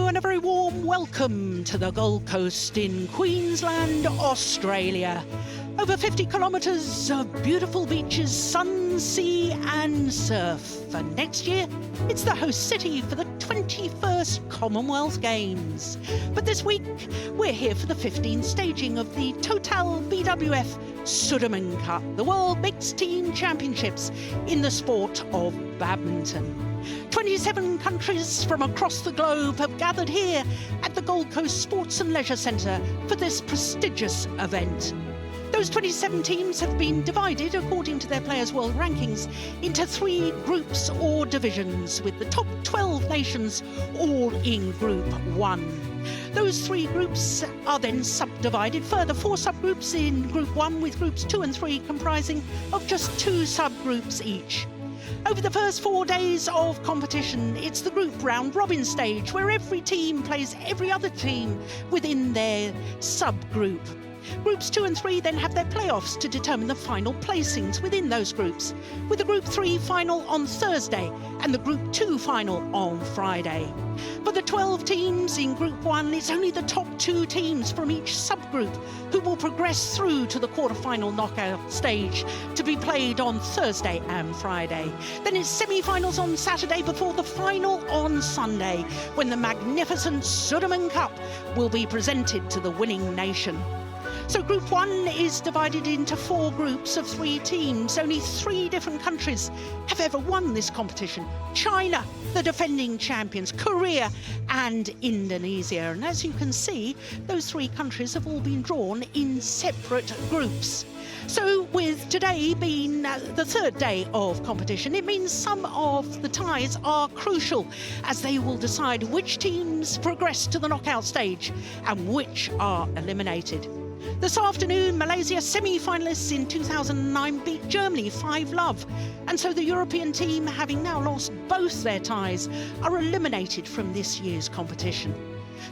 and a very warm welcome to the Gold Coast in Queensland, Australia. Over 50 kilometres of beautiful beaches, sun, sea and surf. And next year, it's the host city for the 21st Commonwealth Games. But this week, we're here for the 15th staging of the Total BWF Sudirman Cup, the World Mixed Team Championships in the sport of badminton. 27 countries from across the globe have gathered here at the Gold Coast Sports and Leisure Centre for this prestigious event. Those 27 teams have been divided, according to their players' world rankings, into 3 groups or divisions, with the top 12 nations all in Group 1. Those 3 groups are then subdivided further, 4 subgroups in Group 1, with Groups 2 and 3 comprising of just 2 subgroups each. Over the first 4 days of competition, it's the group round-robin stage, where every team plays every other team within their subgroup. Groups 2 and 3 then have their playoffs to determine the final placings within those groups, with the Group 3 final on Thursday and the Group 2 final on Friday. For the 12 teams in Group 1, it's only the top 2 teams from each subgroup who will progress through to the quarter-final knockout stage to be played on Thursday and Friday. Then it's semi-finals on Saturday before the final on Sunday, when the magnificent Sudirman Cup will be presented to the winning nation. So Group 1 is divided into 4 groups of 3 teams. Only 3 different countries have ever won this competition: China, the defending champions, Korea and Indonesia. And as you can see, those 3 countries have all been drawn in separate groups. So with today being the 3rd day of competition, it means some of the ties are crucial, as they will decide which teams progress to the knockout stage and which are eliminated. This afternoon, Malaysia, semi-finalists in 2009, beat Germany 5-love. And so the European team, having now lost both their ties, are eliminated from this year's competition.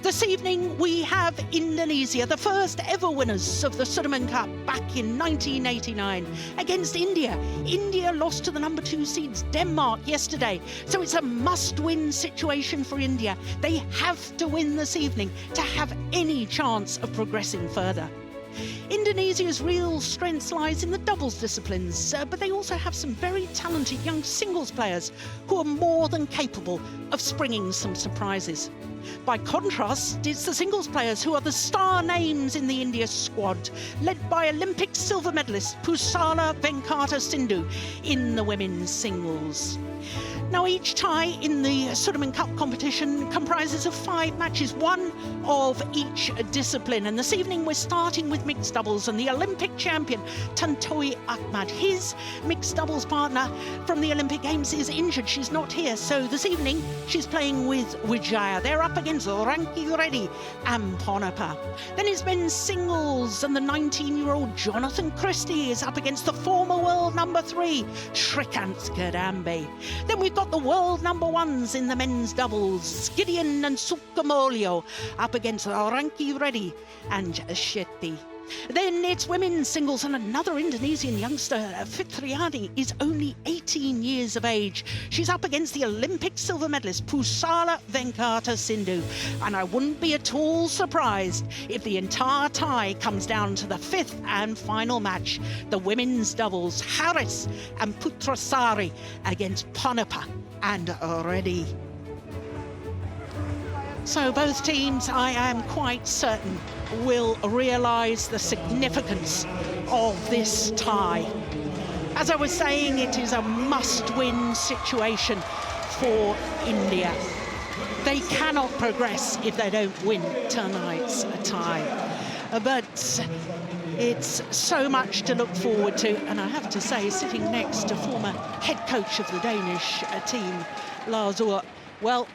This evening, we have Indonesia, the first ever winners of the Sudirman Cup back in 1989, against India. India lost to the number 2 seeds Denmark yesterday, so it's a must-win situation for India. They have to win this evening to have any chance of progressing further. Indonesia's real strength lies in the doubles disciplines, but they also have some very talented young singles players who are more than capable of springing some surprises. By contrast, it's the singles players who are the star names in the India squad, led by Olympic silver medalist Pusarla Sindhu in the women's singles. Now, each tie in the Sudirman Cup competition comprises of 5 matches, 1 of each discipline. And this evening we're starting with mixed doubles, and the Olympic champion Tontowi Ahmad, his mixed doubles partner from the Olympic Games, is injured. She's not here, so this evening she's playing with Widjaja. They're up against Rankireddy and Ponnappa. Then it's men's singles, and the 19-year-old Jonatan Christie is up against the former world number 3 Srikanth Kidambi. Then we've got the world number 1s in the men's doubles, Gideon and Sukamuljo, up against Rankireddy and Reddy. Then it's women's singles, and another Indonesian youngster, Fitriani, is only 18 years of age. She's up against the Olympic silver medalist Pusarla Sindhu. And I wouldn't be at all surprised if the entire tie comes down to the 5th and final match, the women's doubles, Haris and Putri against Ponnappa and Reddy. So both teams, I am quite certain, will realise the significance of this tie. As I was saying, it is a must-win situation for India. They cannot progress if they don't win tonight's tie. But it's so much to look forward to, and I have to say, sitting next to former head coach of the Danish team, Lars Ulrich, well,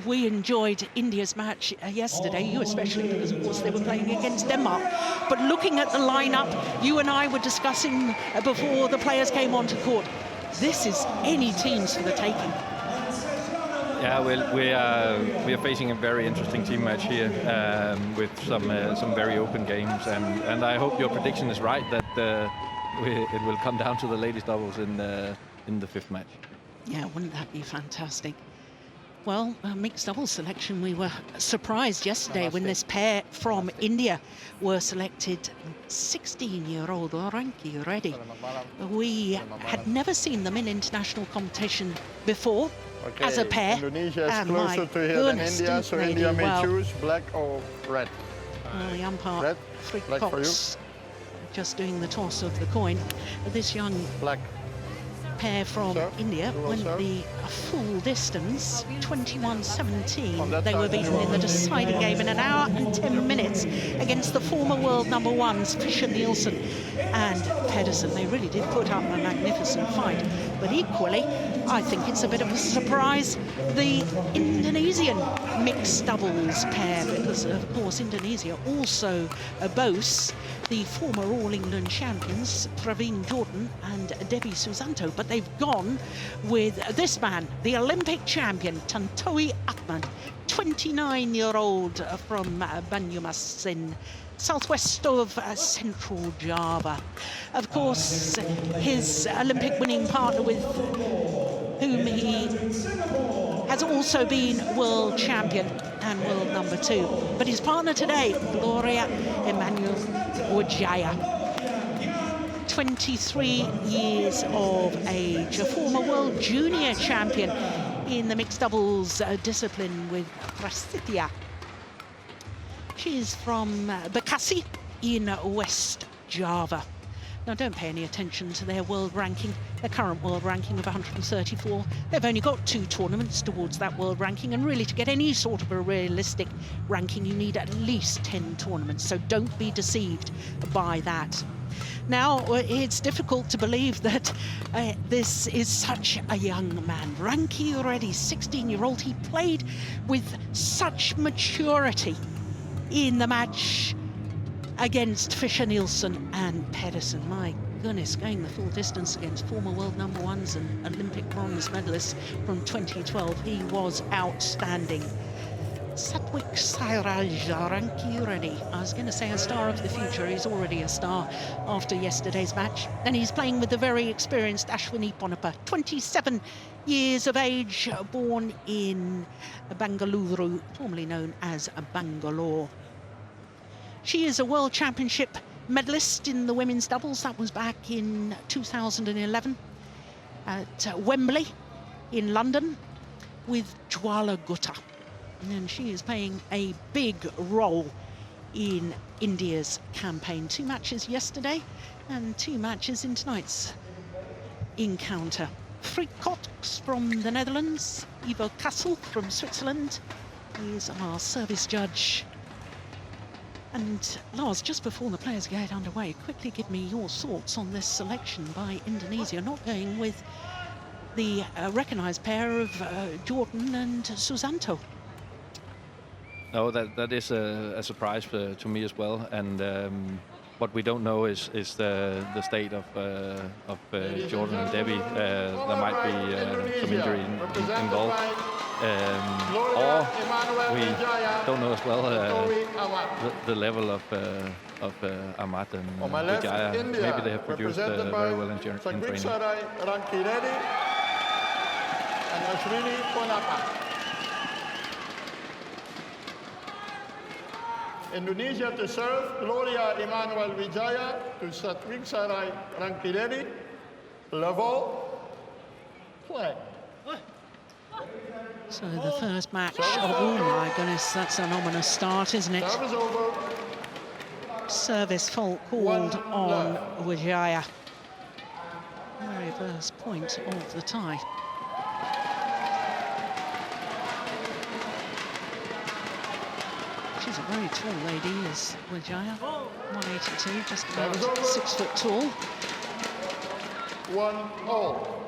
we enjoyed India's match yesterday, you especially, because of course they were playing against Denmark. But looking at the lineup, you and I were discussing before the players came onto court, this is any teams for the taking. Yeah, well, we are facing a very interesting team match here with some very open games, and I hope your prediction is right that it will come down to the ladies doubles in the 5th match. Yeah, wouldn't that be fantastic? Well, mixed doubles selection, we were surprised yesterday when this pair from India were selected. 16-year-old Rankireddy. We had never seen them in international competition before as a pair. Indonesia is and closer to here than India, so India may choose black or red. Well, the umpire, red, Frick black for you. Cox, just doing the toss of the coin. This young Black. pair from India went serve. the full distance, 21-17. On that They were side, beaten in the deciding game in 1 hour and 10 minutes against the former world number ones, Fischer Nielsen and Pedersen. They really did put up a magnificent fight. But equally, I think it's a bit of a surprise, the Indonesian mixed doubles pair, because of course Indonesia also boasts the former All England champions, Praveen Jordan and Debbie Susanto, but they've gone with this man, the Olympic champion, Tontowi Ahmad, 29-year-old from Banyumas, southwest of central Java. Of course, his Olympic winning partner with whom he has also been world champion and world number 2. But his partner today, Gloria Emanuelle Widjaja, 23 years of age, a former world junior champion in the mixed doubles discipline with Prasetya. She's from Bekasi in West Java. Now, don't pay any attention to their world ranking, their current world ranking of 134. They've only got 2 tournaments towards that world ranking, and really to get any sort of a realistic ranking, you need at least 10 tournaments, so don't be deceived by that. Now, it's difficult to believe that this is such a young man. Rankireddy, 16-year-old, he played with such maturity in the match against Fischer Nielsen and Pedersen. My goodness, going the full distance against former world number ones and Olympic bronze medalists from 2012. He was outstanding. Satwiksairaj, Rankireddy, I was going to say a star of the future. He's already a star after yesterday's match. And he's playing with the very experienced Ashwini Ponnappa, 27 years of age, born in Bangalore, formerly known as Bangalore. She is a World Championship medalist in the women's doubles. That was back in 2011 at Wembley in London with Jwala Gutta. And she is playing a big role in India's campaign. 2 matches yesterday and 2 matches in tonight's encounter. Frick Cox from the Netherlands, Ivo Kassel from Switzerland is our service judge. And Lars, just before the players get underway, quickly give me your thoughts on this selection by Indonesia, not going with the recognised pair of Jordan and Susanto. No, that is a surprise to me as well. And what we don't know is the state of Jordan and Debbie. There might be some injury involved. Or we don't know as well the level of Ahmad and Widjaja. Maybe they have produced very well in training. Satwiksairaj, Rankireddy, and Ashwini, Ponnappa. Indonesia to serve, Gloria Emanuelle Widjaja to Satwiksairaj, Rankireddy. Level, play. So the first match, oh my goodness, that's an ominous start, isn't it? Service over. Service fault called on Widjaja. Very first point of the tie. She's a very tall lady, is Widjaja. 182, just about 6 foot tall. 1-all.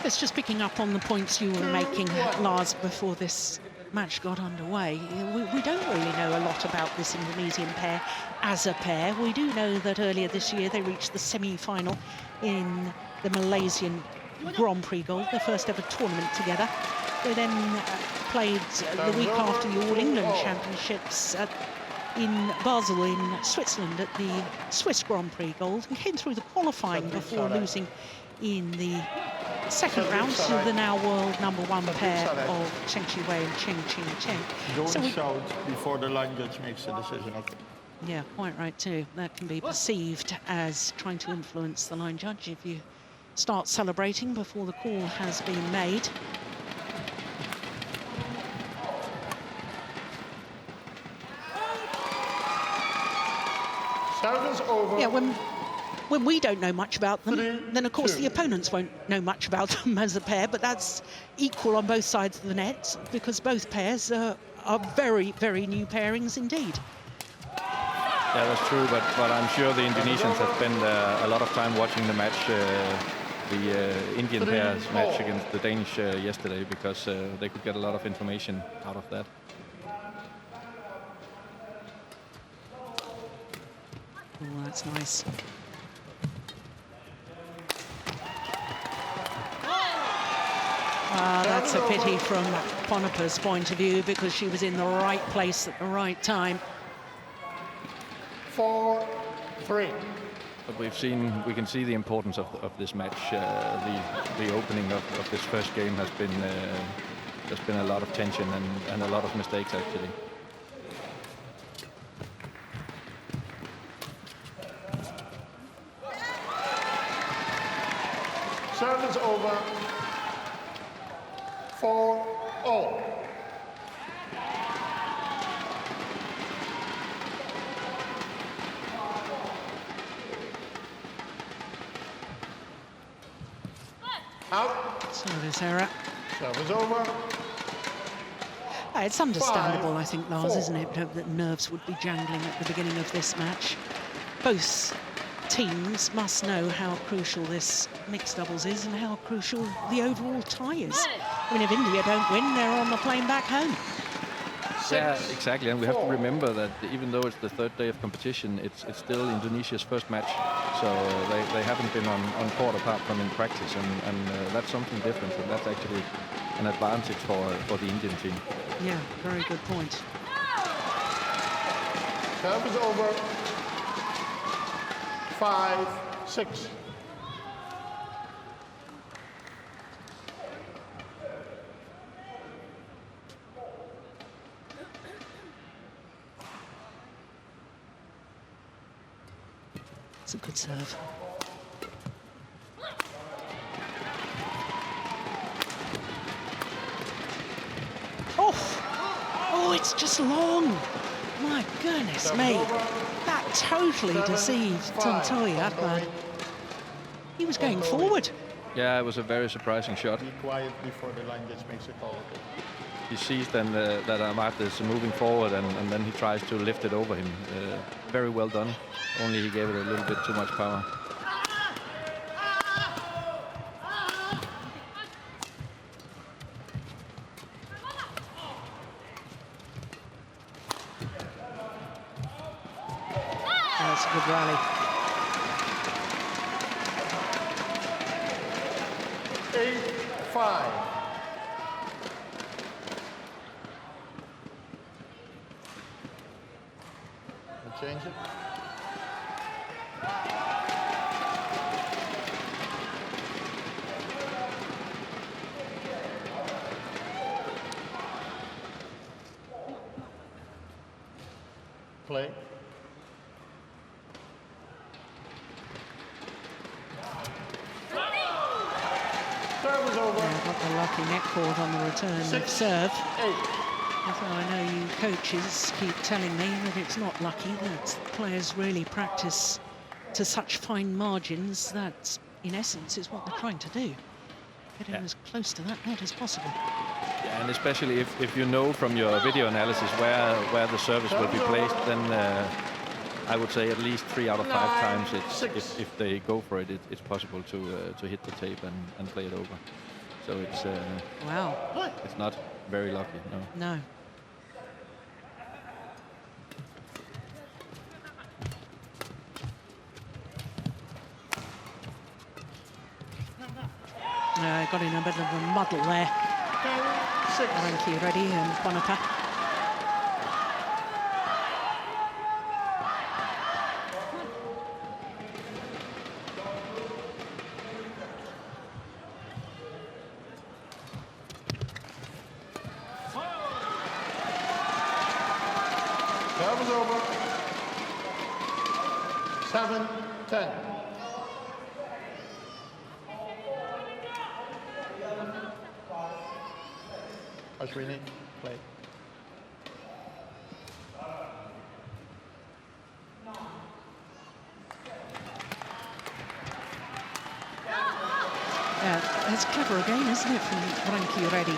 It's just picking up on the points you were making, Lars, before this match got underway. We don't really know a lot about this Indonesian pair as a pair. We do know that earlier this year they reached the semi-final in the Malaysian Grand Prix Gold, their first ever tournament together. They then played the week after the All England Championships at in Basel in Switzerland at the Swiss Grand Prix Gold, and came through the qualifying before losing in the second round to the now world #1 pair of Cheng Chi-wei and Cheng Ching-Cheng. Don't shout before the line judge makes a decision. Okay. Yeah, quite right too. That can be perceived as trying to influence the line judge if you start celebrating before the call has been made. Service over. Yeah, when we don't know much about them, then of course the opponents won't know much about them as a pair, but that's equal on both sides of the net because both pairs are very, very new pairings indeed. Yeah, that's true, but I'm sure the Indonesians have spent a lot of time watching the match, the Indian pairs match against the Danish yesterday, because they could get a lot of information out of that. Oh, that's nice. That's a pity from Ponnappa's point of view because she was in the right place at the right time. 4-3. But we can see the importance of this match. The opening of this first game has been there's been a lot of tension and a lot of mistakes actually. Service over. 4-all. Out. Service error. Service over. It's understandable, I think, Lars, isn't it, that nerves would be jangling at the beginning of this match. Both teams must know how crucial this mixed doubles is and how crucial the overall tie is. I mean, if India don't win, they're on the plane back home. Yeah, exactly, and we have to remember that even though it's the third day of competition, it's still Indonesia's first match, so they haven't been on court apart from in practice, and that's something different, and that's actually an advantage for the Indian team. Yeah, very good point. Serve is over. 5-6. It's a good serve. Oh, it's just long. My goodness me. That totally deceived Tontowi, Ahmad. He was going forward. Yeah, it was a very surprising shot. Be quiet before the line just makes a call. He sees then that Ahmad is moving forward, and then he tries to lift it over him. Very well done, only he gave it a little bit too much power. That's a good rally. 8-5. Change it. Play. Serve is over. Yeah, got the lucky net cord on the return of serve. 8. So I know you coaches keep telling me that it's not lucky, that players really practice to such fine margins that, in essence, is what they're trying to do. Getting as close to that net as possible. Yeah, and especially if you know from your video analysis where the service will be placed, then I would say at least 3 out of 5 times if they go for it, it's possible to hit the tape and play it over. So it's wow. It's not very lucky, no. No. Got in a bit of a muddle there. Rankireddy and Ponnappa. over. 7-10. Ashwini, play. Yeah, that's clever again, isn't it, from Rankireddy?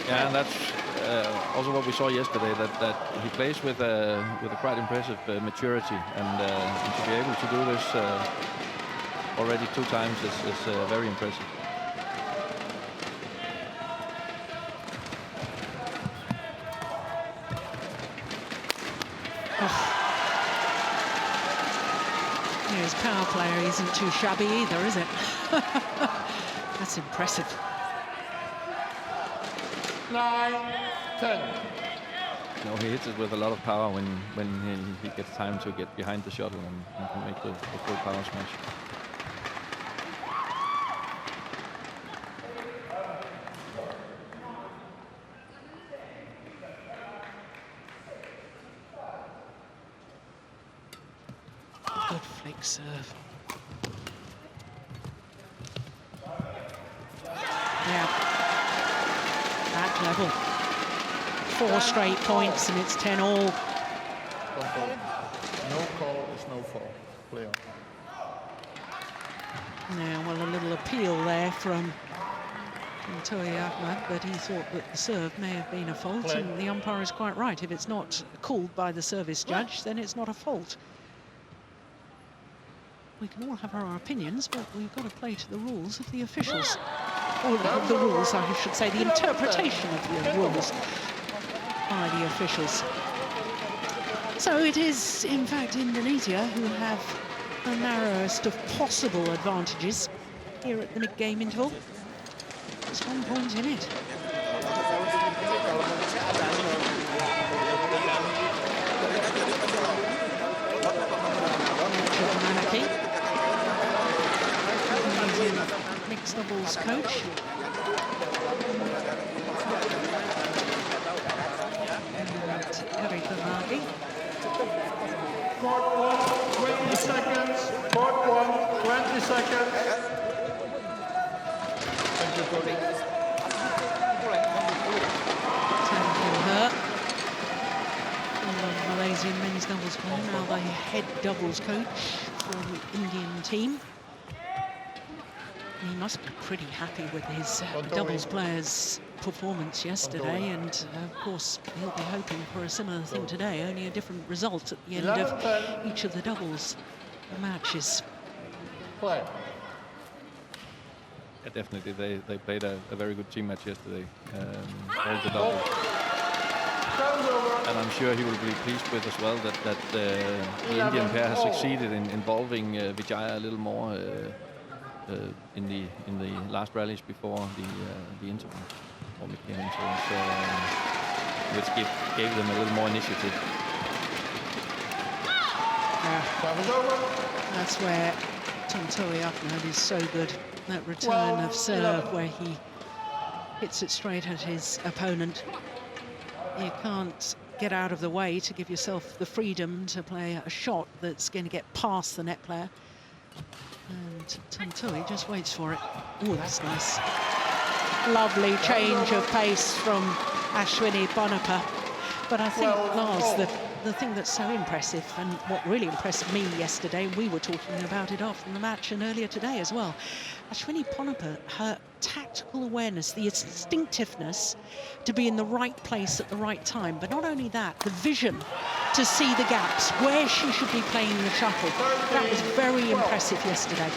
Yeah, and that's also what we saw yesterday, that he plays with a quite impressive maturity, and to be able to do this already 2 times is very impressive. Yeah, his power player isn't too shabby either, is it? That's impressive. 9-10. No, he hits it with a lot of power when he gets time to get behind the shuttle and can make the full power smash. Good flick serve. Yeah. Back level. 4 straight points and it's 10 all. No call is no fall. Play on. Yeah, well, a little appeal there from Tontowi Ahmad, but he thought that the serve may have been a fault, and the umpire is quite right. If it's not called by the service judge, then it's not a fault. We can all have our opinions, but we've got to play to the rules of the officials. Or the rules, I should say, the interpretation of the rules by the officials. So it is, in fact, Indonesia who have the narrowest of possible advantages here at the mid-game interval. There's 1 point in it. Mixed doubles coach. Fernldi. Court 1, 20 seconds. Court 1, 20 seconds. Thank you, Putri. Tackling her. Malaysian men's doubles player, now the head doubles coach for the Indian team. He must be pretty happy with his doubles player's performance yesterday, and of course he'll be hoping for a similar thing today, only a different result at the end of each of the doubles matches. Play. Yeah, definitely, they played a very good team match yesterday, all the doubles. And I'm sure he will be pleased with as well that the Indian pair has succeeded in involving Widjaja a little more in the last rallies before the interval, or mid-game interval, so, which gave them a little more initiative. That's where Tontowi Ahmad is so good. That return of serve where he hits it straight at his opponent. You can't get out of the way to give yourself the freedom to play a shot that's going to get past the net player. And Tontowi just waits for it. Oh, that's nice. Lovely change of pace from Ashwini Ponnappa. But I think, Lars, the thing that's so impressive, and what really impressed me yesterday, we were talking about it after the match and earlier today as well, Ashwini Ponnappa, her tactical awareness, the instinctiveness to be in the right place at the right time. But not only that, the vision to see the gaps, where she should be playing the shuttle. That was very impressive yesterday.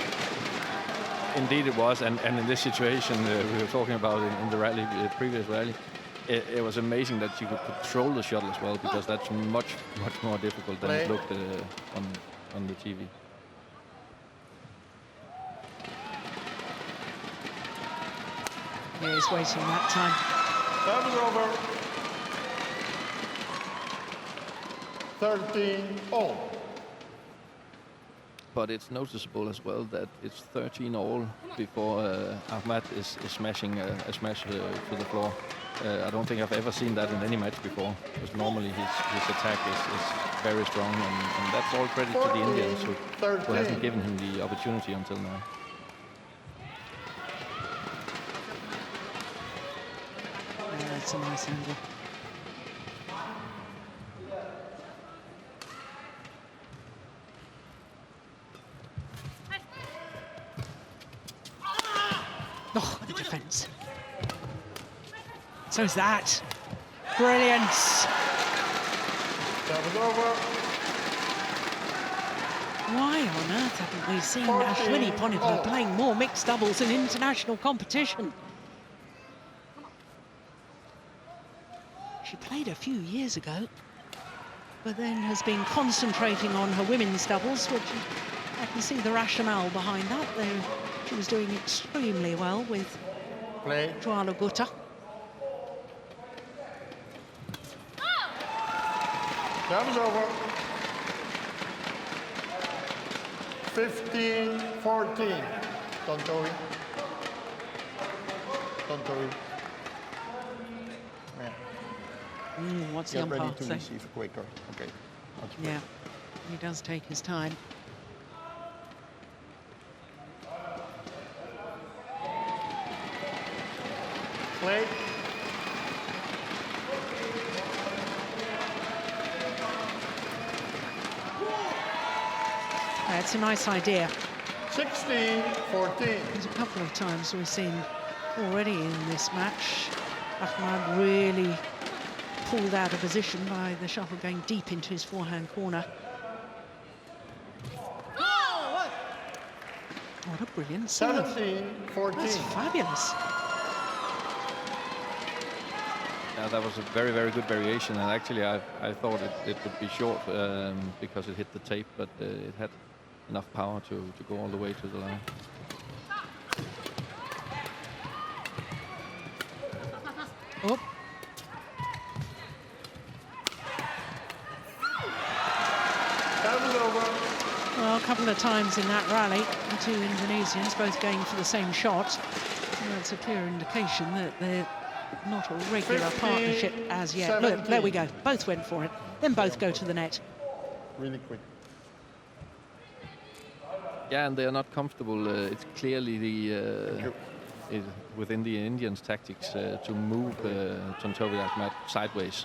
Indeed it was, and in this situation we were talking about in the rally, the previous rally, it was amazing that she could control the shuttle as well, because that's much more difficult than it looked on the TV. Yeah, he's waiting that time. Time is over. 13 all. but it's noticeable as well that it's 13 all before Ahmad is smashing a smash to the floor. I don't think I've ever seen that in any match before, because normally his attack is very strong, and that's all credit to the Indians who hasn't given him the opportunity until now. Yeah, that's a nice angle. Oh, the defence. So is that. Brilliance. That was over. Why on earth haven't we seen Ashwini Ponnappa playing more mixed doubles in international competition? She played a few years ago, but then has been concentrating on her women's doubles, which I can see the rationale behind that. She was doing extremely well with Joala Gutta. That was over. 15-14. Tontowi. Yeah. What's the Get ready umpire to say? receive quicker. Okay. Yeah, he does take his time. Play. That's a nice idea. 16-14. There's a couple of times we've seen already in this match Ahmad really pulled out of position by the shuttle going deep into his forehand corner. What a brilliant serve. 17-14. That's fabulous. Yeah, that was a very, very good variation, and actually I thought it would be short because it hit the tape, but it had enough power to go all the way to the line. Oh. That was over. Well, a couple of times in that rally, the two Indonesians both going for the same shot. And that's a clear indication that they're not a regular partnership as yet. Look, there we go. Both went for it. Then both go to the net. Really quick. Yeah, and they are not comfortable. It's clearly within the Indians' tactics to move Tontowi Ahmad sideways.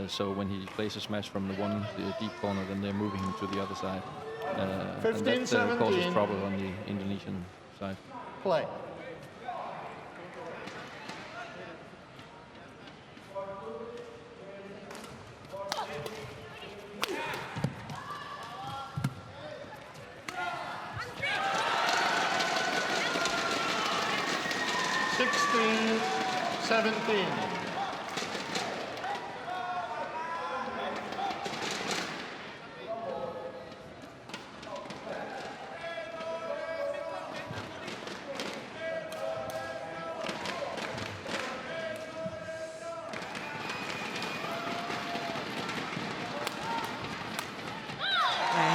So when he plays a smash from the deep corner, then they're moving him to the other side. And that causes trouble on the Indonesian side. Play.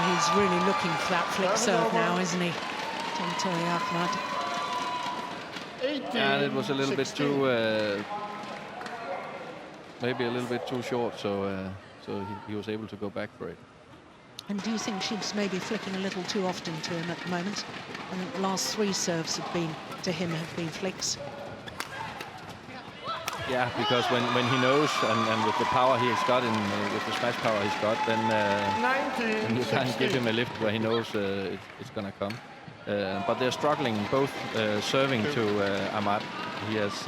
He's really looking for that flick serve now, isn't he? Tontowi Ahmad. And it was a little bit too, maybe a little bit too short, so he was able to go back for it. And do you think she's maybe flicking a little too often to him at the moment? I think the last three serves have been flicks. Yeah, because when he knows, and with the power he's got, with the smash power he's got, then you can't give him a lift where he knows it's going to come. But they're struggling, both serving to Ahmad. He has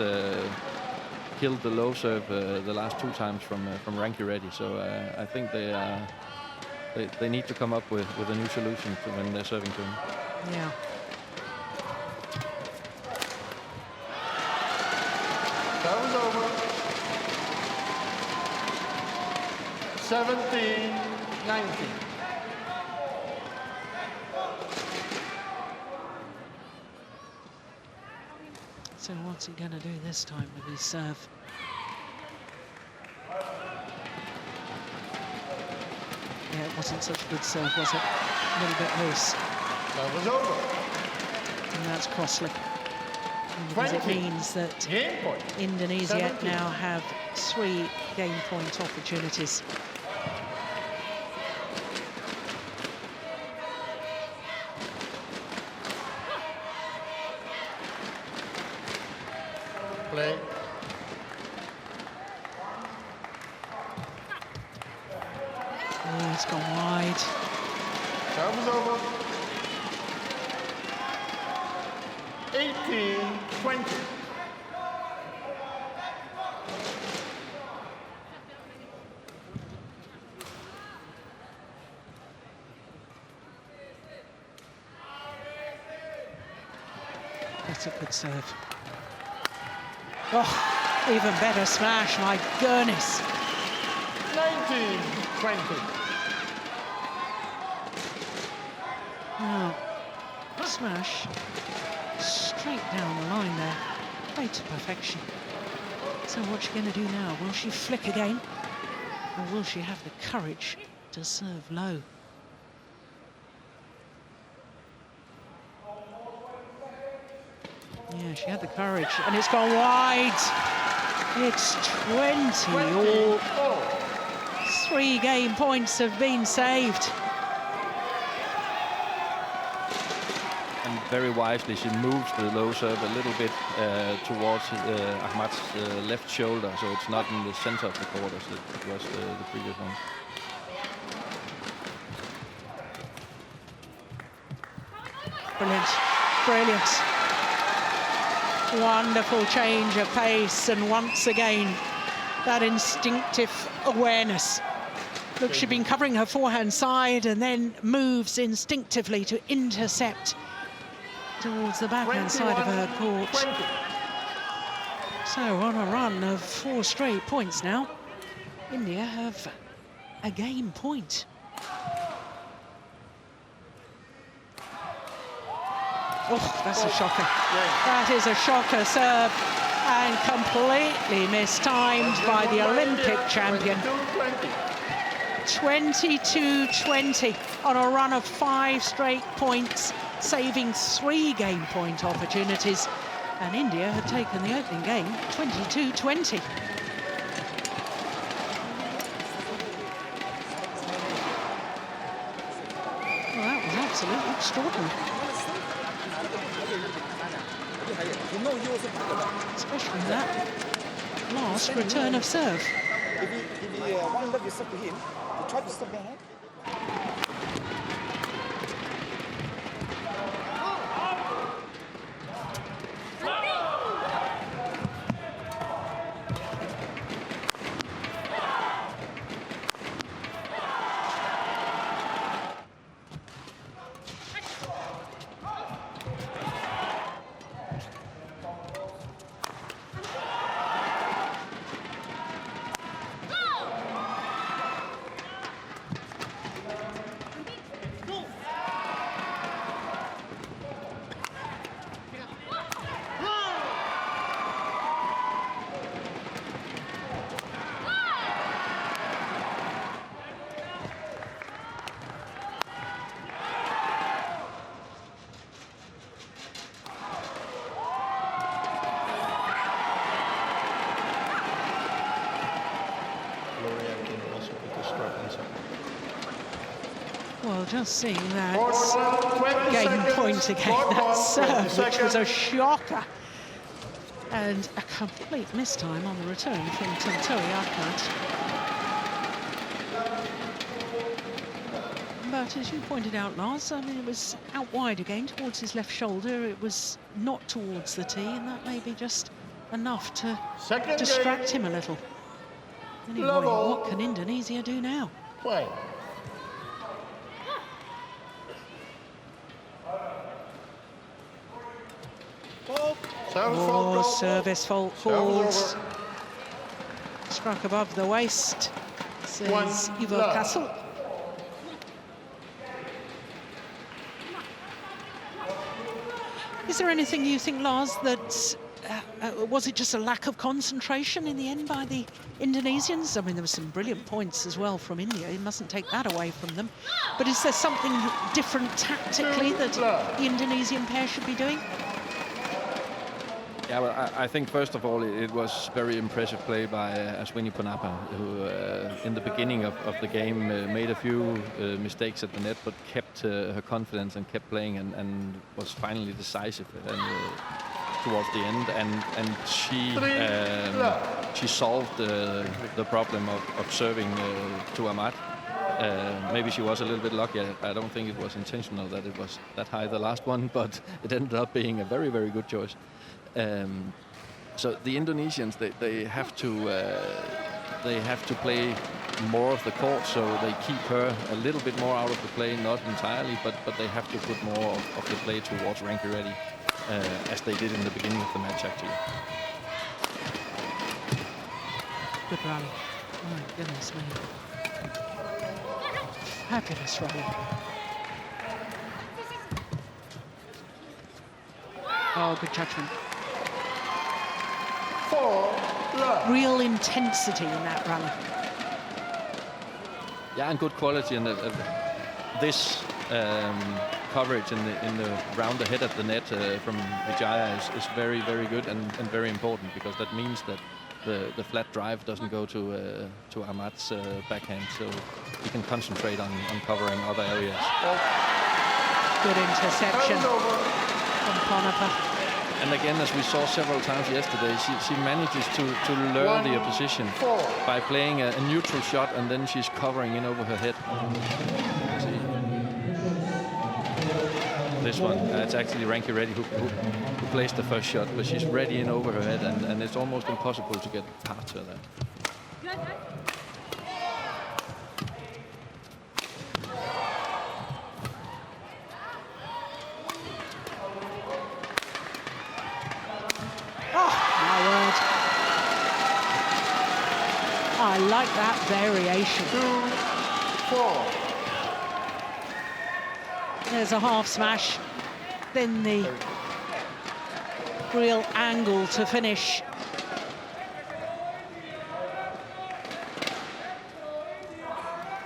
killed the low serve the last two times from Rankireddy. So I think they need to come up with a new solution to when they're serving to him. Yeah. That was over. 17-19. So what's he going to do this time with his serve? Yeah, Wasn't such a good serve, was it? A little bit loose. That was over. And that's costly. Because it means that Indonesia now have 3 game point opportunities. Play. Oh, it's gone wide. Serve is over. 18-20. That's a good serve. Oh, even better smash, my goodness. 19-20. Now, smash straight down the line there. Played to perfection. So what's she going to do now? Will she flick again? Or will she have the courage to serve low? Yeah, she had the courage, and it's gone wide. It's 20 all. 3 game points have been saved. And very wisely, she moves the low serve a little bit towards Ahmad's left shoulder, so it's not in the center of the court as it was the previous one. Brilliant, brilliant. Wonderful change of pace, and once again, that instinctive awareness. Look, she'd been covering her forehand side and then moves instinctively to intercept towards the backhand side of her court. 20. So on a run of 4 straight points now, India have a game point. Oh, that's a shocker. That is a shocker serve, and completely mistimed by the Olympic champion. 22-20 on a run of 5 straight points, saving 3 game point opportunities. And India had taken the opening game 22-20. Well, that was absolutely extraordinary. Especially that last return of serve. If you one love yourself to him, you try to stop the hand. Well, just seeing that game point again, that serve, which was a shocker. And a complete mistime on the return from Tontowi Ahmad. But as you pointed out, Lars, I mean, it was out wide again towards his left shoulder. It was not towards the tee, and that may be just enough to distract him a little. Anyway, what can Indonesia do now? Play. Oh, service fault called. Struck above the waist, says Ivo Castle. Is there anything you think, Lars, that was it just a lack of concentration in the end by the Indonesians? I mean, there were some brilliant points as well from India. You mustn't take that away from them. But is there something different tactically that the Indonesian pair should be doing? Yeah, well, I think first of all it was very impressive play by Ashwini Ponnappa, who in the beginning of the game made a few mistakes at the net, but kept her confidence and kept playing and was finally decisive towards the end. And she solved the problem of serving to Ahmad. Maybe she was a little bit lucky. I don't think it was intentional that it was that high, the last one, but it ended up being a very, very good choice. So the Indonesians, they have to play more of the court, so they keep her a little bit more out of the play, not entirely, but they have to put more of the play towards Rankireddy, as they did in the beginning of the match, actually. Good rally. Oh my goodness me. Fabulous rally. Oh, good judgment. Real intensity in that rally. Yeah, and good quality, and this coverage in the round ahead of the net from Widjaja is very, very good and very important, because that means that the flat drive doesn't go to Ahmad's backhand, so he can concentrate on covering other areas. Good interception from Ponnappa. And again, as we saw several times yesterday, she manages to lure the opposition by playing a neutral shot, and then she's covering in over her head. See? This one, it's actually Rankireddy who plays the first shot, but she's ready in over her head, and it's almost impossible to get past her there. I like that variation. 2-4. There's a half smash. Then the real angle to finish.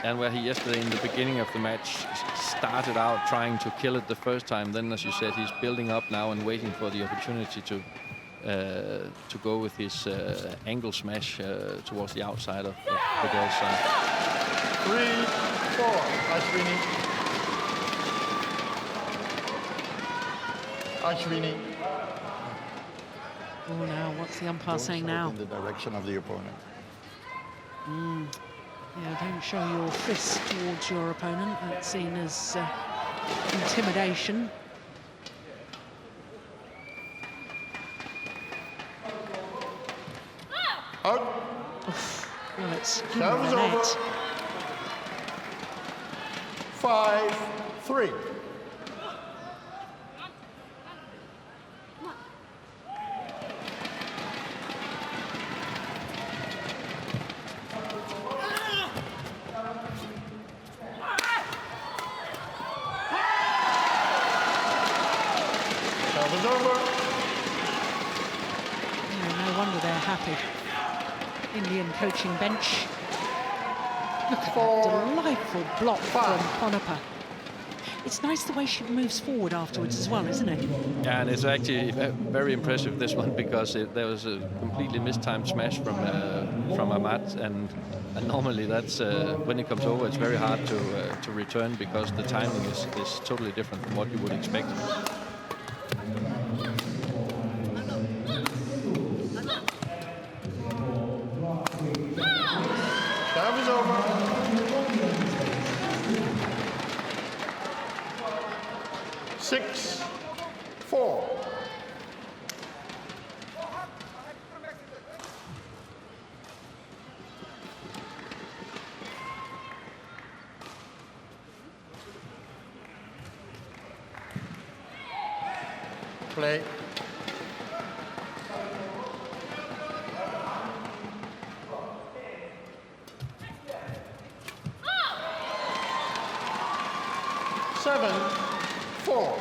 And where he yesterday in the beginning of the match started out trying to kill it the first time, then as you said, he's building up now and waiting for the opportunity to go with his angle smash towards the outside of the girl's side. 3-4, Ashwini. Ashwini. Oh, now what's the umpire saying now? In the direction of the opponent. Yeah, don't show your fist towards your opponent. That's seen as intimidation. Out. Well, it's Serves over. 5-3. Serves over. Yeah, no wonder they're happy. Indian coaching bench. Look at that delightful block from Ponnappa. It's nice the way she moves forward afterwards as well, isn't it? Yeah, and it's actually very impressive, this one, because there was a completely mistimed smash from Ahmad, and normally that's when it comes over, it's very hard to return, because the timing is totally different from what you would expect. Time is over. 6-4. Play. Seven, 4.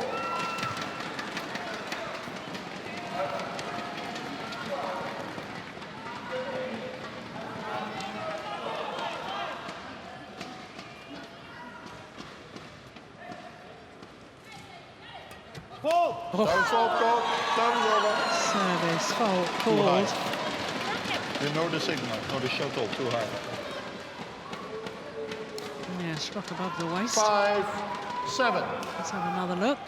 Service fault called. Service over. Service fault Too high. called. You know the signal, know the shuttle, too high. Yeah, struck above the waist. 5-7. Let's have another look.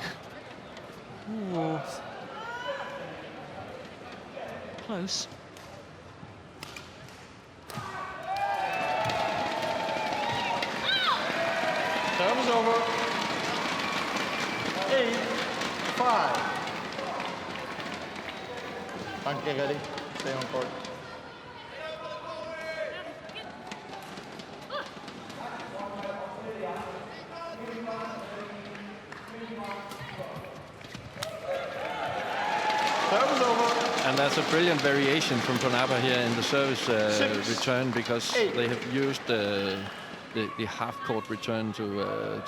Ooh. Close. Service over. 8-5. Rankireddy, stay on court. Service over. And that's a brilliant variation from Ponnappa here in the service return, because they have used the half-court return to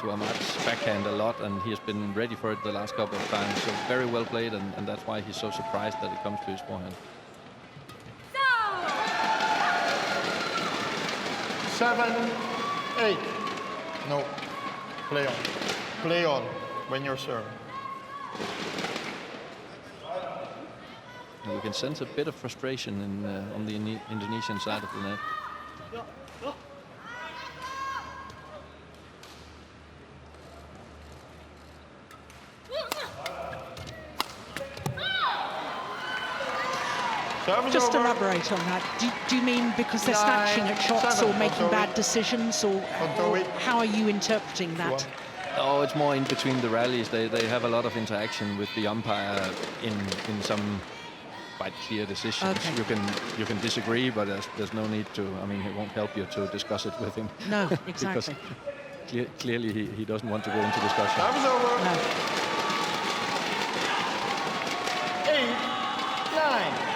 Ahmad's backhand a lot, and he has been ready for it the last couple of times. So very well played, and that's why he's so surprised that it comes to his forehand. 7-8. No. Play on. Play on when you're serving. You can sense a bit of frustration on the Indonesian side of the net. Just elaborate on that. Do you mean because they're snatching at shots or making bad decisions, or how are you interpreting that? Oh, it's more in between the rallies. They have a lot of interaction with the umpire in some quite clear decisions. Okay. You can disagree, but there's no need to. I mean, it won't help you to discuss it with him. No, exactly. Because clearly he doesn't want to go into discussion. Time's over. No. 8-9.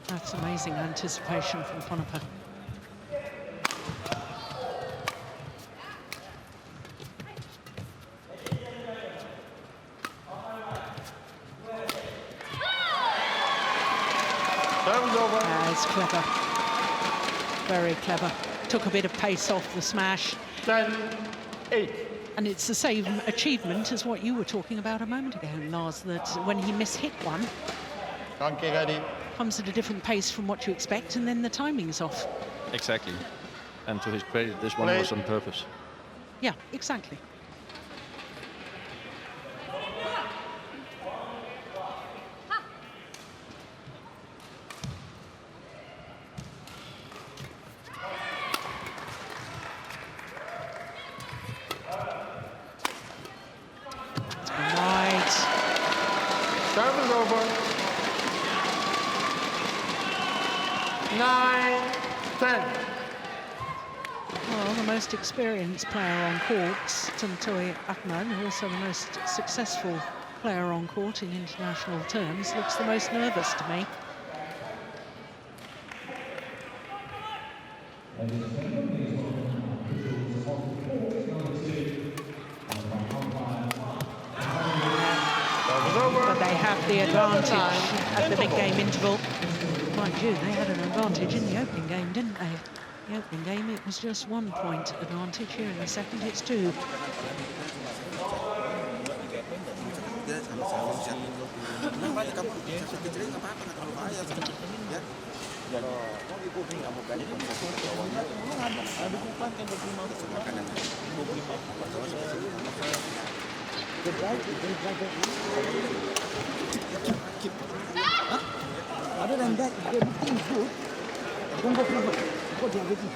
That's amazing anticipation from Ponnappa. Time's over. That's clever. Very clever. Took a bit of pace off the smash. 10-8. And it's the same achievement as what you were talking about a moment ago, Lars, that when he mishit one, Rankireddy. comes at a different pace from what you expect, and then the timing's off. Exactly. And to his credit, this one was on purpose. Yeah, exactly. Right. Time is over. 9-10. Well, the most experienced player on court, Tontowi Ahmad, also the most successful player on court in international terms, looks the most nervous to me. But they have the advantage at the mid-game interval. Mind you, they had an advantage in the opening game, didn't they? The opening game, it was just 1 point advantage. Here in the second, it's 2. Other than that, if everything is good, don't go forward. Go to everything.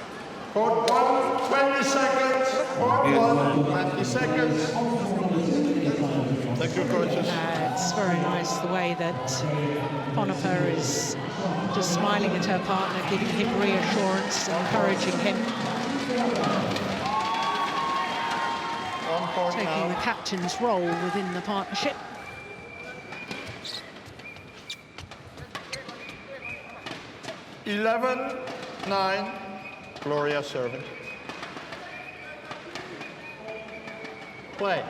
Court 1, 20 seconds. Court 1, 20 seconds. Thank you, coaches. It's very nice the way that Ponnappa is just smiling at her partner, giving him reassurance, encouraging him. On court Taking now. the captain's role within the partnership. Eleven, 9. Gloria serving. Play.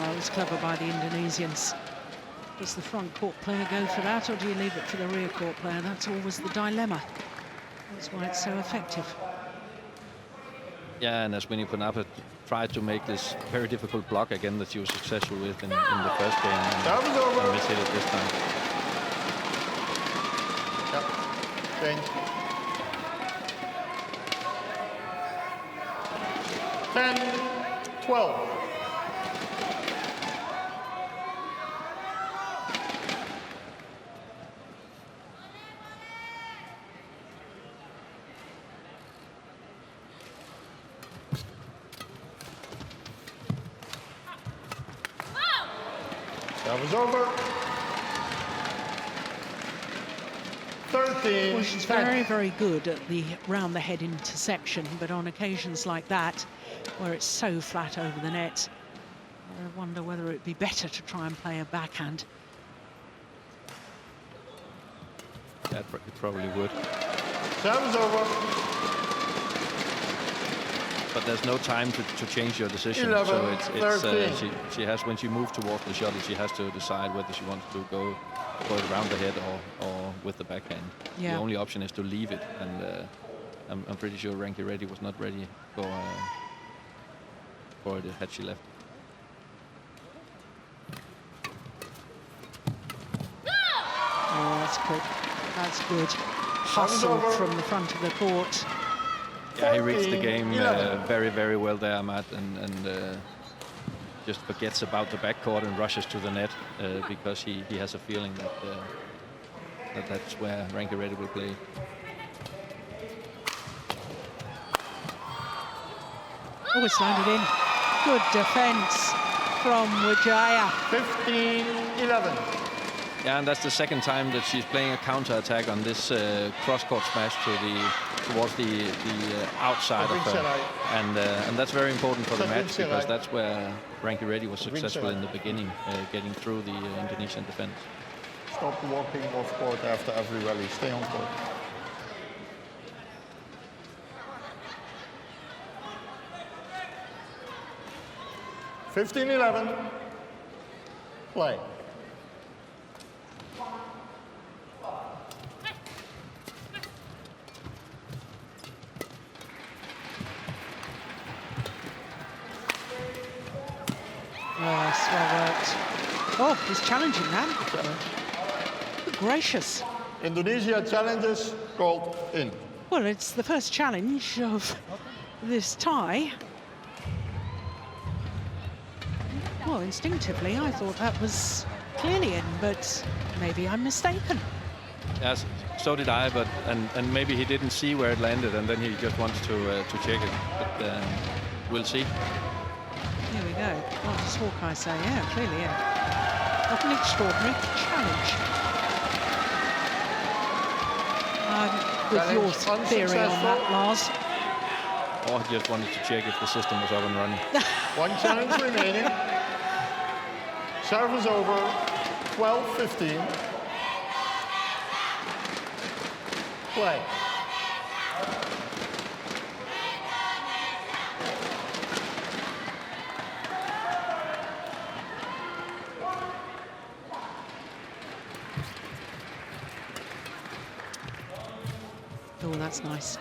It was clever by the Indonesians. Does the front court player go for that, or do you leave it for the rear court player? That's always the dilemma. That's why it's so effective. Yeah, and Ashwini Ponnappa tried to make this very difficult block again that she was successful with in the first game, and missed it this time. Yep. Change. 10-12. That was over. 13. Well, she's very, very good at the round the head intersection, but on occasions like that, where it's so flat over the net, I wonder whether it'd be better to try and play a backhand. Yeah, it probably would. That was over. But there's no time to change your decision. 11, so she has, when she moves towards the shuttle, she has to decide whether she wants to go it around the head or with the backhand. Yeah. The only option is to leave it, and I'm pretty sure Rankireddy was not ready for it had she left. Oh, that's good. That's good. Hustle from the front of the court. Yeah, he reads the game very, very well there, Ahmad, and just forgets about the backcourt and rushes to the net because he has a feeling that that's where Rankireddy will play. Oh, it's landed in. Good defense from Widjaja. 15-11. Yeah, and that's the second time that she's playing a counter-attack on this cross-court smash towards the outside of her. And that's very important for the match, because that's where Rankireddy was successful in the beginning, getting through the Indonesian defense. Stop walking off court after every rally. Stay on court. (15-11). Play. Yes, well worked. Oh, he's challenging that. Good gracious. Indonesia challenges called in. Well, it's the first challenge of this tie. Well, instinctively, I thought that was clearly in, but maybe I'm mistaken. Yes, so did I, but and maybe he didn't see where it landed, and then he just wants to check it. But we'll see. Here we go. What does Hawkeye say? Yeah, clearly, yeah. What an extraordinary challenge. With your theory on that, Lars. Oh, I just wanted to check if the system was up and running. One challenge remaining. Serve is over. 12-15. Play. Oh, that's nice.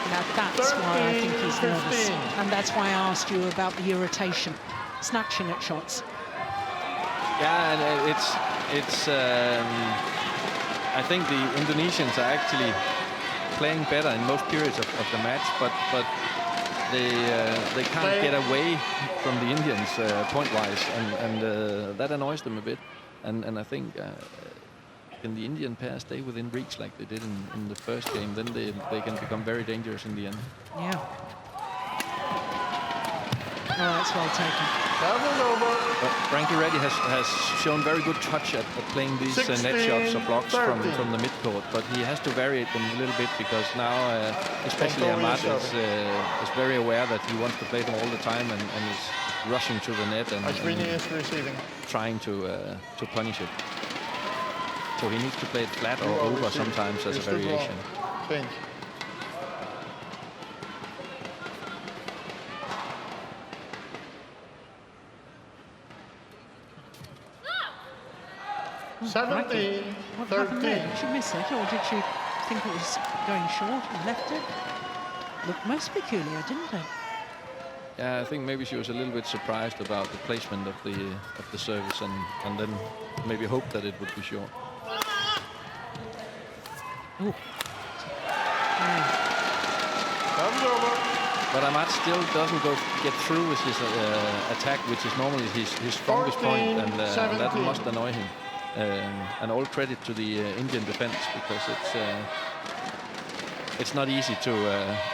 Now that's why I think he's nervous. And that's why I asked you about the irritation, snatching at shots. Yeah, and it's I think the Indonesians are actually playing better in most periods of the match, but they can't get away from the Indians point-wise, and that annoys them a bit. And I think can the Indian pair stay within reach like they did in the first game, then they can become very dangerous in the end. Yeah. Oh, that's well taken. Seven over. But Rankireddy has shown very good touch at playing these net shots or blocks from the midcourt, but he has to vary them a little bit because now, especially Ahmad is very aware that he wants to play them all the time and is rushing to the net and Ashwini is receiving. trying to punish it. So he needs to play it flat or over sometimes as a variation. Change. What 17, happened there? 13. Did she miss it, or did she think it was going short and left it? Looked most peculiar, didn't it? Yeah, I think maybe she was a little bit surprised about the placement of the service and then maybe hoped that it would be short. Ooh. Comes over. But Ahmad still doesn't get through with his attack, which is normally his strongest point, and that must annoy him. And all credit to the Indian defense, because it's not easy to,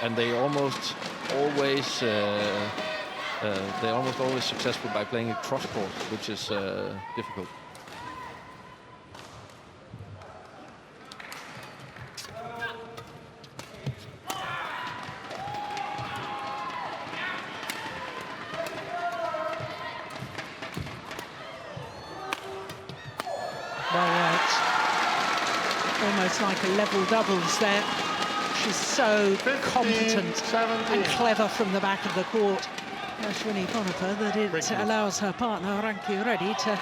and they almost always they're almost always successful by playing it cross court, which is difficult. Almost like a level doubles there. She's so 15, competent 17. and clever from the back of the court, Ashwini Ponnappa, that it allows her partner Rankireddy to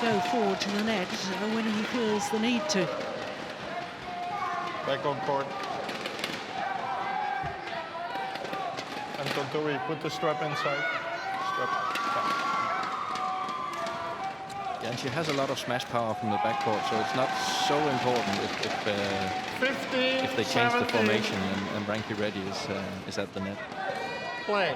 go forward to the net when he feels the need to. Back on court. And Tontowi, put the strap inside. Strap. Yeah, and she has a lot of smash power from the backcourt, so it's not so important if they change the formation and Rankireddy is at the net. Play.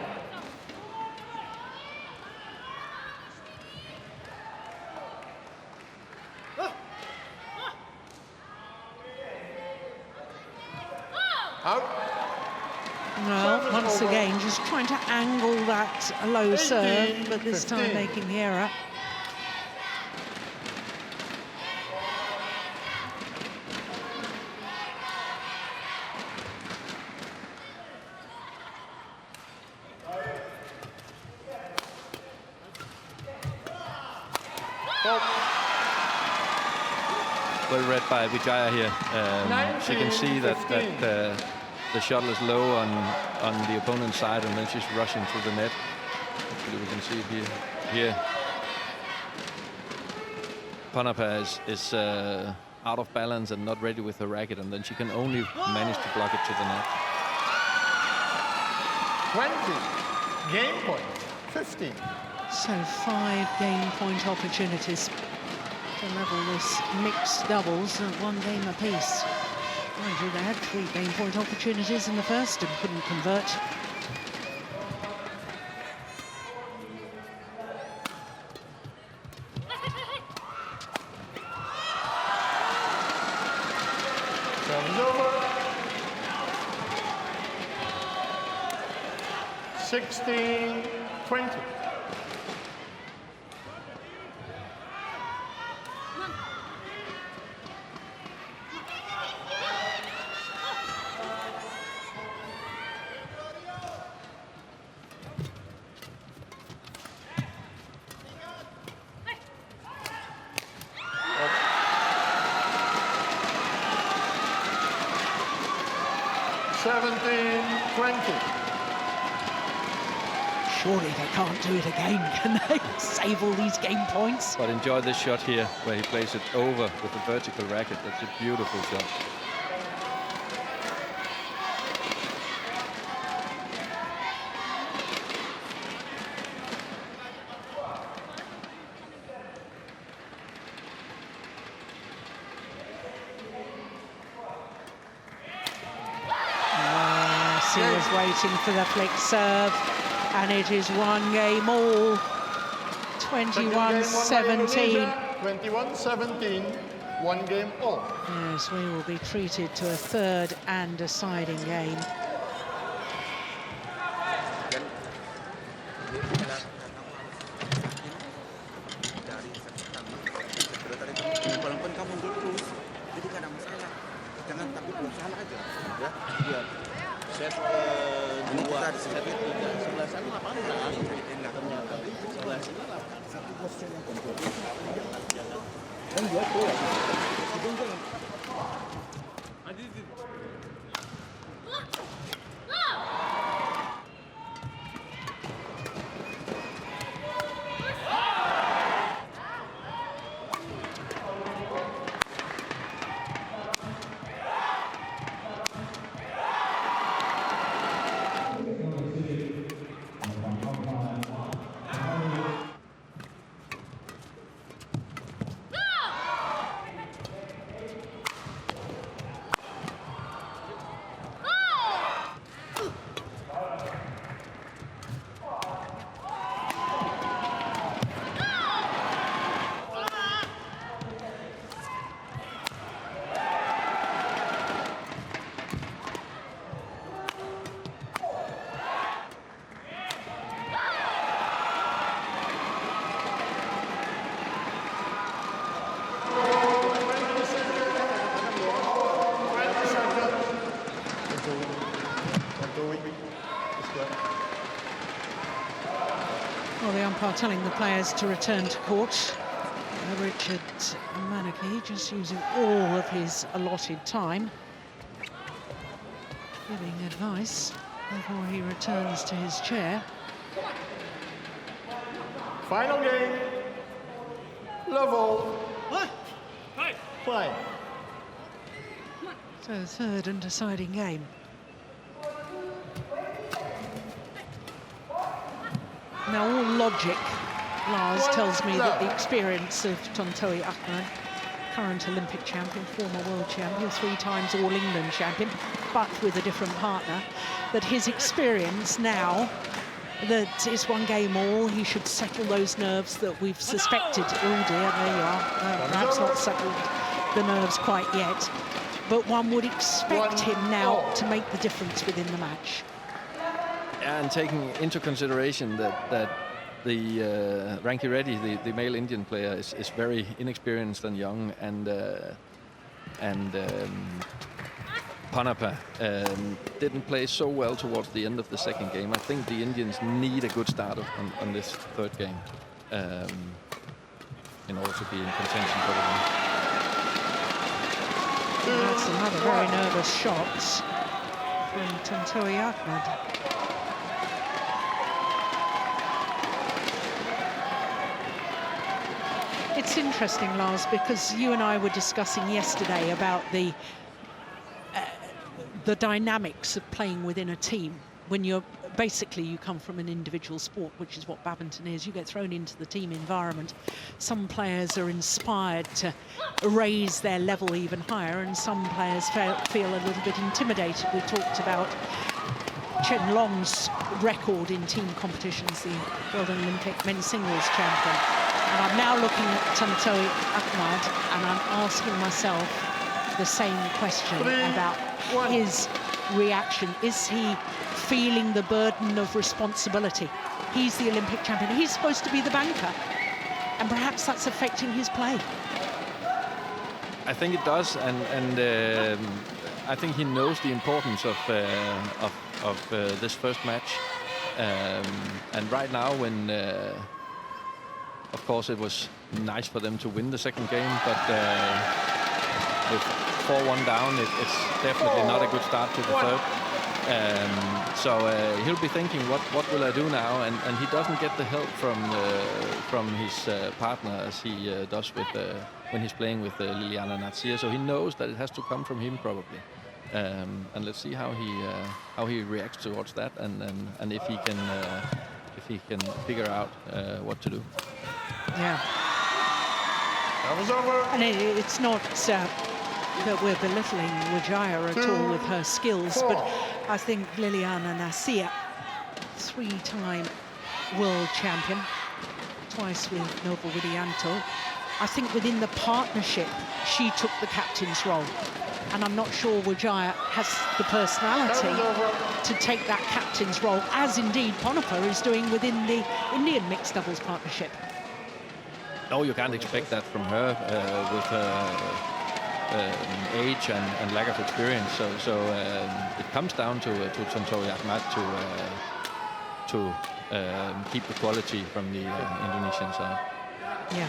Out. Well, once again, just trying to angle that low serve, but this time making the error. Well read by Widjaja here. She can see that the shuttle is low on the opponent's side, and then she's rushing through the net. Hopefully we can see it here. Ponnappa is out of balance and not ready with her racket, and then she can only manage to block it to the net. 20. Game point. 15. So 5 game point opportunities to level this mixed doubles at 1 game apiece. Mind you, they had 3 game point opportunities in the first and couldn't convert. Serves over. 16-20. Surely they can't do it again, can they? Save all these game points. But enjoy this shot here, where he plays it over with a vertical racket. That's a beautiful shot. Sierra's waiting for the flick serve, and it is 1 game all. 21-17. 21-17, 1 game all. Yes, we will be treated to a 3rd and deciding game. Well, the umpire telling the players to return to court. Richard Manaki just using all of his allotted time, giving advice before he returns to his chair. Final game. Level. Play. So, third and deciding game. Now, all logic, Lars, tells me that the experience of Tontowi Ahmad, current Olympic champion, former world champion, 3 times All England champion, but with a different partner, that his experience now, that it's 1 game all, he should settle those nerves that we've suspected. Oh dear, there you are. Perhaps not settled the nerves quite yet, but one would expect him now to make the difference within the match. And taking into consideration that the Rankireddy, the male Indian player, is very inexperienced and young, and Ponnappa didn't play so well towards the end of the second game. I think the Indians need a good start on this third game in order to be in contention for the win. That's another very nervous shot from Tontowi Ahmad. It's interesting, Lars, because you and I were discussing yesterday about the dynamics of playing within a team. When you come from an individual sport, which is what badminton is, you get thrown into the team environment. Some players are inspired to raise their level even higher, and some players feel a little bit intimidated. We talked about Chen Long's record in team competitions, the World Olympic men's singles champion. And I'm now looking at Tontowi Ahmad, and I'm asking myself the same question about his reaction. Is he feeling the burden of responsibility? He's the Olympic champion. He's supposed to be the banker, and perhaps that's affecting his play. I think it does, and I think he knows the importance of this first match. And right now, when of course it was nice for them to win the second game, but with 4-1 down, it's definitely not a good start to the third. So he'll be thinking, what will I do now? And he doesn't get the help from his partner as he does with when he's playing with Liliana Natsir. So he knows that it has to come from him probably. And let's see how he reacts towards that, and if he can figure out what to do. Yeah. That was over. And it's not that we're belittling Widjaja at all with her skills, but I think Liliana Natsir, 3-time world champion, twice with Nova Widianto. I think within the partnership, she took the captain's role. And I'm not sure Widjaja has the personality to take that captain's role, as indeed Ponnappa is doing within the Indian mixed doubles partnership. No, you can't expect that from her with her age and lack of experience. So it comes down to Tontowi Ahmad to keep the quality from the Indonesian side. Yeah.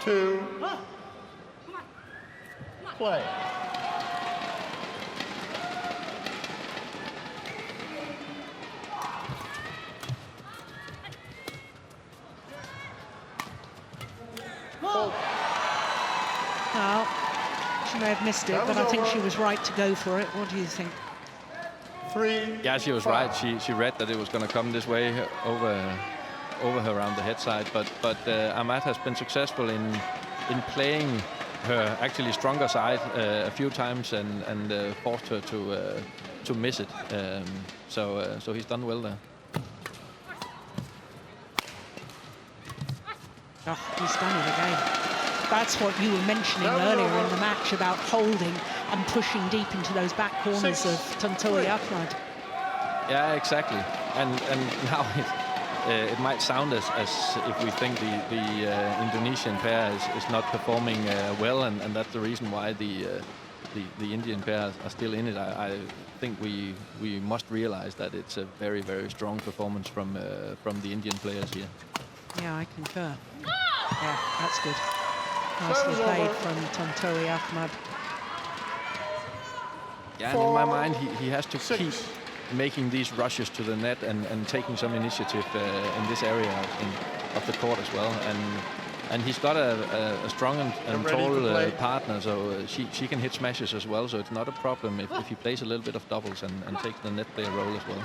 5-2. Play. Well, she may have missed it, but I think she was right to go for it. What do you think? 3. Yeah, she was right. She read that it was going to come this way over her around the head side. But Ahmad has been successful in playing her actually stronger side a few times and forced her to miss it. So he's done well there. Oh, he's done it again. That's what you were mentioning earlier in the match about holding and pushing deep into those back corners of Tontowi Ahmad. Yeah, exactly. And now it might sound as if we think the Indonesian pair is not performing well, and that's the reason why the Indian pair are still in it. I think we must realize that it's a very, very strong performance from the Indian players here. Yeah, I concur. Yeah, that's good. Nicely played from Tontowi Ahmad. Yeah, and in my mind, he has to keep making these rushes to the net and taking some initiative in this area of the court as well. And he's got a strong and tall partner, so she can hit smashes as well. So it's not a problem if he plays a little bit of doubles and takes the net player role as well.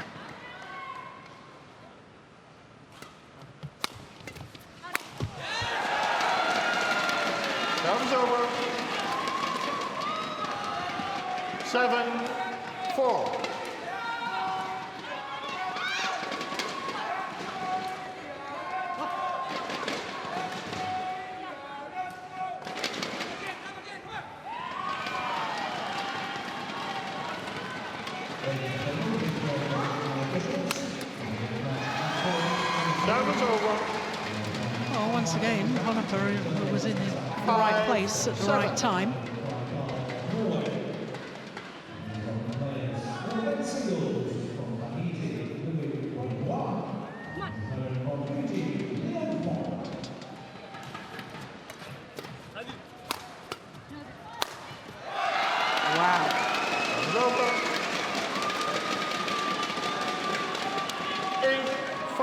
That was over. 7-4. That was over. Well, once again, Ponnappa was in the right place at the right time.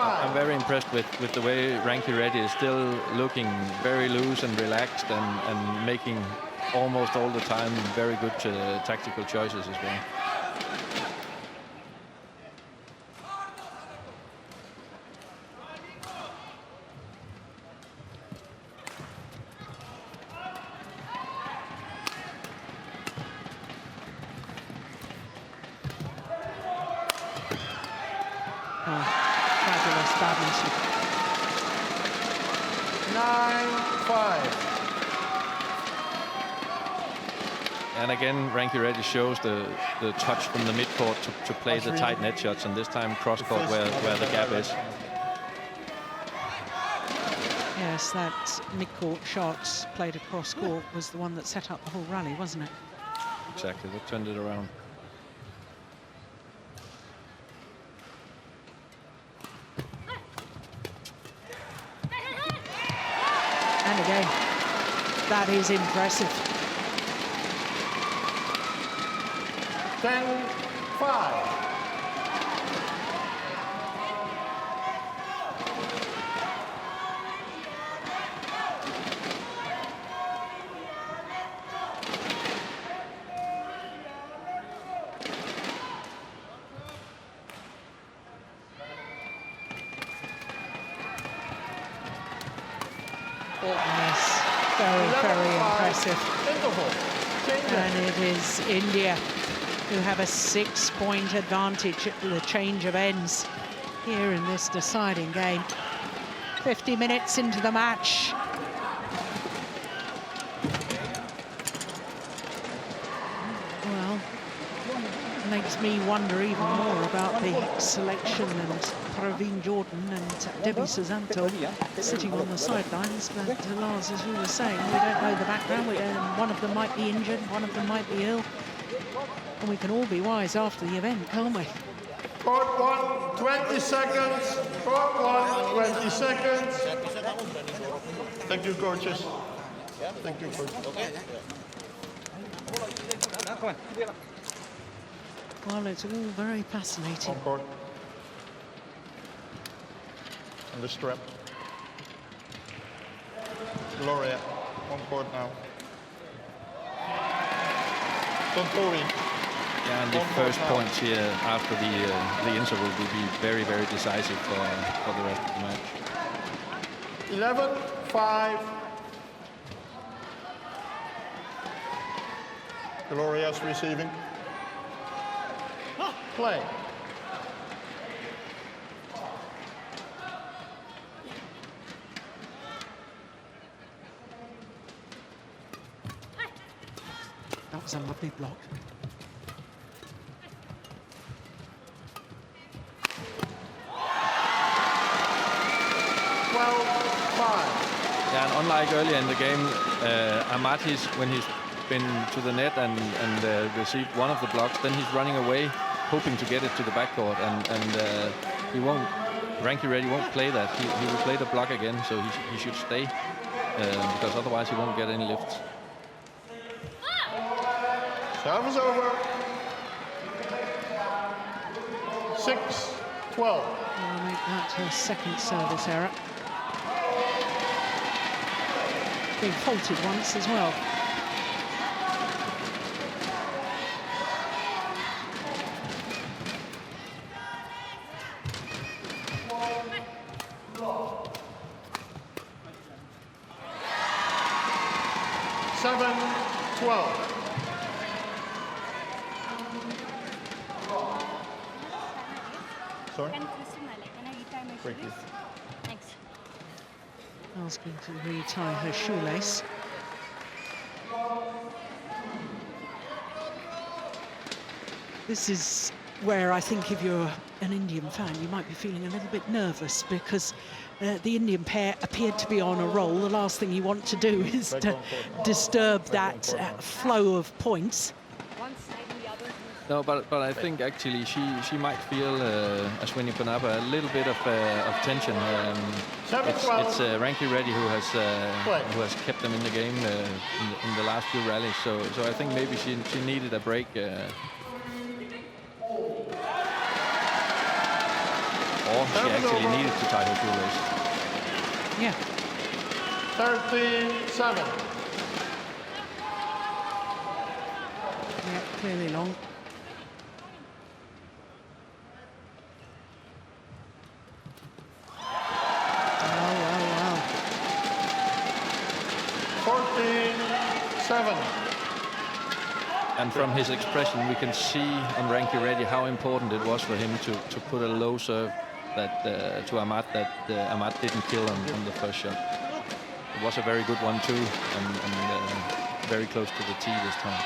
I'm very impressed with the way Rankireddy is still looking very loose and relaxed and making almost all the time very good tactical choices as well. Fabulous badminton. 9-5. And again, Rankireddy shows the touch from the midcourt to play the tight net shots, and this time cross-court where the gap is. Yes, that mid-court shot played across court was the one that set up the whole rally, wasn't it? Exactly, that turned it around. And again, that is impressive. 10-5. Yes, very, very impressive. And it is India who have a 6-point advantage at the change of ends here in this deciding game. 50 minutes into the match. Well, makes me wonder even more about the selection and Praveen Jordan and Debbie Susanto sitting on the sidelines. But Lars, as we were saying, we don't know the background. We don't, one of them might be injured, one of them might be ill. And we can all be wise after the event, can't we? Court 1, 20 seconds. Court 1, 20 seconds. Thank you, coaches. Thank you, coach. Well, it's all very fascinating. On court. And the strap. Gloria, on court now. Tontowi. Yeah, and the first points here after the interval will be very, very decisive for the rest of the match. 11-5. Gloria's receiving. Play. That was a lovely block. Yeah, and unlike earlier in the game, Ahmad, when he's been to the net and received one of the blocks, then he's running away, hoping to get it to the backcourt, and he won't. Rankireddy won't play that. He will play the block again, so he should stay because otherwise he won't get any lifts. Serve is over. 6-12. We'll make that her second service error. Being faulted once as well. Sorry? Can I retie my shoelace? Thanks. Asking to retie her shoelace. This is where I think if you're an Indian fan, you might be feeling a little bit nervous because the Indian pair appeared to be on a roll. The last thing you want to do is to disturb that flow of points. One side and the other. No, but I think actually she might feel Ashwini Ponnappa a little bit of tension. It's Rankireddy who has kept them in the game in the last few rallies. So I think maybe she needed a break. Or she actually needed to tie her shoelace. Yeah. 13-7. Yeah, clearly long. Wow. 14-7. And from his expression, we can see on Rankireddy how important it was for him to put a low serve to Ahmad that Ahmad didn't kill on the first shot. It was a very good one too, and very close to the tee this time.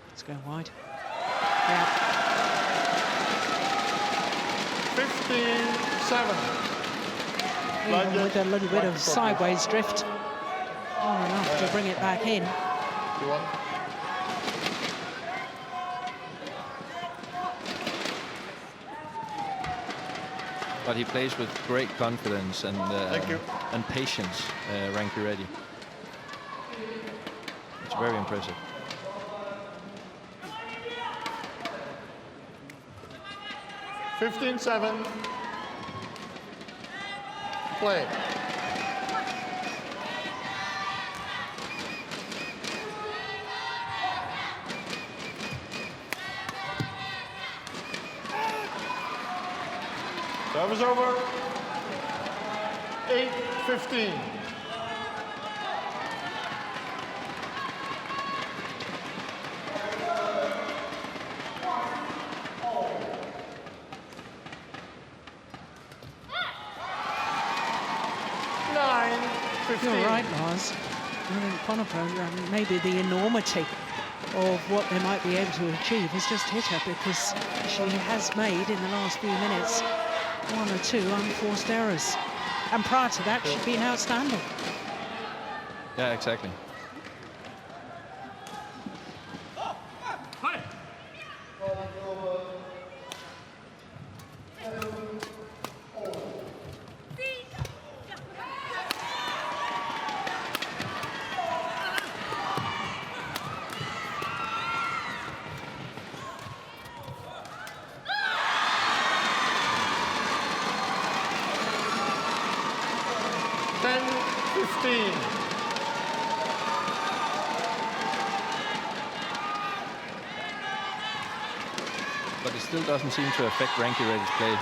Let's go wide. 15-7. With a little bit of sideways drift. Not enough to bring it back in. But he plays with great confidence and patience, Rankireddy. It's very impressive. (15-7). Play. Serve is over. 8-15. You're right, Lars. I think Ponnappa, maybe the enormity of what they might be able to achieve has just hit her, because she has made in the last few minutes one or two unforced errors. And prior to that, she'd been outstanding. Yeah, exactly. But it still doesn't seem to affect Rankireddy's play.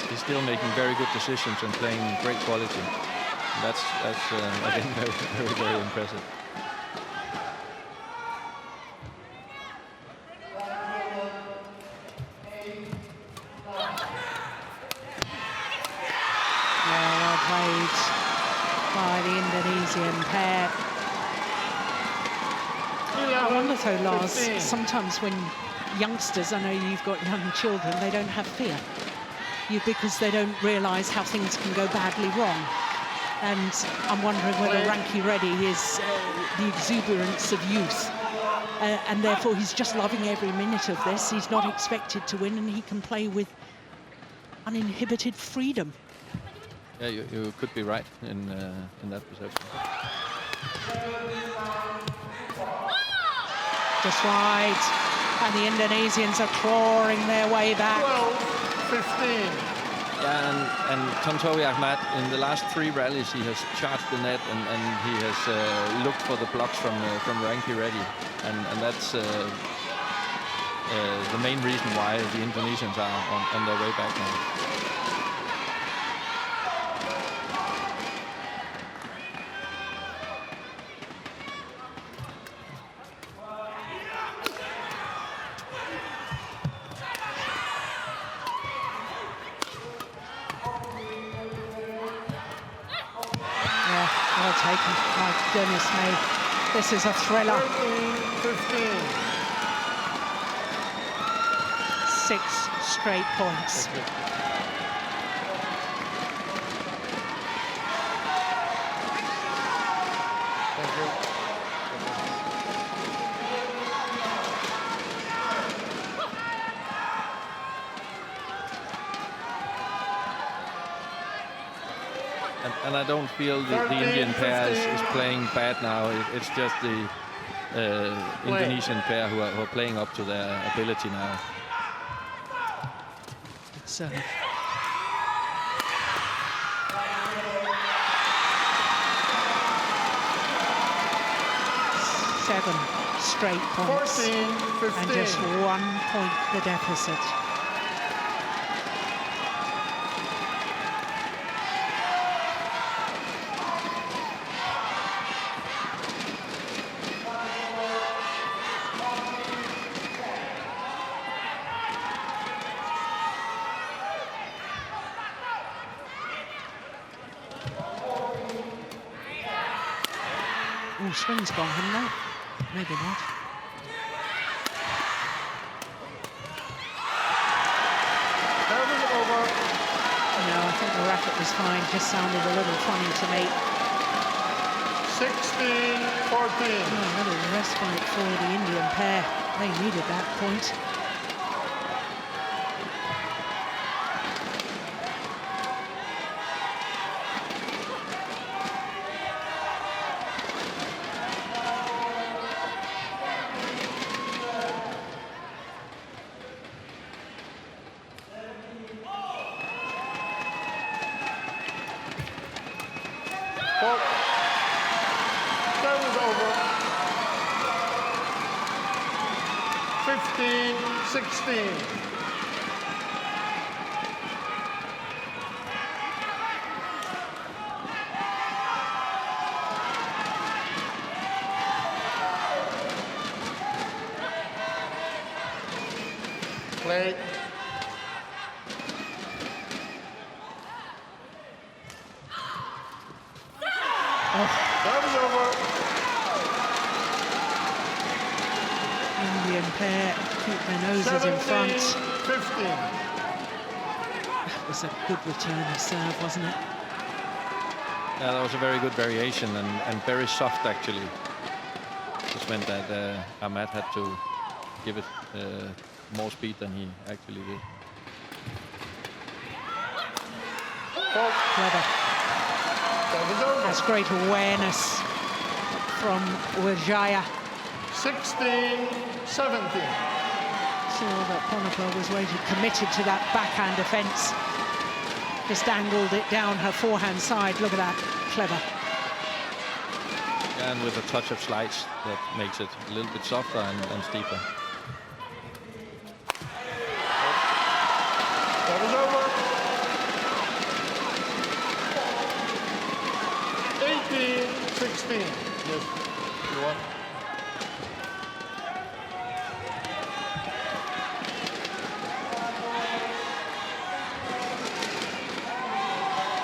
He's still making very good decisions and playing great quality. That's again very impressive. Well played by the Indonesian pair. I wonder though, Lars, sometimes when youngsters, I know you've got young children, they don't have fear. Because they don't realise how things can go badly wrong. And I'm wondering whether Rankireddy is the exuberance of youth. And therefore he's just loving every minute of this. He's not expected to win and he can play with uninhibited freedom. Yeah, you could be right in that perception. Just right. And the Indonesians are clawing their way back. 12-15. Yeah, and Tontowi Ahmad, in the last 3 rallies, he has charged the net and he has looked for the blocks from Rankireddy. And that's the main reason why the Indonesians are on their way back now. Taken. My goodness me, this is a thriller. 13-15. 6 straight points. Thank you. And I don't feel the Indian pair is playing bad now. It's just the Indonesian pair who are playing up to their ability now. It's 7 straight points. 14-15. And just 1 point the deficit. Swing's gone, hasn't it? Maybe not. Over. No, I think the racket was fine. Just sounded a little funny to me. 16-14. Oh, a little respite for the Indian pair. They needed that point. Service over. 15-16. Play. Service over. Indian pair keep their noses in front. 15. was a good return of serve, wasn't it? Yeah, that was a very good variation and very soft actually. This meant that Ahmad had to give it more speed than he actually did. Clever. That's great awareness from Widjaja. 16-17. Saw that Ponnappa was waiting, committed to that backhand defence. Just angled it down her forehand side. Look at that, clever. And with a touch of slice, that makes it a little bit softer and steeper. That is over. 18-16. Yes, you won.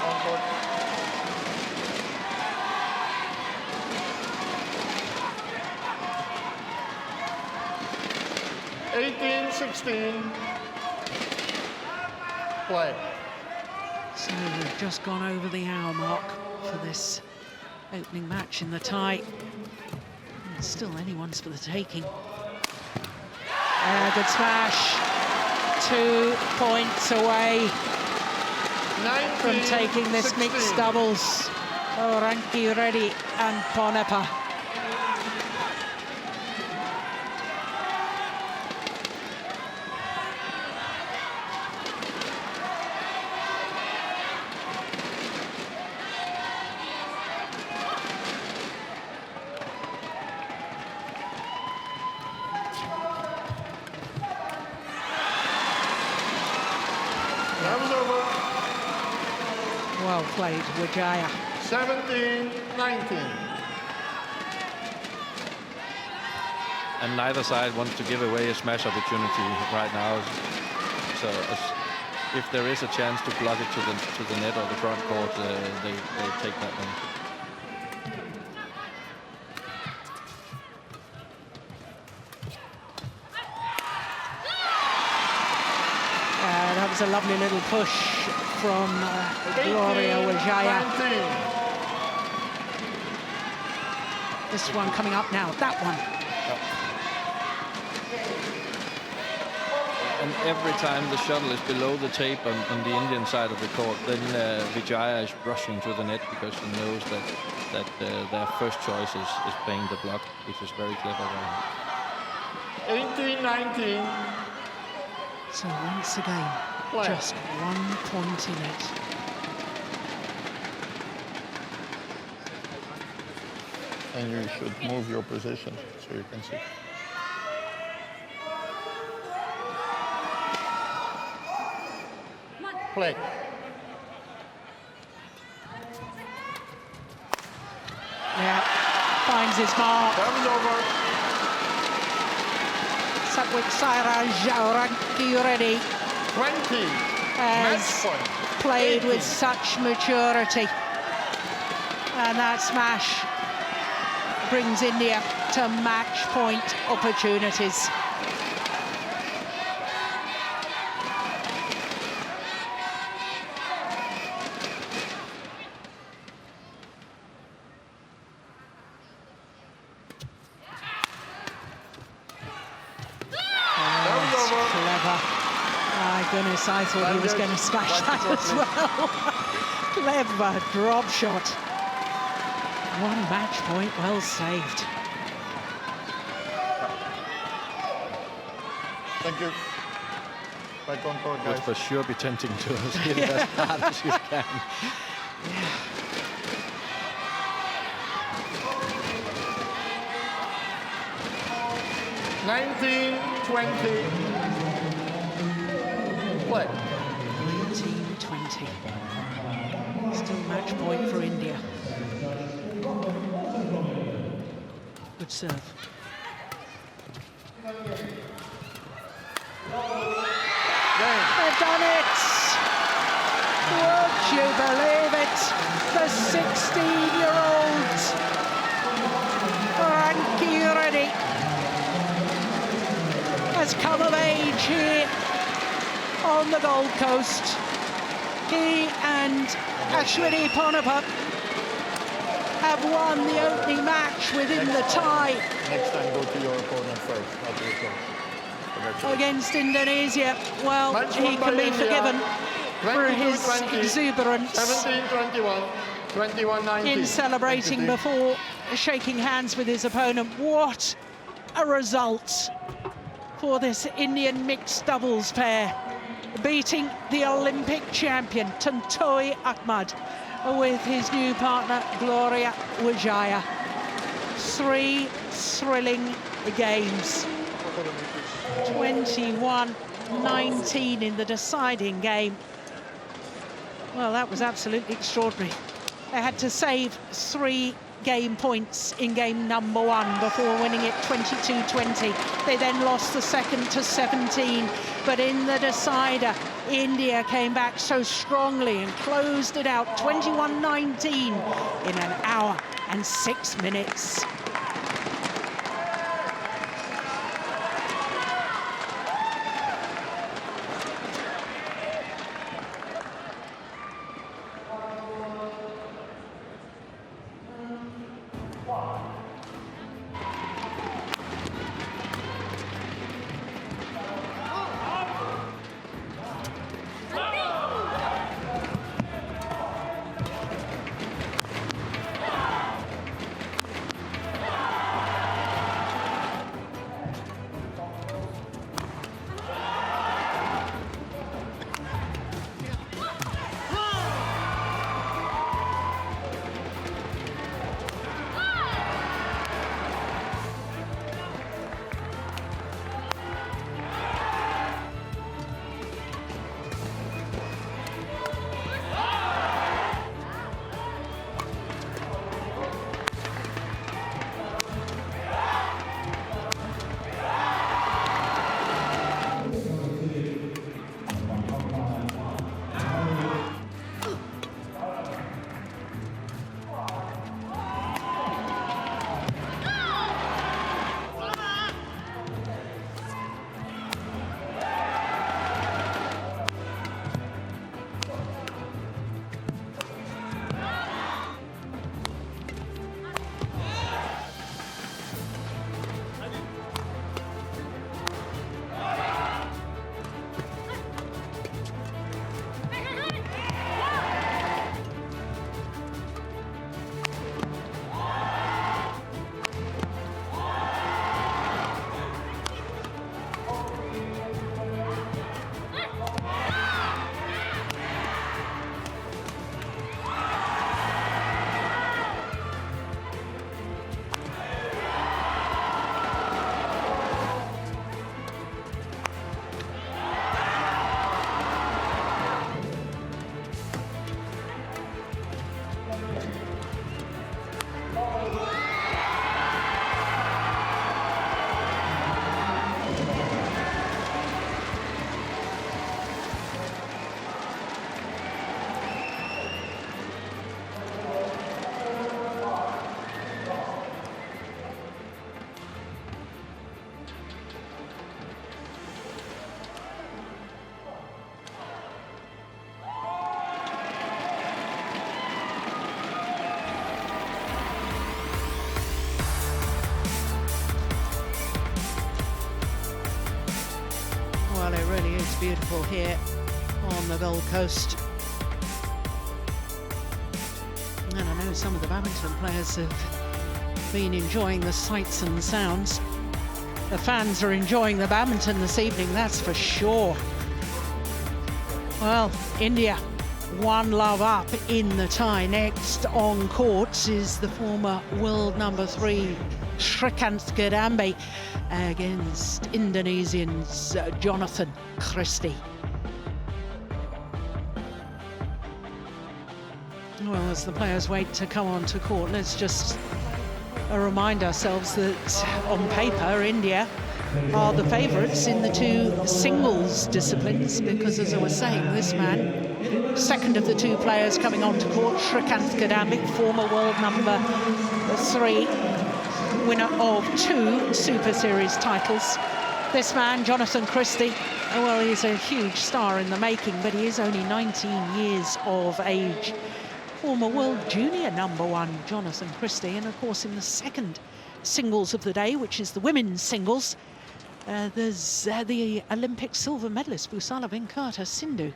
On court. 18-16. Play. So we've just gone over the hour mark for this opening match in the tie. And still anyone's for the taking. Good smash. 2 points away from taking this mixed doubles. Oh, Rankireddy and Ponnappa. Well played, Widjaja. 17-19. And neither side wants to give away a smash opportunity right now. So if there is a chance to block it to the net or the front court, they take that one. That was a lovely little push from Gloria Widjaja. This one coming up now, that one. And every time the shuttle is below the tape on the Indian side of the court, then Widjaja is rushing to the net because she knows that their first choice is playing the block, which is very clever. 18-19. So once again, just 1 point in it. And you should move your position so you can see. Play. Yeah, finds his mark. Time's over. Satwiksairaj, Rankireddy 20. has Match point. played 18. with such maturity. And that smash brings India to match point opportunities. Goodness, I thought he was going to smash that as well. Clever drop shot. 1 match point well saved. Thank you. Back on court, guys. Would for sure be tempting to hit it as hard as you can. Yeah. 19-20. Play. 19-20. Still match point for India. Good serve. They've done it! Would you believe it? The 16-year-old Rankireddy has come of age here on the Gold Coast He and Ashwini Ponnappa have won the opening match within the tie. Next time, go to your opponent first. Against Indonesia. Well, Match he won by can be India, forgiven for his 22-20, exuberance 17-21, 21-19. in celebrating before shaking hands with his opponent. What a result for this Indian mixed doubles pair, beating the Olympic champion Tontowi Ahmad with his new partner Gloria Widjaja. 3 thrilling games. 21-19 in the deciding game. Well, that was absolutely extraordinary. They had to save 3 game points in game number 1 before winning it 22-20. They then lost the second to 17, but in the decider, India came back so strongly and closed it out 21-19 in an hour and 6 minutes. Well, it really is beautiful here on the Gold Coast. And I know some of the badminton players have been enjoying the sights and sounds. The fans are enjoying the badminton this evening, that's for sure. Well, India 1-love up in the tie. Next on court is the former world number 3 Srikanth Kidambi against Indonesian's Jonatan, Christie. Well, as the players wait to come onto court, let's just remind ourselves that on paper India are the favourites in the 2 singles disciplines, because as I was saying, this man, second of the 2 players coming onto court, Srikanth Kidambi, former world number 3, winner of 2 Super Series titles. This man, Jonatan Christie, well, he's a huge star in the making, but he is only 19 years of age. Former world junior #1, Jonatan Christie, and of course in the second singles of the day, which is the women's singles, there's the Olympic silver medalist, Pusarla Sindhu.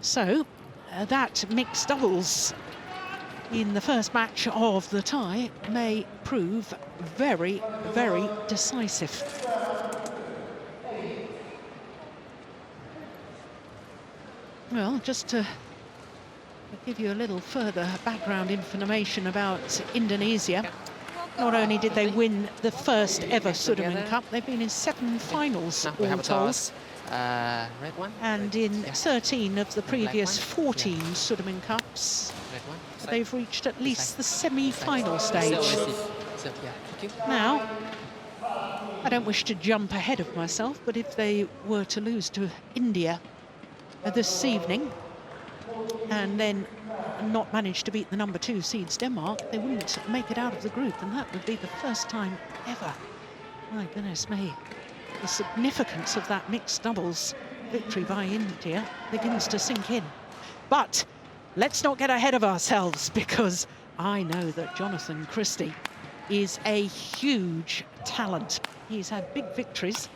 So that mixed doubles in the first match of the tie may prove very, very decisive. Well, just to give you a little further background information about Indonesia, not only did they win the first ever Sudirman Cup, they've been in 7 finals all told. And in 13 of the previous 14 Sudirman Cups, they've reached at least the semi-final stage. Now, I don't wish to jump ahead of myself, but if they were to lose to India this evening and then not manage to beat the #2 seeds Denmark, they wouldn't make it out of the group, and that would be the first time ever. My goodness me, the significance of that mixed doubles victory by India begins to sink in. But let's not get ahead of ourselves, because I know that Jonatan Christie is a huge talent. He's had big victories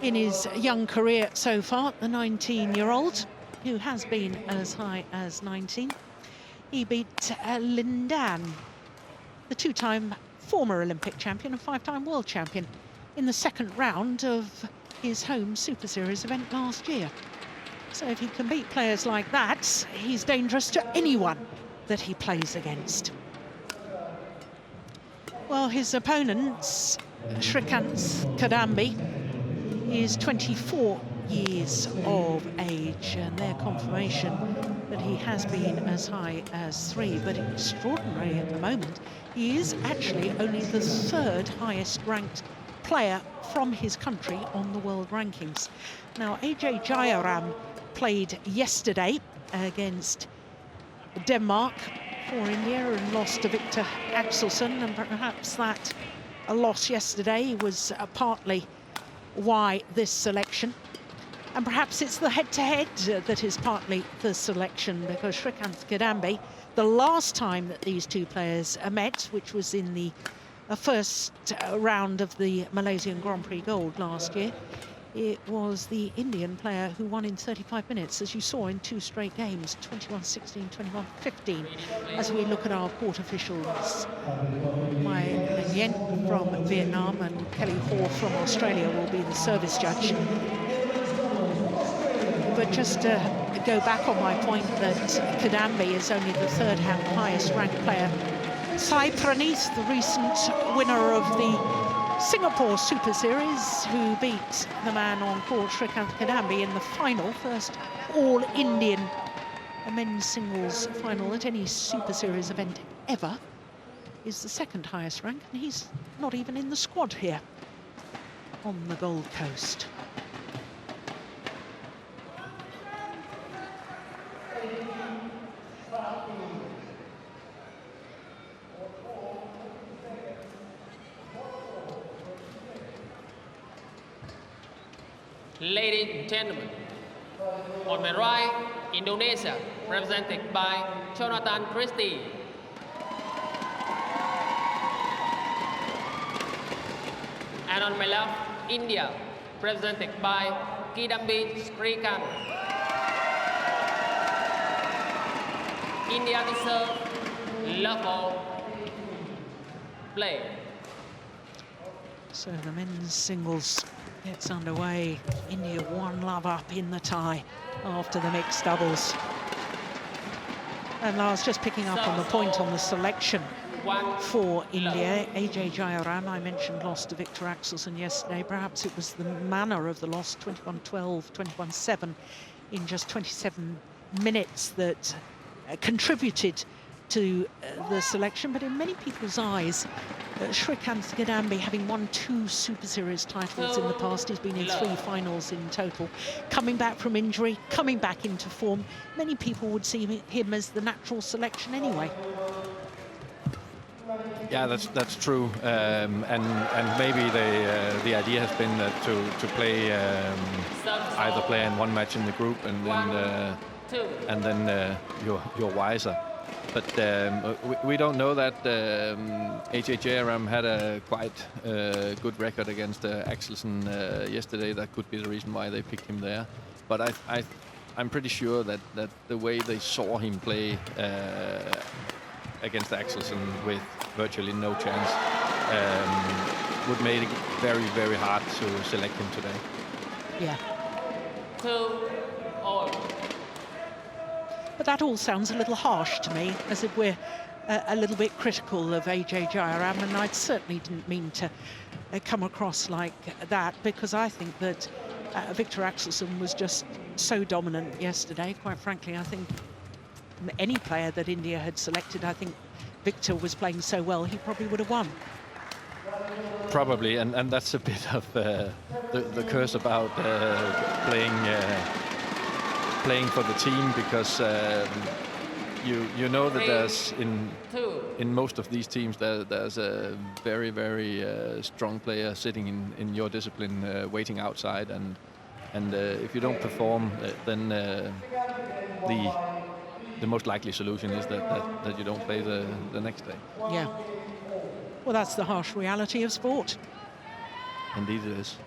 in his young career so far, the 19-year-old, who has been as high as 19. He beat Lindan, the 2-time former Olympic champion and 5-time world champion, in the second round of his home Super Series event last year. So if he can beat players like that, he's dangerous to anyone that he plays against. Well, his opponents, Srikanth Kidambi, is 24 years of age, and their confirmation that he has been as high as 3, but extraordinary at the moment, he is actually only the 3rd highest ranked player from his country on the world rankings. Now, Widjaja played yesterday against Denmark for India and lost to Victor Axelsen, and perhaps that loss yesterday was partly why this selection. And perhaps it's the head-to-head that is partly the selection, because Srikanth Kidambi, the last time that these two players met, which was in the first round of the Malaysian Grand Prix Gold last year, it was the Indian player who won in 35 minutes, as you saw in 2 straight games, 21-16, 21-15. As we look at our court officials, Mai Yen from Vietnam and Kelly Hoare from Australia will be the service judge. But just to go back on my point that Kidambi is only the 3rd highest ranked player. Fitriani, the recent winner of the Singapore Super Series, who beat the man on court, Srikanth Kidambi, in the final, first all-Indian men's singles final at any Super Series event ever, is the 2nd highest rank, and he's not even in the squad here on the Gold Coast. Ladies and gentlemen, on my right, Indonesia, represented by Jonatan Christie. And on my left, India, represented by Kidambi Srikanth. India deserves level play. So the men's singles gets underway. India 1-love up in the tie after the mixed doubles. And Lars, just picking up on the point on the selection for India, Widjaja, I mentioned, lost to Victor Axelsen yesterday. Perhaps it was the manner of the loss, 21-12, 21-7 in just 27 minutes, that contributed to the selection. But in many people's eyes, Srikanth Kidambi, having won 2 Super Series titles in the past, he's been in 3 finals in total, coming back from injury, coming back into form, many people would see him as the natural selection anyway. Yeah, that's true, and maybe the idea has been that to play either play in one match in the group and then you're wiser. But we don't know that. HHARM had a quite good record against Axelsen yesterday. That could be the reason why they picked him there. But I'm pretty sure that the way they saw him play against Axelsen with virtually no chance would make it very, very hard to select him today. Yeah. 2-all. But that all sounds a little harsh to me, as if we're a little bit critical of AJ Jairam, and I certainly didn't mean to come across like that, because I think that Victor Axelsen was just so dominant yesterday. Quite frankly, I think any player that India had selected, I think Victor was playing so well, he probably would have won. Probably, and that's a bit of the curse about playing for the team, because you know that there's in most of these teams there's a very, very strong player sitting in your discipline waiting outside, and if you don't perform, then the most likely solution is that you don't play the next day. Yeah. Well, that's the harsh reality of sport. Indeed it is.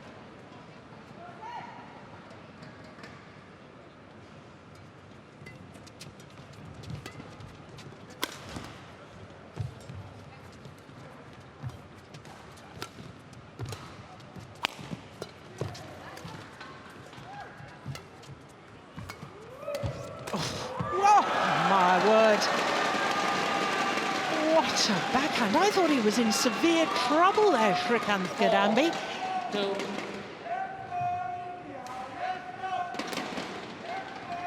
What a backhand. I thought he was in severe trouble there, Srikanth Kidambi. 2.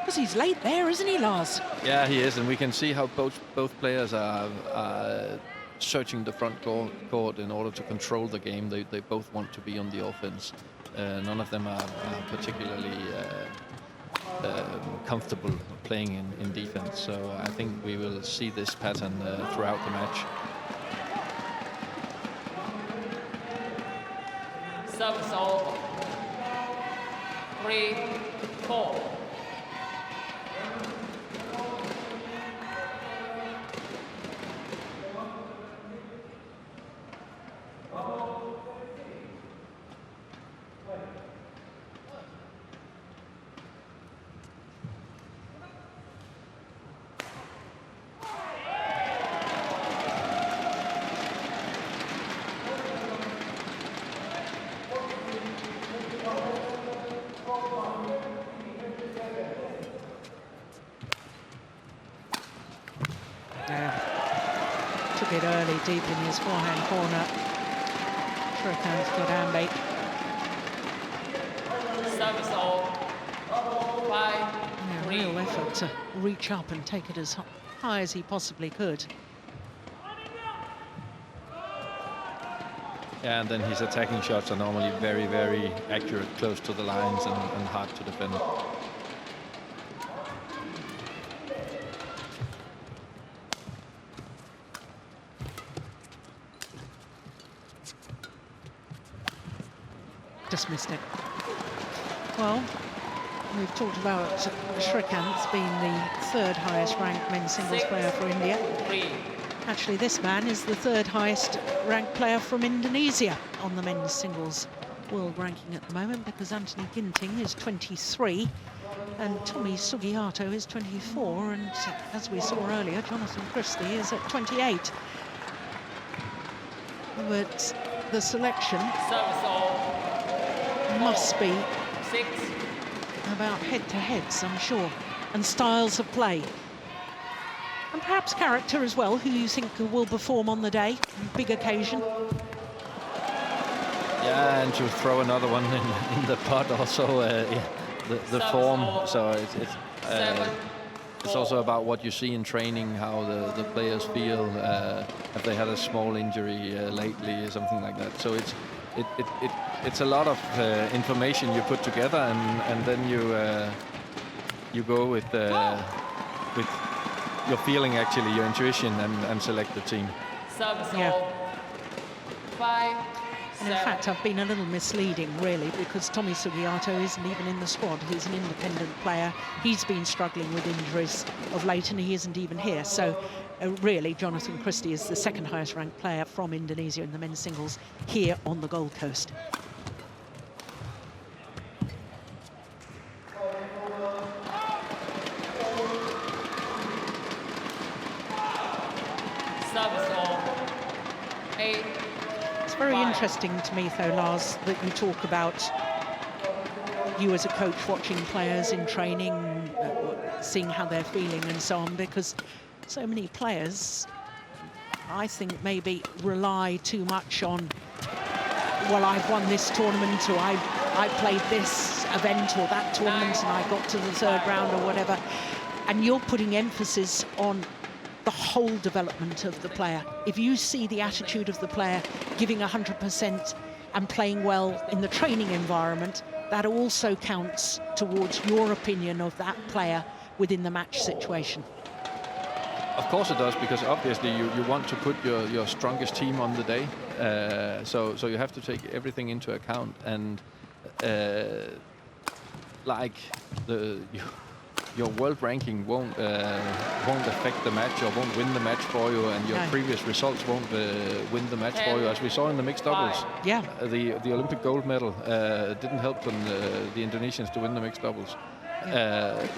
Because he's late there, isn't he, Lars? Yeah, he is, and we can see how both players are searching the front court in order to control the game. They both want to be on the offense. None of them are particularly comfortable playing in defense. So I think we will see this pattern throughout the match. Service over. 3-4. Took it early, deep in his forehand corner. Srikanth Kidambi. Service over. 5-3. Real effort to reach up and take it as high as he possibly could. Yeah, and then his attacking shots are normally very, very accurate, close to the lines and hard to defend. Just missed it. Well, we've talked about Srikanth being the third highest ranked men's singles player for India. 3. Actually, this man is the third highest ranked player from Indonesia on the men's singles world ranking at the moment, because Anthony Ginting is 23 and Tommy Sugiharto is 24, and as we saw earlier, Jonatan Christie is at 28. But the selection Service over. must be 6. about head-to-heads, I'm sure, and styles of play. And perhaps character as well, who you think will perform on the day, big occasion. Yeah, and to throw another one in the pot also, the form. So it's also about what you see in training, how the players feel, if they had a small injury lately or something like that. So it's a lot of information you put together, and then you go with your feeling, actually, your intuition, and select the team. Service Yeah. all. 5, And in 7. fact, I've been a little misleading, really, because Tommy Sugiarto isn't even in the squad. He's an independent player. He's been struggling with injuries of late, and he isn't even here. So, really, Jonatan Christie is the second highest ranked player from Indonesia in the men's singles here on the Gold Coast. Service all. 8. It's very interesting to me, though, Lars, that you talk about you as a coach watching players in training, seeing how they're feeling and so on, because so many players, I think, maybe rely too much on, well, I've won this tournament, or I played this event or that tournament and I got to the third round or whatever. And you're putting emphasis on the whole development of the player. If you see the attitude of the player giving 100% and playing well in the training environment, that also counts towards your opinion of that player within the match situation. Of course it does, because obviously you want to put your strongest team on the day. So you have to take everything into account, and like your world ranking won't affect the match or won't win the match for you, and your previous results won't win the match for you, as we saw in the mixed doubles. Yeah. The Olympic gold medal didn't help them, the Indonesians, to win the mixed doubles.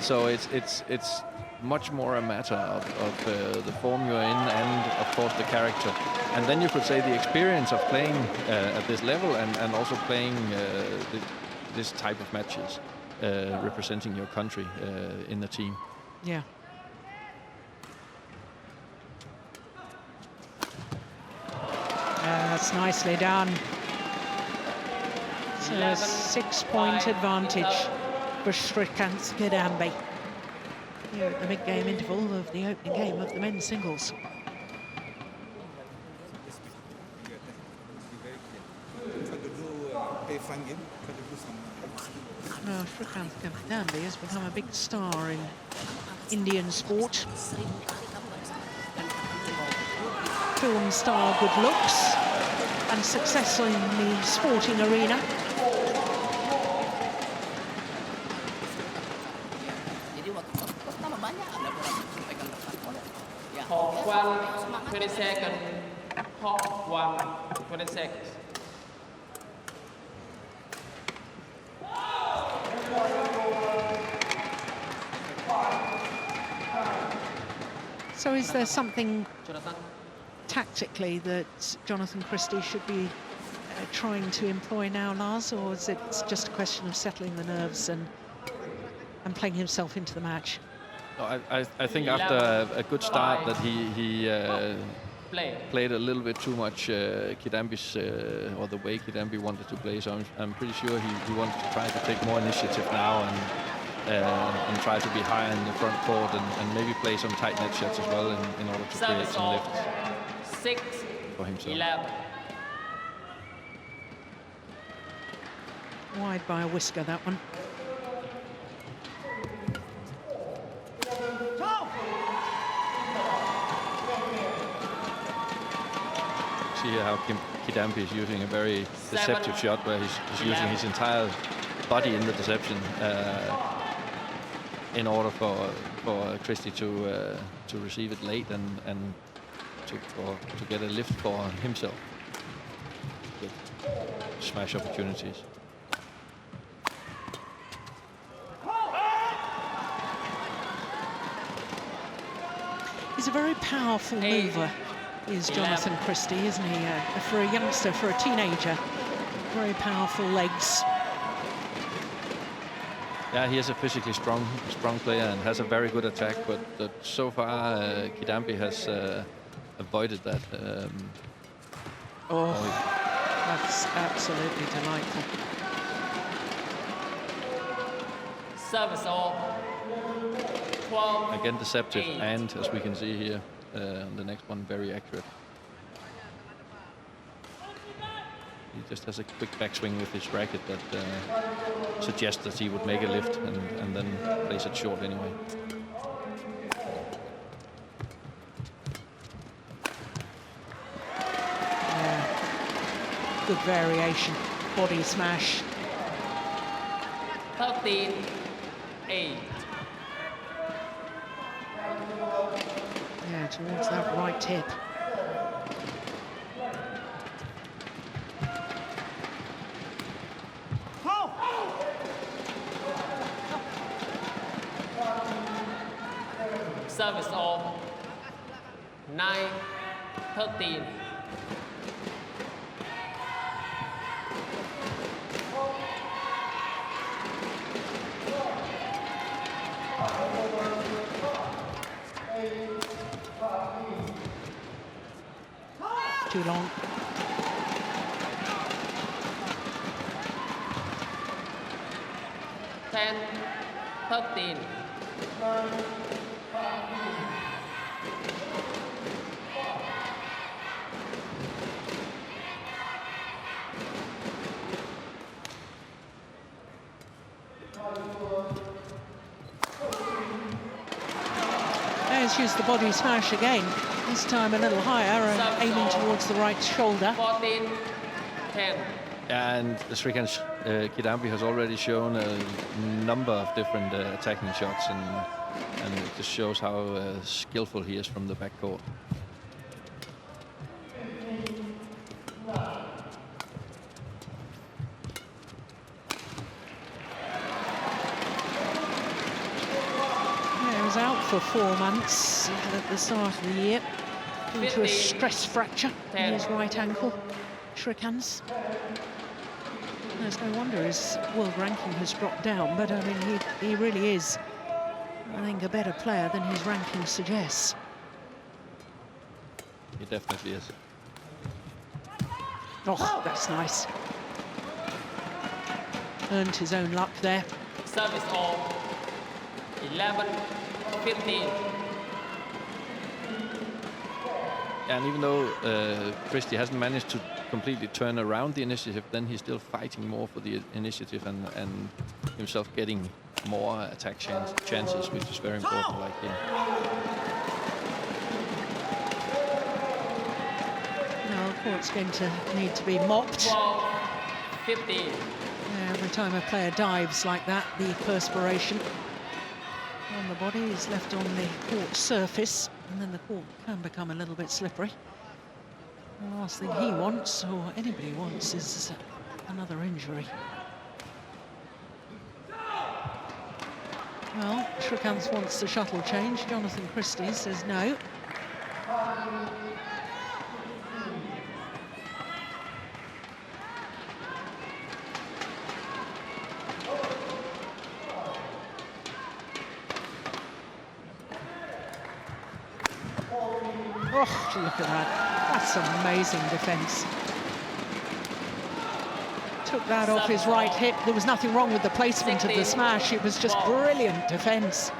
So it's much more a matter of the form you're in, and of course the character. And then you could say the experience of playing at this level, and also playing this type of matches, representing your country in the team. Yeah. That's nicely done. So a 6-point advantage for Srikanth Kidambi here at the mid-game interval of the opening game of the men's singles. Now, Srikanth Kidambi has become a big star in Indian sport. Film star, good looks, and success in the sporting arena. Hawk 1, 20 seconds. Hawk 1, 20 seconds. So is there something tactically that Jonatan Christie should be trying to employ now, Lars, or is it just a question of settling the nerves and playing himself into the match? No, I think after a good start that he played a little bit too much Kidambi's, or the way Kidambi wanted to play, so I'm pretty sure he wanted to try to take more initiative now and try to be higher in the front court, and maybe play some tight net shots as well in order to create some lifts 6, for himself. 11. Wide by a whisker, that one. See how Kidambi is using a very deceptive shot, where he's using his entire body in the deception in order for Christie to receive it late and to get a lift for himself with smash opportunities. He's a very powerful mover, is Jonatan Christie, isn't he? For a youngster, for a teenager, very powerful legs. Yeah, he is a physically strong player and has a very good attack, but so far Kidambi has avoided that. That's absolutely delightful. Service all. 12. Again, deceptive, 8. and as we can see here, the next one very accurate. He just has a quick backswing with his racket that suggests that he would make a lift and then plays it short anyway. Good variation. Body smash. 13-8. Yeah, towards that right hip. Service off. 9-13. Too long. Ten, 13. Let's use the body smash again. This time a little higher and aiming towards the right shoulder. 14-10. And Srikanth Kidambi has already shown a number of different attacking shots, and it just shows how skillful he is from the backcourt. Yeah, he was out for 4 months at the start of the year due to a stress fracture in his right ankle. Srikanth. There's no wonder his world ranking has dropped down, but I mean, he really is, I think, a better player than his ranking suggests. He definitely is. Oh, that's nice. Earned his own luck there. Service off. 11-15. And even though Christie hasn't managed to completely turn around the initiative, then he's still fighting more for the initiative and himself getting more attack chances, which is very important, like him. Now, the court's going to need to be mopped. 12-15. Every time a player dives like that, the perspiration on the body is left on the court surface, and then the court can become a little bit slippery. The last thing he wants, or anybody wants, is another injury. Well, Srikanth wants the shuttle change. Jonathan Christie says no. Oh, look at that. That's amazing defence. Took that off his right hip. There was nothing wrong with the placement of the smash. It was just brilliant defence.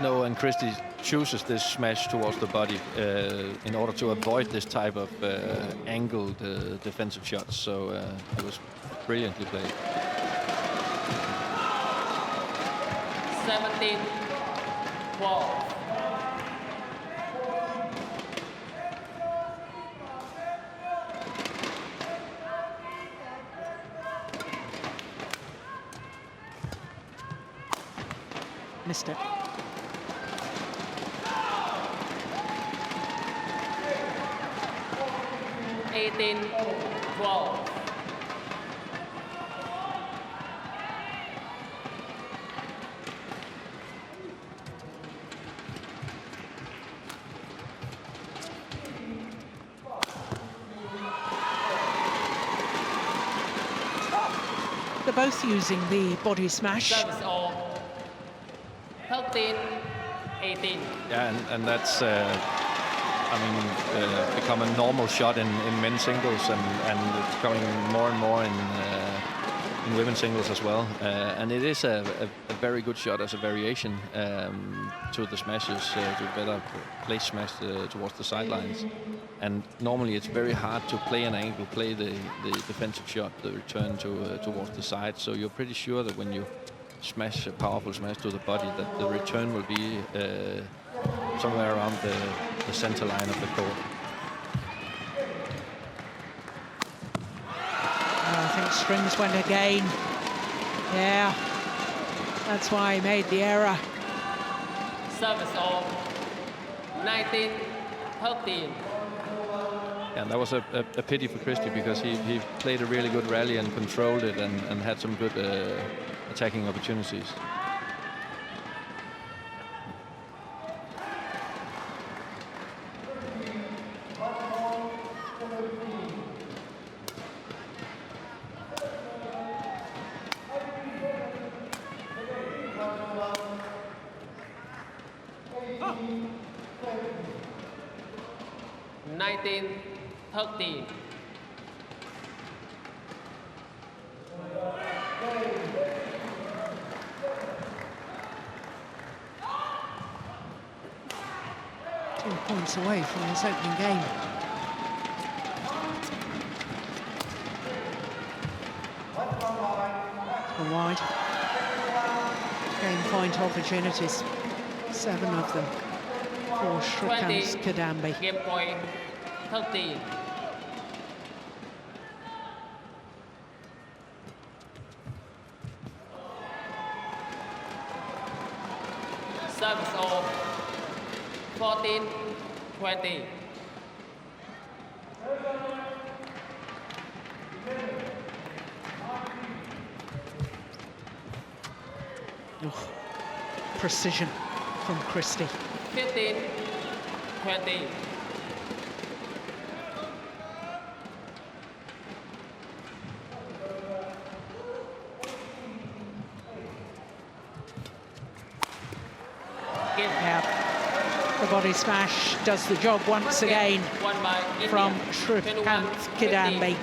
No, and Christie chooses this smash towards the body in order to avoid this type of angled defensive shots. So it was brilliantly played. 17-12. Missed it. They're both using the body smash. Service off. 13-18. Yeah, and that's, become a normal shot in men's singles, and it's coming more and more in women's singles as well. And it is a very good shot as a variation to the smashes, to better place smash towards the sidelines. And normally it's very hard to play an angle, play the defensive shot, the return towards the side. So you're pretty sure that when you smash, a powerful smash to the body, that the return will be somewhere around the center line of the court. strings went again. Yeah, that's why he made the error. Service of 19-13. And that was a pity for Christie because he played a really good rally and controlled it and had some good attacking opportunities. Points away from this opening game. And wide. Game point opportunities. 7 of them for Srikanth Kidambi. Game point 13. Service of 14-20. Oh, precision from Christie. 15-20. The body smash does the job once again from Srikanth Kidambi.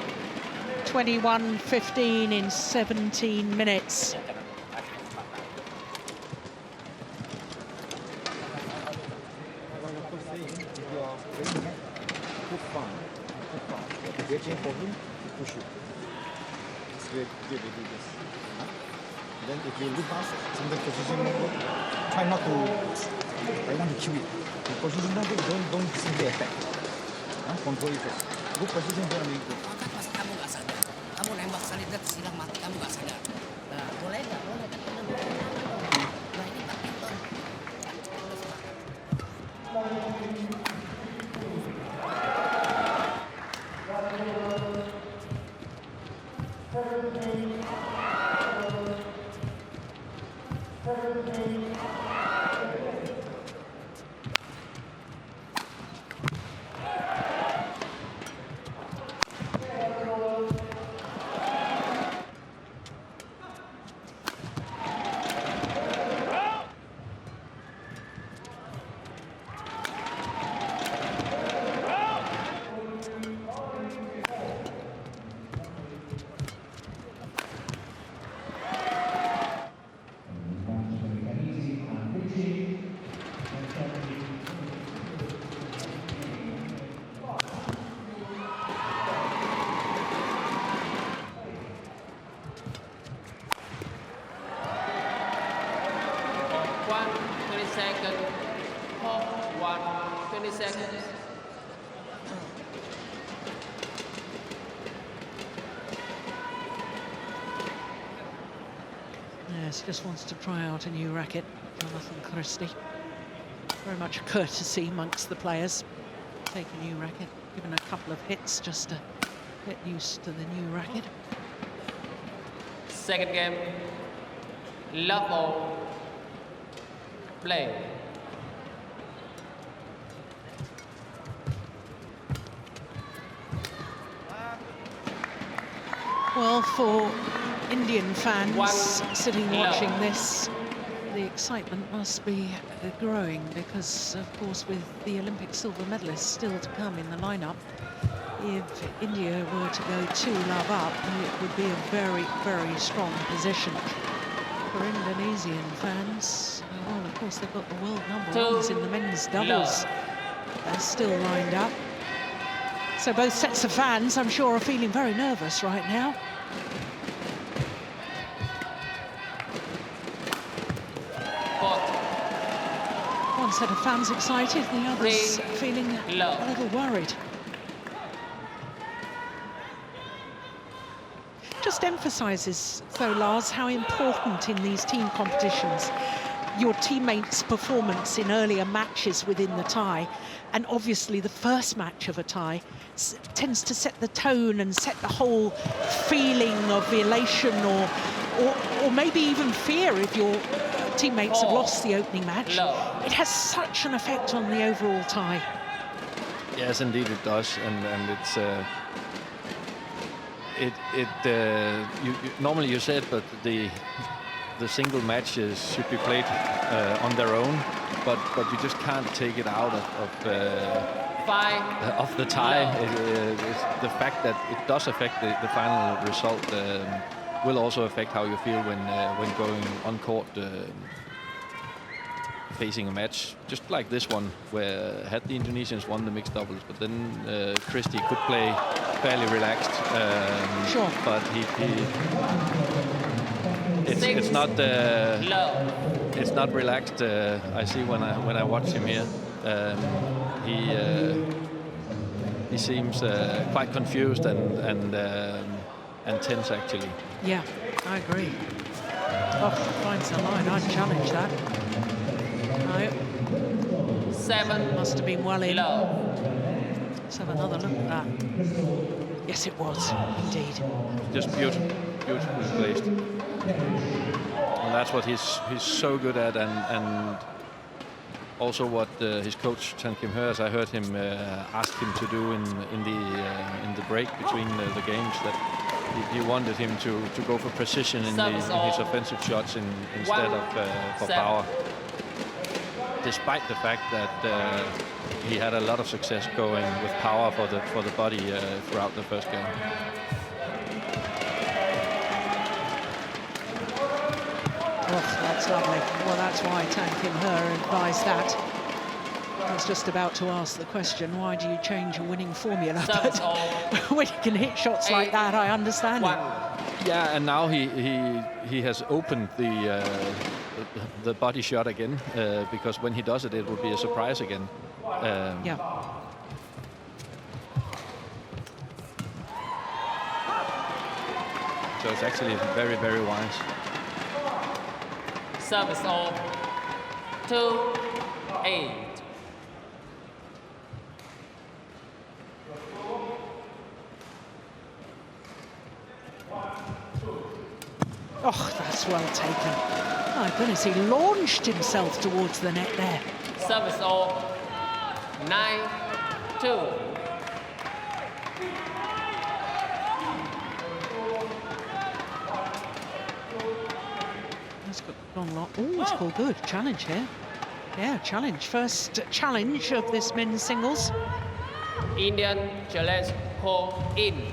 21-15 in 17 minutes. Waiting for him to push you. It's very good to do this. Then if you look past, sometimes position not good. Try not to. I want to chew it. The position not good, don't simply attack. Control it first. Good position there, make good. Pas kamu nggak sadar, kamu nembak salibnya ke silang mati, kamu nggak sadar. Nah, boleh nggak? Boleh kan? Nah ini badminton. Yes, just wants to try out a new racket, Jonatan Christie. Very much a courtesy amongst the players. Take a new racket, given a couple of hits just to get used to the new racket. Second game, love ball, play. Well, for Indian fans sitting watching this, the excitement must be growing because, of course, with the Olympic silver medalists still to come in the lineup, if India were to go 2-love up, it would be a very, very strong position. For Indonesian fans, well, of course, they've got the world #1s in the men's doubles. They're still lined up. So both sets of fans, I'm sure, are feeling very nervous right now. One set of fans excited, the others feeling a little worried. just emphasises, though, Lars, how important in these team competitions your teammates' performance in earlier matches within the tie, and obviously the first match of a tie tends to set the tone and set the whole feeling of elation or maybe even fear if your teammates have lost the opening match. It has such an effect on the overall tie. Yes, indeed it does, and it's normally you said, but the single matches should be played on their own, but you just can't take it out of the tie. It's the fact that it does affect the final result will also affect how you feel when going on court facing a match just like this one, where had the Indonesians won the mixed doubles, but then Christie could play fairly relaxed. Sure. But it's not relaxed. I see when I watch him here, he seems quite confused and tense actually. Yeah, I agree. Oh, finds the line. I'd challenge that. No. 7. Must have been well in. Low. Let's have another look at that. Yes, it was, indeed. Just beautifully placed. And that's what he's so good at, and also what his coach Chan Kim Heo, as I heard him ask him to do in the break between the games, that he wanted him to go for precision in his offensive shots instead of for power. Despite the fact that he had a lot of success going with power for the body throughout the first game. Oh, that's lovely. Well, that's why Chan Kim Heo advised that. I was just about to ask the question, why do you change a winning formula? But when you can hit shots like that, I understand it. Yeah, and now he has opened the body shot again, because when he does it, it will be a surprise again. Yeah. So it's actually very, very wise. Service all 2-8. Oh, that's well taken. My goodness, he launched himself towards the net there. Service all 9-2. That's got long lot. Oh, it's called good. Challenge here. Yeah, challenge. First challenge of this men's singles. Indian challenge call in.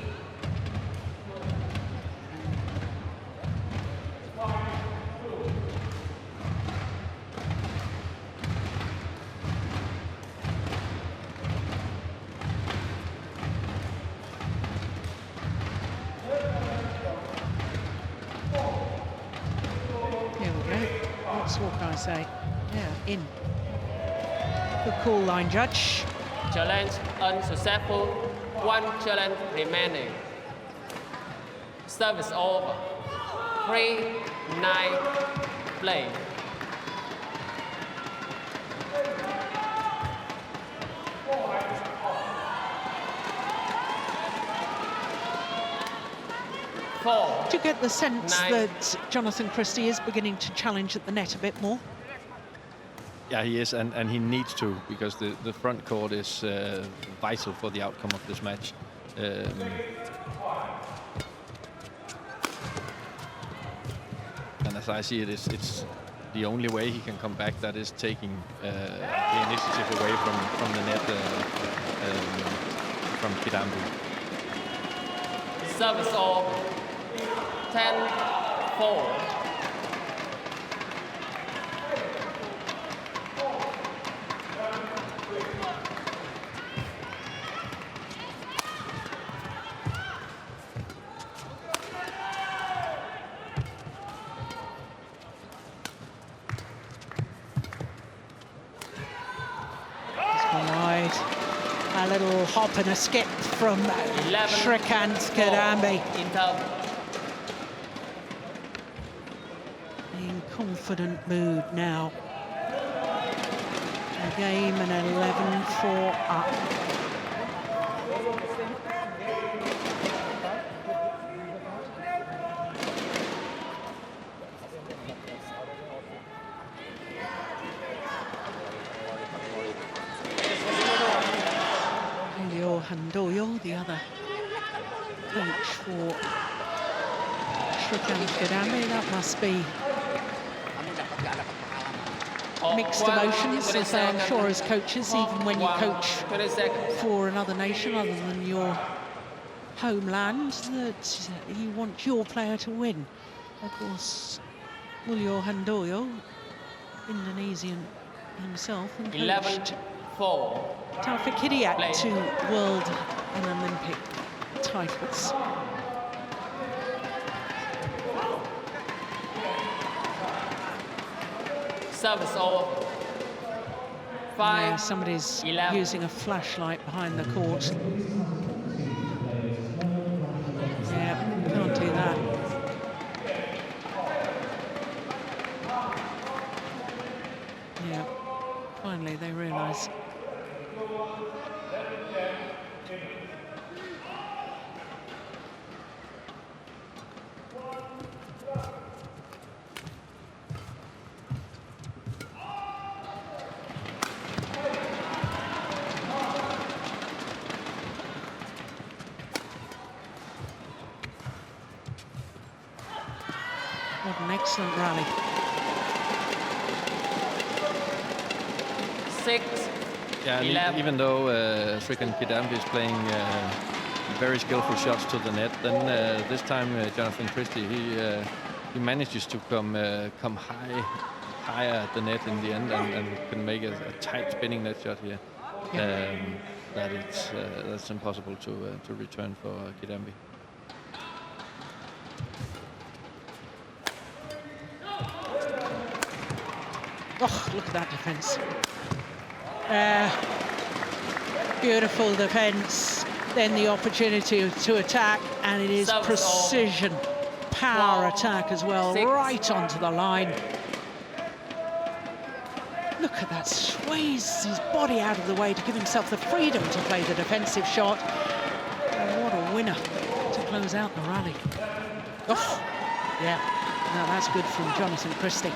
I say, yeah, in. Good call, line judge. Challenge unsuccessful. 1 challenge remaining. Service over. 3-9 play. Do you get the sense that Jonatan Christie is beginning to challenge at the net a bit more? Yeah, he is, and he needs to, because the front court is vital for the outcome of this match. And as I see it, it's the only way he can come back, that is taking the initiative away from the net from Kidambi. Service all 10-4. A little hop and a skip from Srikanth Kidambi. confident mood now. The game an 11-4 up. Handoyo, the other coach for Srikanth Kidambi. That must be mixed emotions, as I'm sure as coaches, even when you coach for another nation other than your homeland, that you want your player to win. Of course, Mulyo Handoyo, Indonesian himself, and coached 11-4. Taufik Hidayat to world and Olympic titles. Service over. 5. Yeah, somebody's 11. using a flashlight behind the court. Yeah, can't do that. Yeah, finally they realise. What an excellent rally. 6. Yeah, 11. even though Srikanth Kidambi is playing very skillful shots to the net, then this time Jonatan Christie, he manages to come higher at the net in the end and can make a tight spinning net shot here. Yeah. That's impossible to return for Kidambi. Oh, look at that defence. Beautiful defence. Then the opportunity to attack, and it is precision, power attack as well, 6. right onto the line. Look at that, sways his body out of the way to give himself the freedom to play the defensive shot. And what a winner to close out the rally. Oh, yeah, now that's good from Jonatan Christie.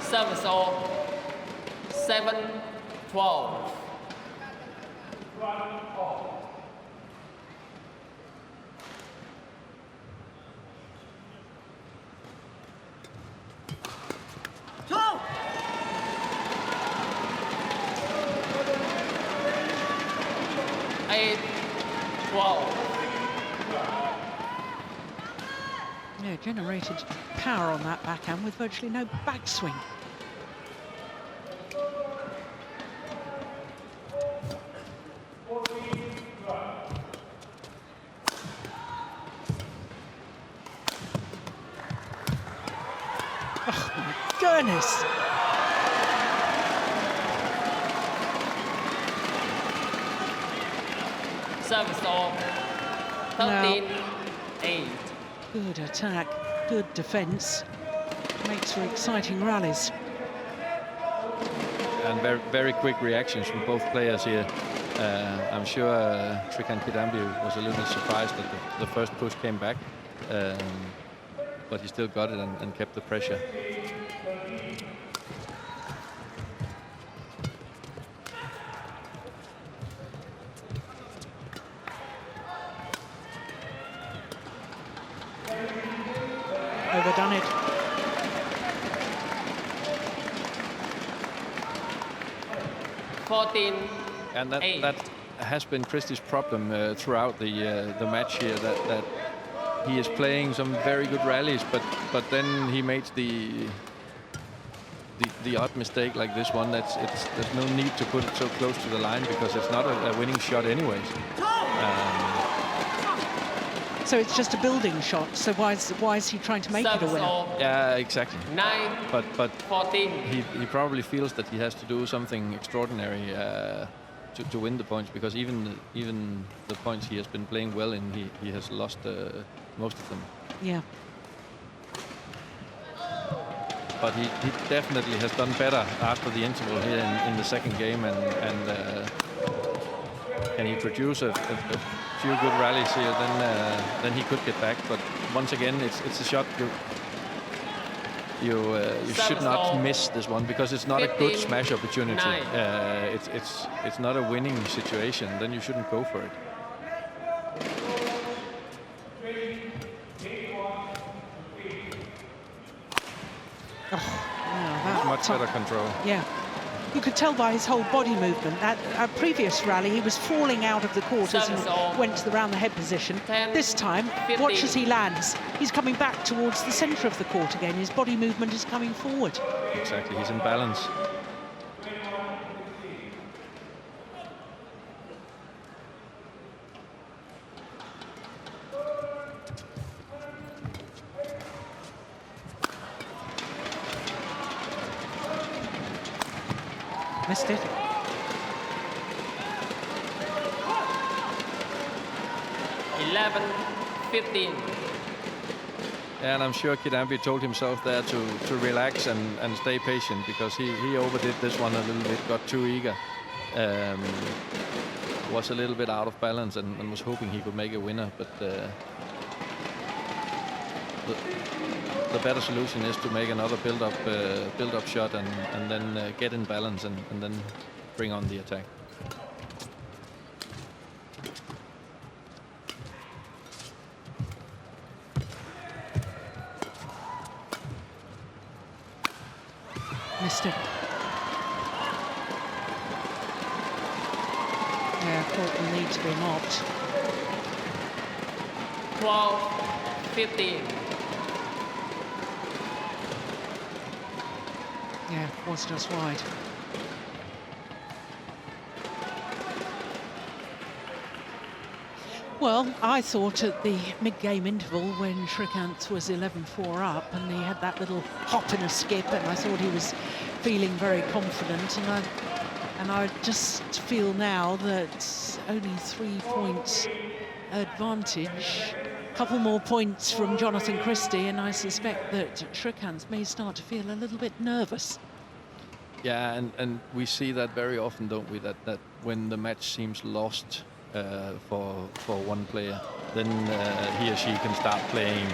Service over. 7-12. Yeah, generated power on that backhand with virtually no backswing. Oh my goodness! Service over. 13-8. Good attack, good defence. Makes for exciting rallies. And very, very quick reactions from both players here. I'm sure Srikanth Kidambi was a little surprised that the first push came back, but he still got it and kept the pressure. Overdone it. And that has been Christie's problem throughout the match here, that he is playing some very good rallies, but then he makes the odd mistake like this one. There's no need to put it so close to the line because it's not a winning shot anyways. So it's just a building shot. So why is he trying to make it a winner? Yeah, exactly. 9. But 14. he probably feels that he has to do something extraordinary to win the points, because even the points he has been playing well in, he has lost most of them. Yeah. but he definitely has done better after the interval here in the second game, and can he produce a few good rallies here, then he could get back. But once again, it's a shot you should not miss this one, because it's not a good smash opportunity. It's not a winning situation. Then you shouldn't go for it. Much better control. Yeah. You could tell by his whole body movement that at previous rally he was falling out of the quarters and went to the round the head position. This time, watch as he lands. He's coming back towards the centre of the court again. His body movement is coming forward. Exactly, he's in balance. Missed it. $11, 15. And I'm sure Kidambi told himself there to relax and stay patient, because he overdid this one a little bit, got too eager, was a little bit out of balance, and was hoping he could make a winner. But the better solution is to make another build-up shot and then get in balance and then bring on the attack. Missed it. Yeah, court will need to be mopped. 12, 15. Yeah, was just wide. Well, I thought at the mid-game interval when Srikanth was 11-4 up and he had that little hop and a skip, and I thought he was feeling very confident, and I just feel now that only 3 points advantage. A couple more points from Jonatan Christie, and I suspect that Srikanth may start to feel a little bit nervous. Yeah, and we see that very often, don't we? That when the match seems lost for one player, then he or she can start playing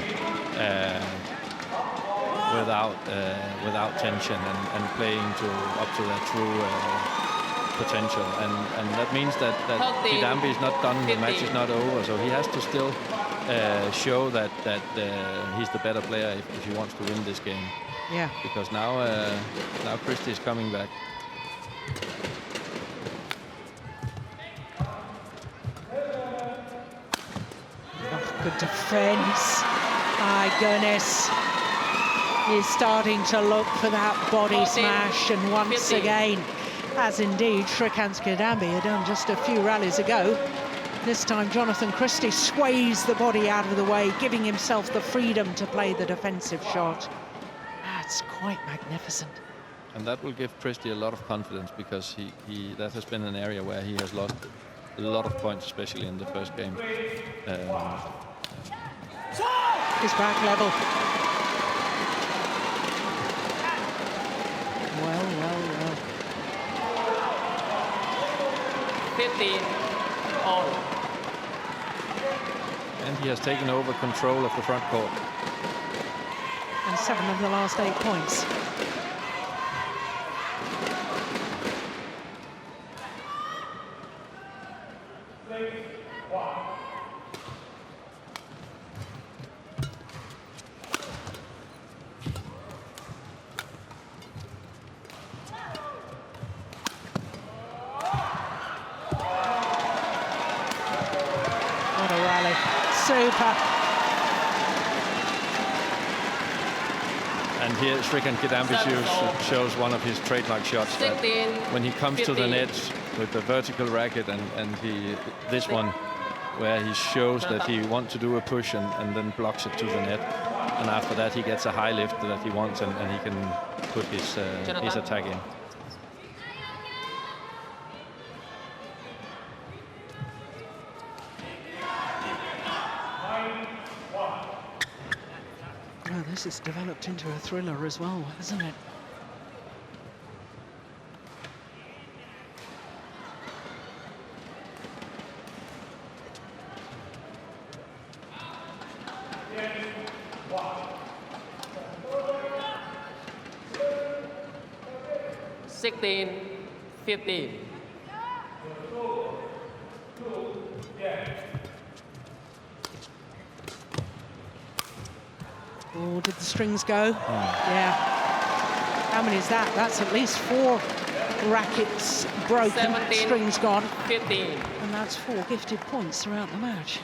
without tension and playing up to their true potential, and that means that Kidambi is not done, the match is not over, so he has to still show that he's the better player if he wants to win this game. Yeah. Because now Christie is coming back. Oh, good defence. My goodness. He's starting to look for that body smash, and once again, as indeed Srikanth Kidambi had done just a few rallies ago, this time Jonatan Christie sways the body out of the way, giving himself the freedom to play the defensive shot. That's quite magnificent. And that will give Christie a lot of confidence, because that has been an area where he has lost a lot of points, especially in the first game. His back level. Well. 15 all. And he has taken over control of the front court. And 7 of the last 8 points. What a rally. Super. And here Srikanth Kidambi shows one of his trademark shots, that when he comes to the net with the vertical racket, and this one where he shows that he wants to do a push and then blocks it to the net, and after that he gets a high lift that he wants, and he can put his attack in. Well, This has developed into a thriller as well, hasn't it? Sixteen, 15. Oh, did the strings go? Yeah. How many is that? That's at least 4 rackets broken, 17, strings gone. 15. And that's 4 gifted points throughout the match.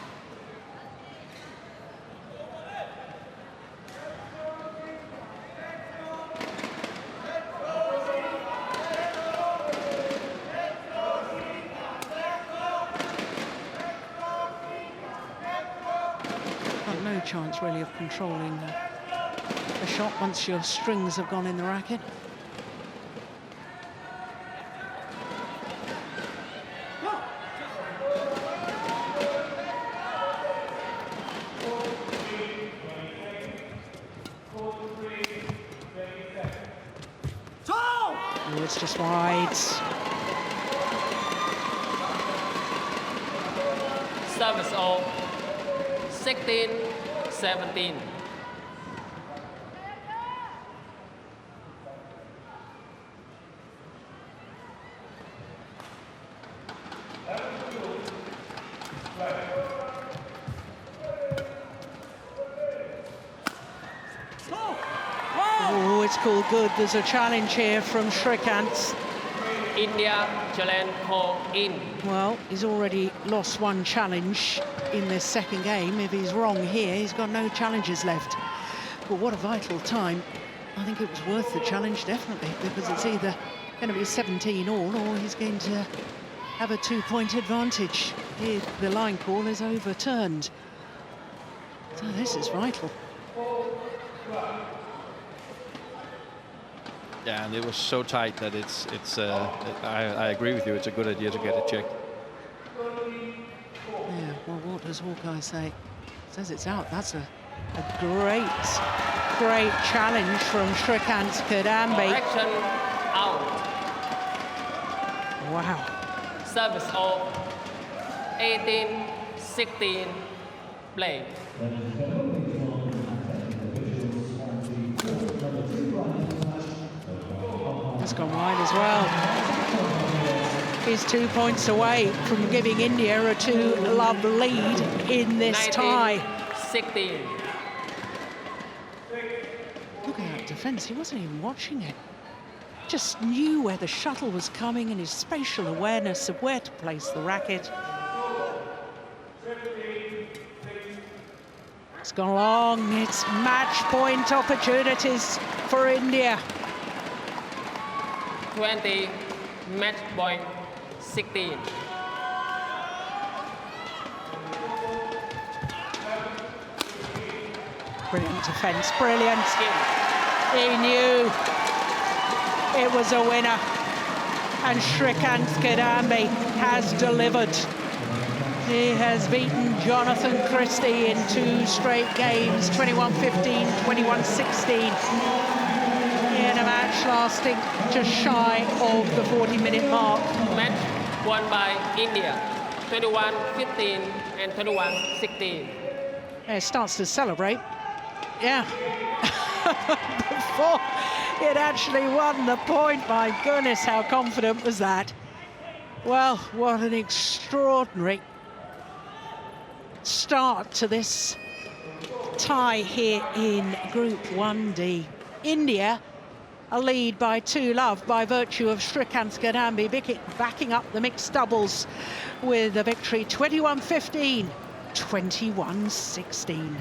No chance really of controlling the shot once your strings have gone in the racket. Oh, it's just wide. Service all. 16, 17. Oh, it's called good. There's a challenge here from Srikanth. India challenge call in. Well, he's already lost 1 challenge in this second game. If he's wrong here, he's got no challenges left. But what a vital time. I think it was worth the challenge, definitely, because it's either going to be 17 all or he's going to have a 2-point advantage. Here, the line call is overturned. So this is vital. Yeah, and it was so tight that I agree with you. It's a good idea to get it checked. Yeah, well, what does Hawkeye say? Says it's out. That's a great challenge from Srikanth Kidambi. Correction out. Wow. Service all. 18, 16. Play. It's gone wide as well. He's 2 points away from giving India a 2-love lead in this 19, tie. 16. Look at that defence, he wasn't even watching it. Just knew where the shuttle was coming and his spatial awareness of where to place the racket. It's gone long, it's match point opportunities for India. 20, match point 16. Brilliant defence, brilliant. He knew it was a winner. And Srikanth Kidambi has delivered. He has beaten Jonatan Christie in 2 straight games, 21-15, 21-16. In a match lasting just shy of the 40-minute mark. Match won by India, 21-15 and 21-16. It starts to celebrate. Yeah. Before it actually won the point, my goodness, how confident was that? Well, what an extraordinary start to this tie here in Group 1D. India a lead by 2-love by virtue of Srikanth Kidambi backing up the mixed doubles with a victory 21-15, 21-16.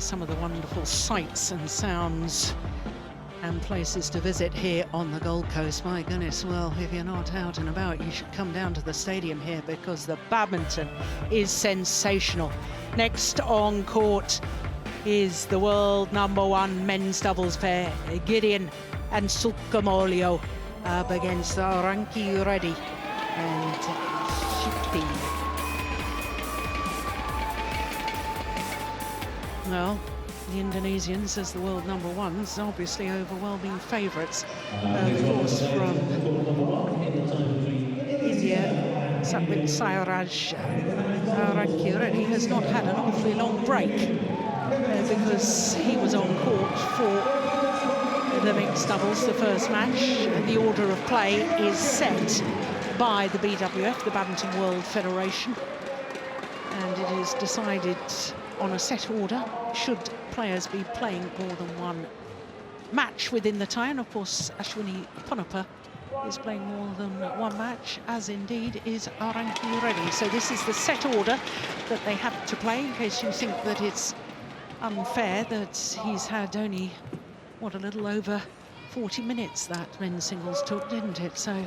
some of the wonderful sights and sounds and places to visit here on the Gold Coast. My goodness, well, if you're not out and about, you should come down to the stadium here because the badminton is sensational. Next on court is the world #1 men's doubles pair, Gideon and Sukamuljo, up against Rankireddy and Christie. Well, the Indonesians, as the world #1s, obviously overwhelming favourites. Of course, from India, Satwiksairaj, Rankireddy has not had an awfully long break because he was on court for the mixed doubles, the first match. And the order of play is set by the BWF, the Badminton World Federation, and it is decided on a set order should players be playing more than one match within the tie. And of course, Ashwini Ponnappa is playing more than one match, as indeed is Rankireddy. So this is the set order that they have to play, in case you think that it's unfair that he's had only, what, a little over 40 minutes that men's singles took, didn't it? So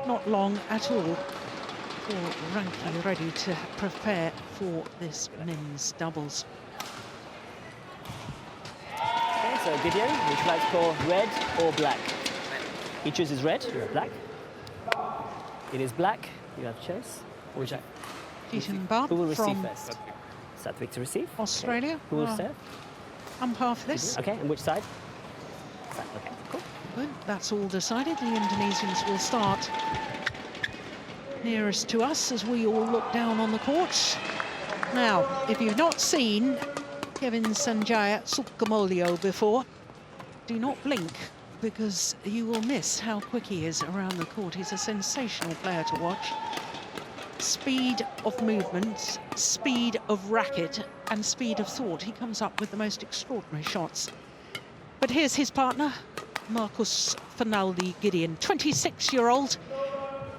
not long at all for Rankireddy to prepare for this men's doubles. Okay, so Gideon, would you like to call red or black? He chooses red, you have black. It is black, you have choice. Who would you Who will receive from first? Satwik to receive. Australia. Okay. Who will serve? Umpire for this. Okay, and which side? Side. Okay, cool. Good, that's all decided. The Indonesians will start nearest to us as we all look down on the court. Now, if you've not seen Kevin Sanjaya Sukamuljo before, do not blink, because you will miss how quick he is around the court. He's a sensational player to watch. Speed of movement, speed of racket, and speed of thought. He comes up with the most extraordinary shots. But here's his partner, Marcus Fernldi Gideon, 26-year-old.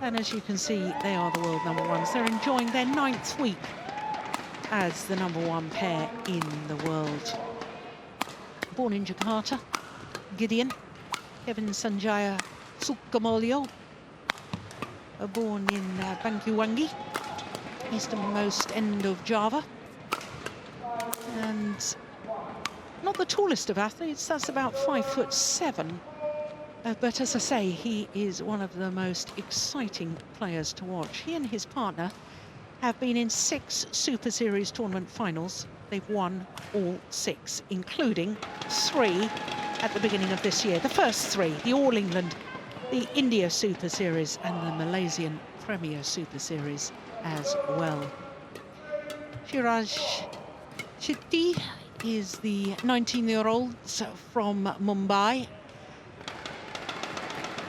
And as you can see, they are the world #1s. They're enjoying their 9th week as the #1 pair in the world. Born in Jakarta, Gideon, Kevin Sanjaya Sukamuljo, born in Bangkuwangi, easternmost end of Java. And not the tallest of athletes, that's about 5'7". But as I say, he is one of the most exciting players to watch. He and his partner have been in 6 Super Series tournament finals. They've won all 6, including 3 at the beginning of this year. The first 3, the All England, the India Super Series and the Malaysian Premier Super Series as well. Shiraj Chitti is the 19-year-old from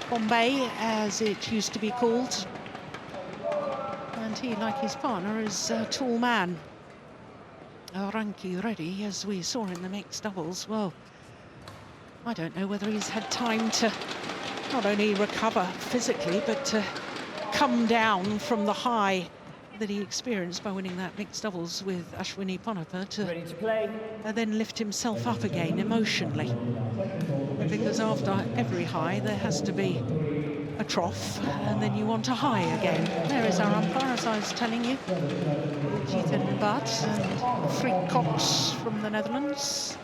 Bombay, as it used to be called. And he, like his partner, is a tall man. Rankireddy, as we saw in the mixed doubles, well, I don't know whether he's had time to not only recover physically, but to come down from the high that he experienced by winning that mixed doubles with Ashwini Ponnappa to then lift himself up again emotionally. Because after every high, there has to be a trough, and then you want a high again. There is our umpire, as I was telling you, Gideon and Freek Cox from the Netherlands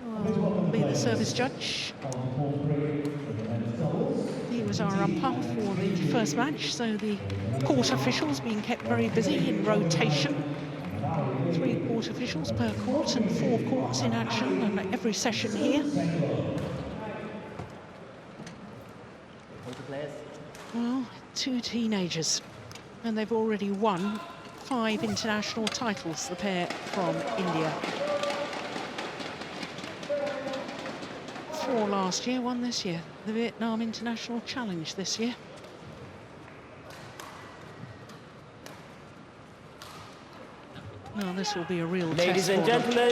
will be the service judge. He was our umpire for the first match, so the court officials being kept very busy in rotation. 3 court officials per court and 4 courts in action and every session here. Well, 2 teenagers, and they've already won 5 international titles, the pair from India. 4 last year, 1 this year. The Vietnam International Challenge this year. Well, this will be a real test. Ladies and gentlemen,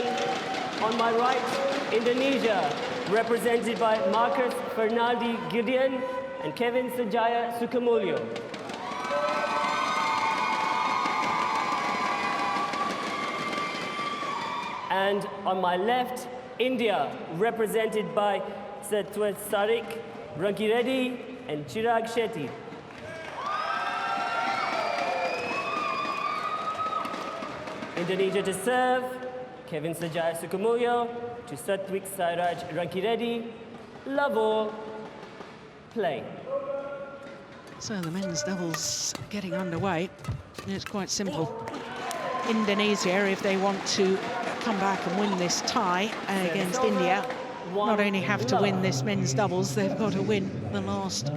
on my right, Indonesia, represented by Marcus Fernldi Gideon and Kevin Sanjaya Sukamuljo. And on my left, India, represented by Satwiksairaj, Rankireddy, and Chirag Shetty. Indonesia to serve, Kevin Sanjaya Sukamuljo to Satwiksairaj Rankireddy. Love all, play. So the men's doubles getting underway. And it's quite simple. Indonesia, if they want to come back and win this tie against India, not only have to win this men's doubles, they've got to win the last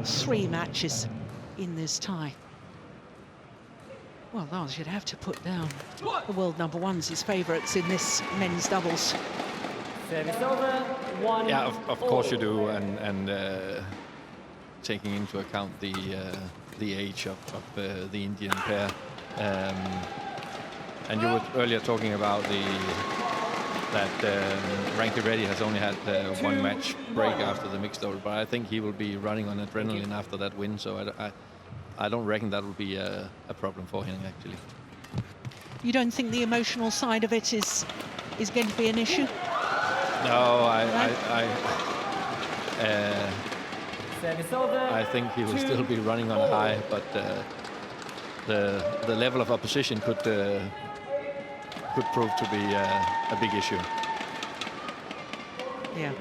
3 matches in this tie. Well, Lars, you'd have to put down the world #1s as favourites in this men's doubles. Service over, 1. Yeah, of course you do, and taking into account the age of the Indian pair, and you were earlier talking about that Rankireddy has only had 1 match break after the mixed double, but I think he will be running on adrenaline after that win, so I don't reckon that will be a problem for him, actually. You don't think the emotional side of it is going to be an issue? No, I think he will still be running on a high, but the level of opposition could prove to be a big issue. Yeah.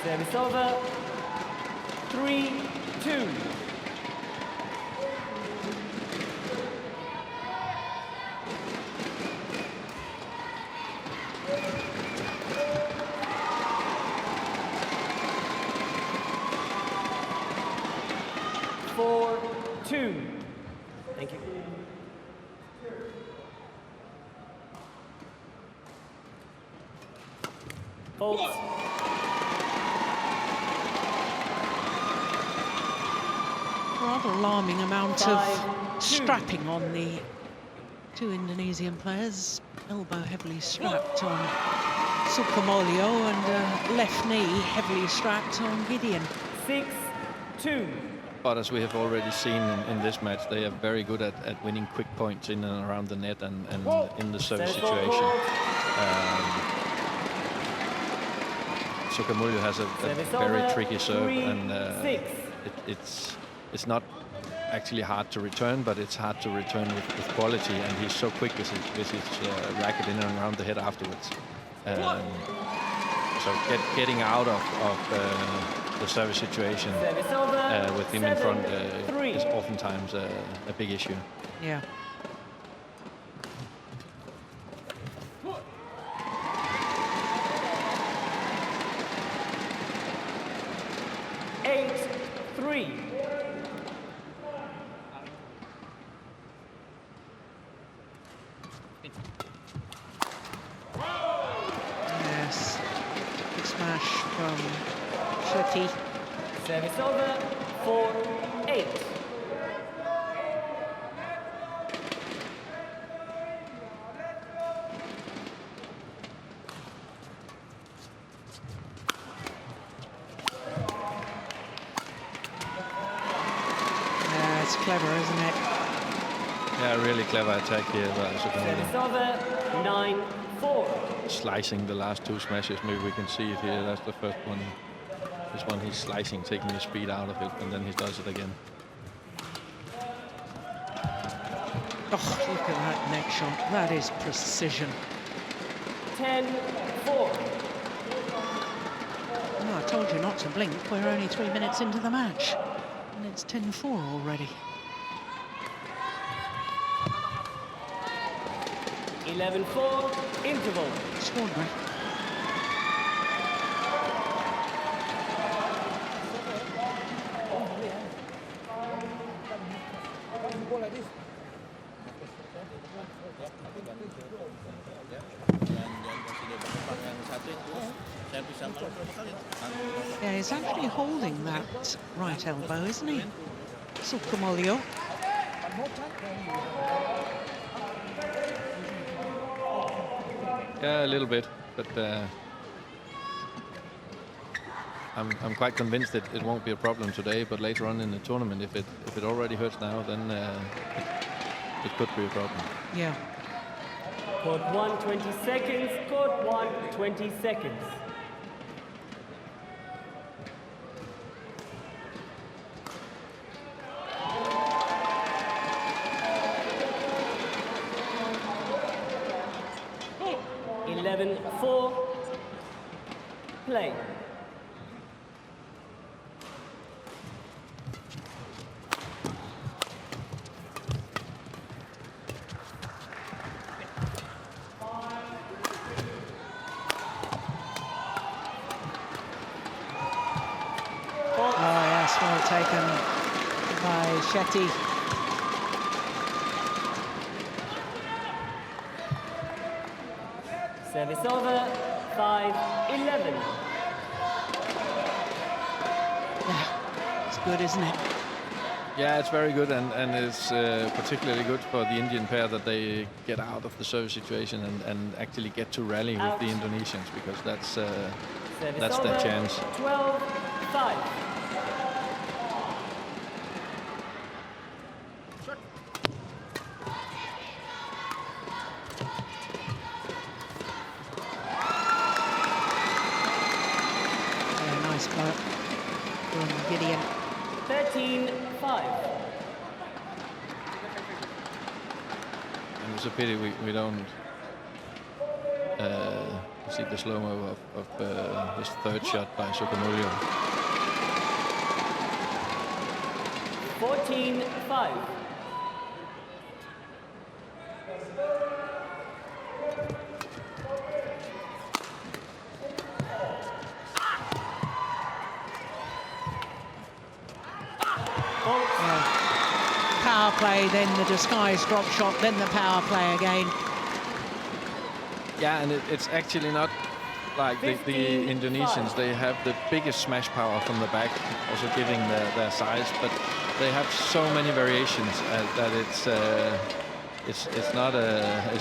Service over, 3-2. Thank you. Fault. Rather alarming amount of strapping on the 2 Indonesian players. Elbow heavily strapped on Sukamuljo and left knee heavily strapped on Gideon. 6-2. But as we have already seen in this match, they are very good at winning quick points in and around the net and in the service situation. Sukamuljo has a very tricky serve, and it's not actually hard to return, but it's hard to return with quality, and he's so quick with his racket in and around the head afterwards. So getting out of the service situation with him in front is oftentimes a big issue. Yeah. Yes. Big smash from Shetty. Service over, 4-8. Yeah, it's clever, isn't it? Yeah, really clever attack here by Service Sukamuljo. over, 9-4. Slicing the last 2 smashes, maybe we can see it here. That's the first one. This one he's slicing, taking his speed out of it, and then he does it again. Oh, look at that neck shot. That is precision. 10-4. Oh, I told you not to blink. We're only 3 minutes into the match. And it's 10-4 already. 11-4, interval. Extraordinary. Yeah, he's actually holding that right elbow, isn't he? Sukamuljo. Yeah, a little bit, but I'm quite convinced that it won't be a problem today, but later on in the tournament, if it already hurts now, then it could be a problem. Yeah. Court 1, 20 seconds. Court 1, 20 seconds. Play. Oh yes, well taken by Shetty. Service over, 5-11. Yeah, it's good, isn't it? Yeah, it's very good, and it's particularly good for the Indian pair that they get out of the service situation and actually get to rally with the Indonesians, because that's their chance. 12-5. Nice blow from Gideon. 13-5. And it's a pity we don't see the slow-mo of his third shot by Sukamuljo. 14-5. Power play, then the disguised drop shot, then the power play again. Yeah, and it's actually not like the Indonesians. They have the biggest smash power from the back, also giving their size, but they have so many variations that it's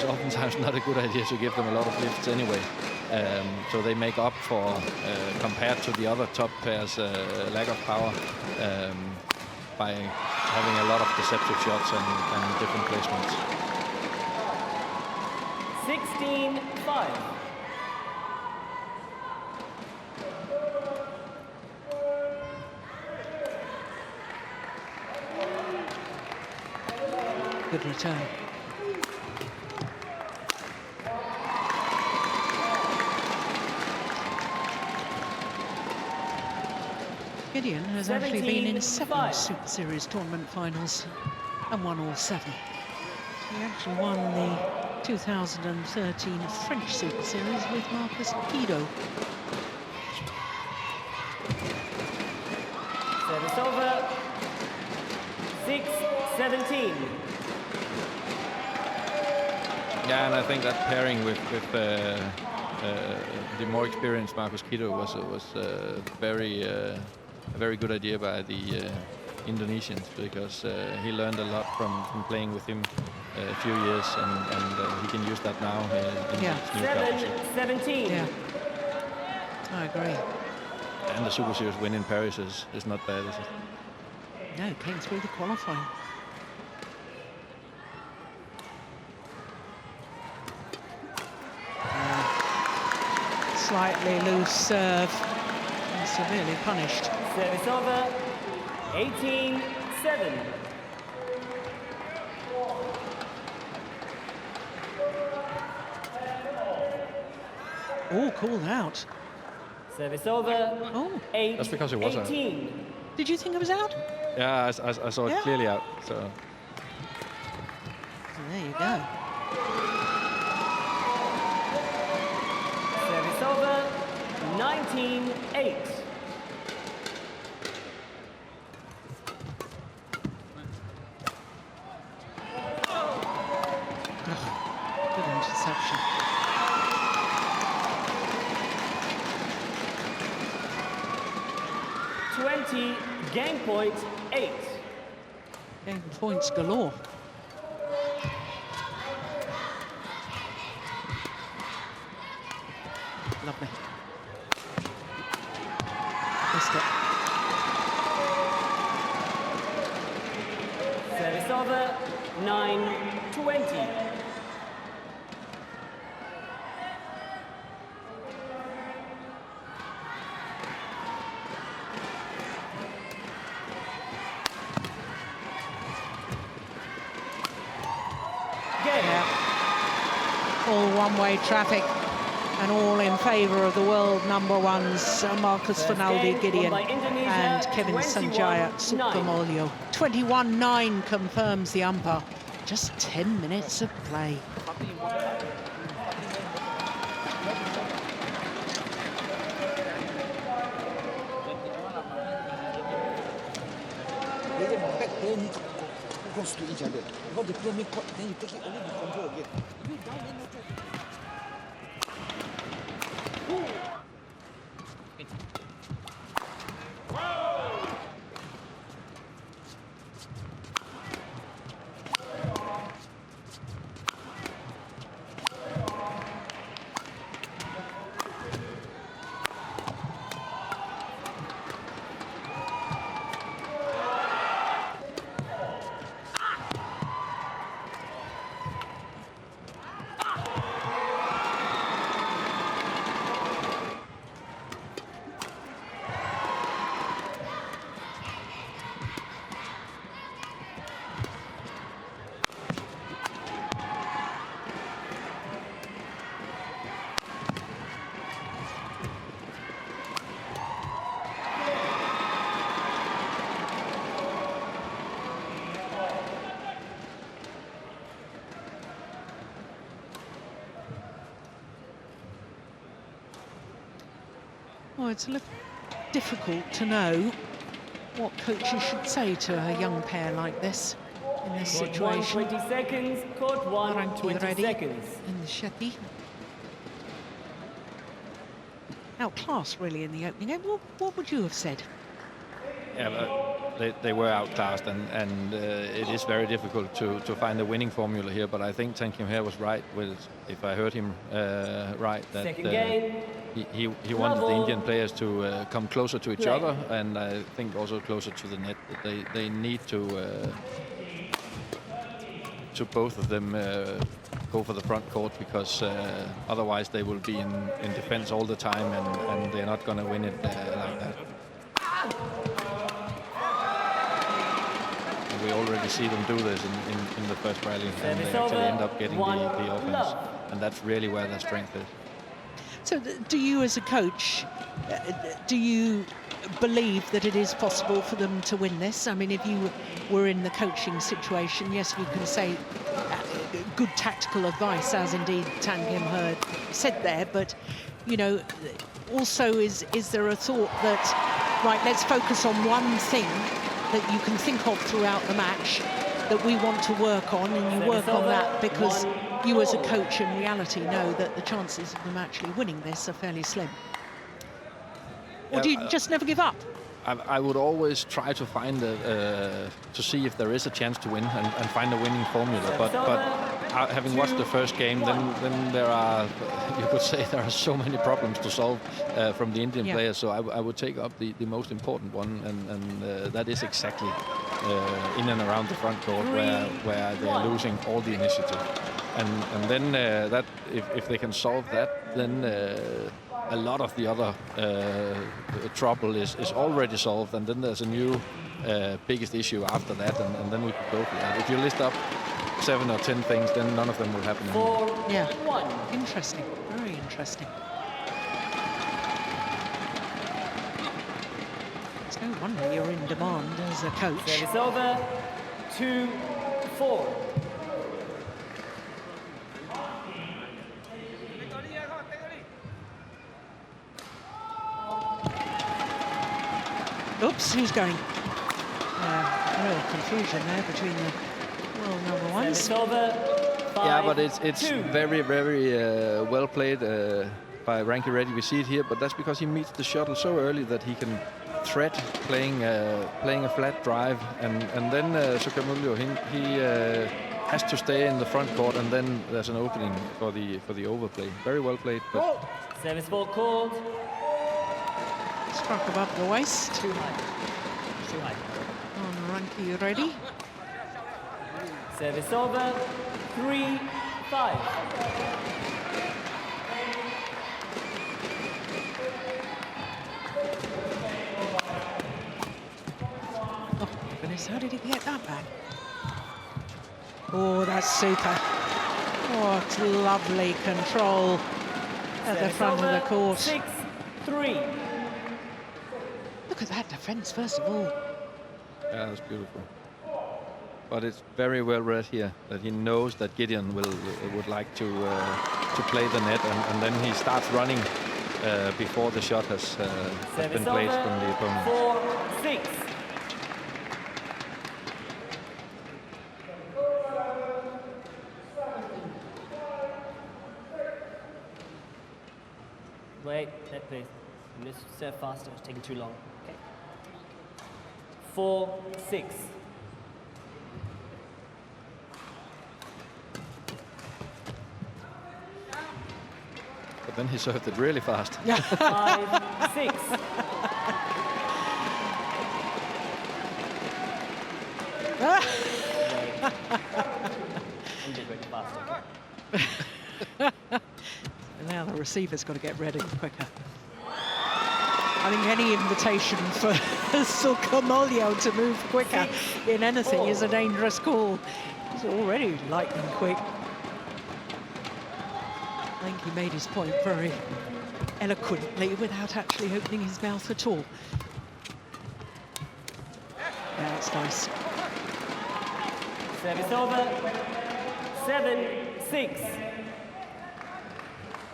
oftentimes not a good idea to give them a lot of lifts anyway. So they make up for, compared to the other top pairs, lack of power by having a lot of deceptive shots and different placements. 16-5. Good return. Gideon has actually been in 7 Super Series tournament finals and won all 7. He actually won the 2013 French Super Series with Marcus Guido. Service over. 6-17. Yeah, and I think that pairing with the more experienced Marcus Guido was a very good idea by the Indonesians, because he learned a lot from playing with him a few years, and he can use that now in his new cup. 7-17. Yeah, I agree. And the Super Series win in Paris is not bad, is it? No, came through the qualifying. Slightly loose serve, and severely punished. Service over. 18-7. Oh, called out. Service over. Oh, 8. That's because it was out. 18. did you think it was out? Yeah, I saw it clearly out. So There you go. Service over. 19-8. Good interception. Game point 8. Game points galore. Lovely. missed it. Service over, 9-20. All one-way traffic and all in favour of the world #1s, Marcus Fernldi, Gideon and Kevin Sanjaya, Sukamuljo. 21-9 confirms the umpire. Just 10 minutes of play. Close to each other. Because the pyramid court, then you take it only with control again. You down, then no trouble. Well, it's a little difficult to know what coaches should say to a young pair like this in this situation. 20 seconds, court 1, 20 Rankireddy seconds. in the Shetty. Outclassed really in the opening game. What would you have said? Yeah, they were outclassed, and it is very difficult to find a winning formula here. But I think Tankim here was right with, if I heard him right, that he wanted the Indian players to come closer to each other, and I think also closer to the net. They need to both of them go for the front court, because otherwise they will be in defense all the time, and they're not going to win it like that. We already see them do this in the first rally, and they actually end up getting the offense, and that's really where their strength is. So do you as a coach, do you believe that it is possible for them to win this? I mean, if you were in the coaching situation, yes, you can say good tactical advice, as indeed Tankim heard said there, but, you know, also is there a thought that, right, let's focus on one thing that you can think of throughout the match that we want to work on, and you work on that because you as a coach in reality know that the chances of them actually winning this are fairly slim? Or do you just never give up? I would always try to find to see if there is a chance to win and find a winning formula. But having watched the first game, then there are, you could say, there are so many problems to solve from the Indian players. So I would take up the most important one, and that is exactly in and around the front court where they are losing all the initiative. And then that if they can solve that, then a lot of the other trouble is already solved, and then there's a new biggest issue after that, and then we could go for that. If you list up 7 or 10 things, then none of them will happen anymore. Yeah, interesting, very interesting. It's no wonder you're in demand as a coach. Service over, 2-4. Oops, who's going? Real confusion there between the world #1s. Yeah, but it's very, very well played by Rankireddy. We see it here, but that's because he meets the shuttle so early that he can thread playing a flat drive, and then Sukamuljo, he has to stay in the front court, and then there's an opening for the overplay. Very well played. But Service ball called. Struck above the waist. Too high. Too high. On Rankireddy. Service over. 3-5. Oh, goodness, how did he get that back? Oh, that's super. What lovely control at the front of the court. 6-3. Look at that defense, first of all. Yeah, that's beautiful. But it's very well read here that he knows that Gideon would like to play the net, and then he starts running before the shot has been played from the opponent. 4-6. Wait, net please. You need to serve faster, it's taking too long. Okay. 4-6. But then he served it really fast. 5-6. Now the receiver's got to get ready quicker. I think any invitation for Sukamuljo to move quicker in anything is a dangerous call. He's already lightning quick. I think he made his point very eloquently without actually opening his mouth at all. Yeah, that's nice. Service over. 7-6.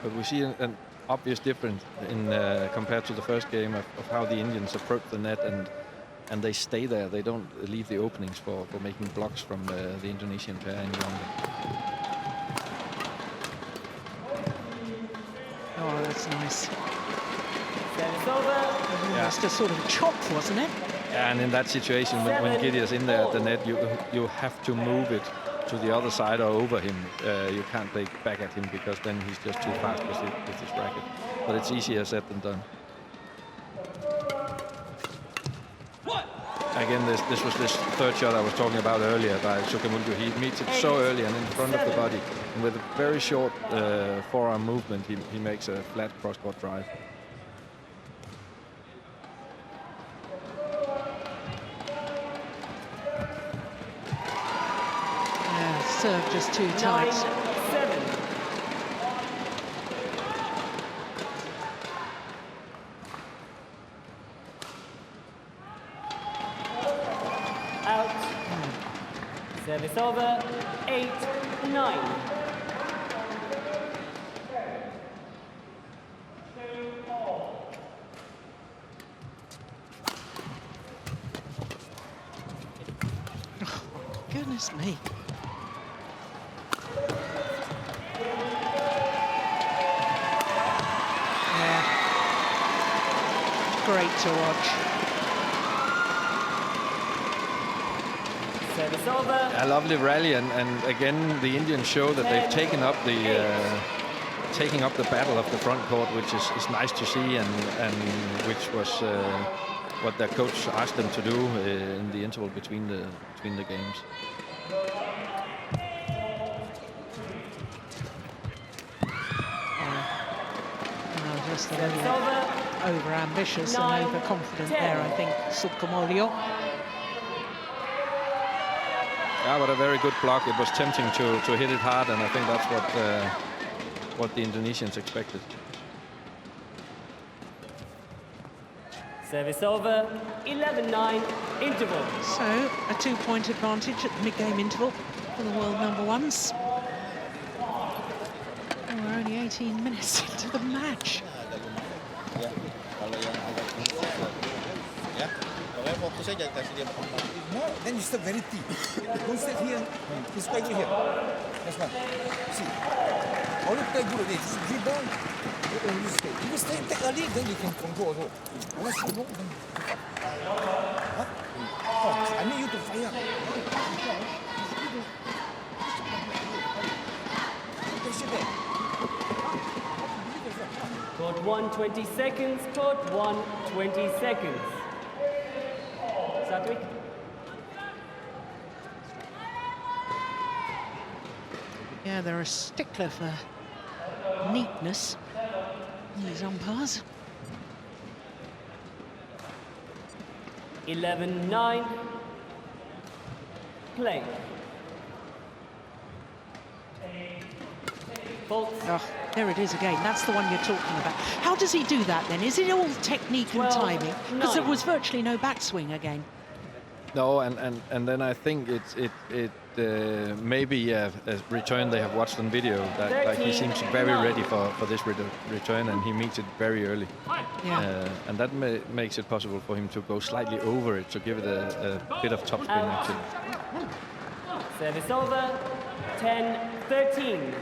But we see an obvious difference in compared to the first game of how the Indians approach the net, and they stay there. They don't leave the openings for making blocks from the Indonesian pair any longer. Oh, that's nice. Service over. Almost a sort of chop, wasn't it? And in that situation, when Gideon's in there at the net, you have to move it to the other side or over him. You can't play back at him because then he's just too fast with his racket. But it's easier said than done. Again, this was this third shot I was talking about earlier by Sukamuljo. He meets it so early and in front of the body. And with a very short forearm movement, he makes a flat cross-court drive. Serve just too tight. 9-7. Out. Service over. 8-9. Oh, goodness me. Great to watch. Service over. A lovely rally, and again the Indians show that they've taken up the battle of the front court, which is nice to see, and which was what their coach asked them to do in the interval between the games. Just a little over-ambitious and overconfident there, I think, Sukamuljo. Yeah, but a very good block. It was tempting to hit it hard, and I think that's what the Indonesians expected. Service over. 11-9. Interval. So, a 2-point advantage at the mid-game interval for the world number ones. And we're only 18 minutes into the match. Ya, kalau yang agak ya, kalau fokus saja kasih dia. No, then you step very deep. Don't step here. He's quite good here. That's one. See, all you play good. Just dribble. You stay. If you stay take early, then you can control also. Once you know, then. Huh? Oh, I need you to fire. Court 1, 20 seconds. Court 1, 20 seconds. Satwik. Yeah, they're a stickler for neatness, these umpires. 11-9. Play. Fault. Oh, there it is again. That's the one you're talking about. How does he do that then? Is it all technique and timing? Because there was virtually no backswing again. No, and then I think it maybe a return they have watched on video that like he seems very ready for this return, and he meets it very early. Yeah. And that makes it possible for him to go slightly over it to give it a bit of topspin action. Service over. 10-13.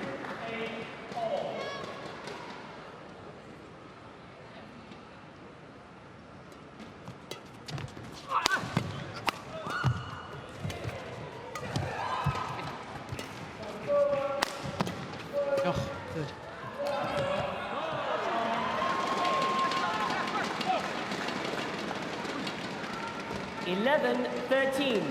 Oh, good. $11-13.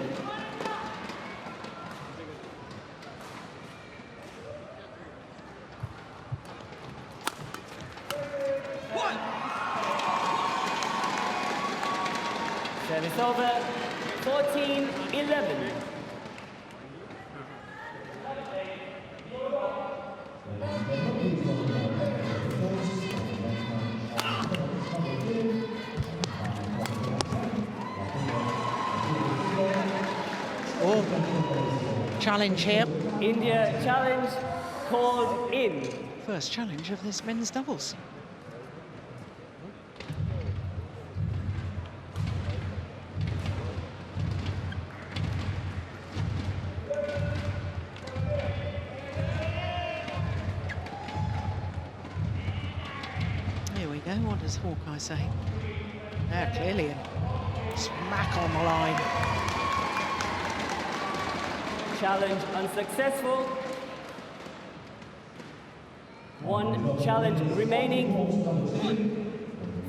Service over. 14-11. Challenge here. India challenge called in. First challenge of this men's doubles. Here we go. What does Hawkeye say? Yeah, clearly a smack on the line. Challenge unsuccessful. One challenge remaining.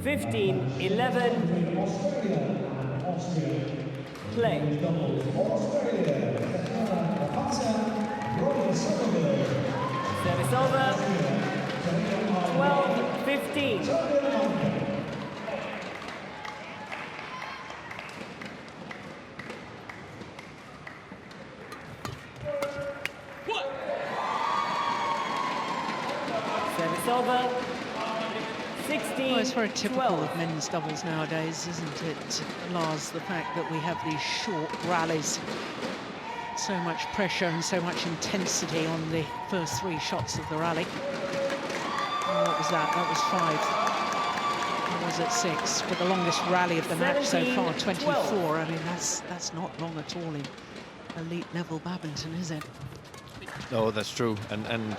15-11. Play. Service over. 12-15. Over. 16. Well, it's very typical of men's doubles nowadays, isn't it, Lars, the fact that we have these short rallies. So much pressure and so much intensity on the first three shots of the rally. Oh, what was that? That was 5. That was at 6. But the longest rally of the match so far, 24. 12. I mean, that's not long at all in elite level badminton, is it? No, that's true. And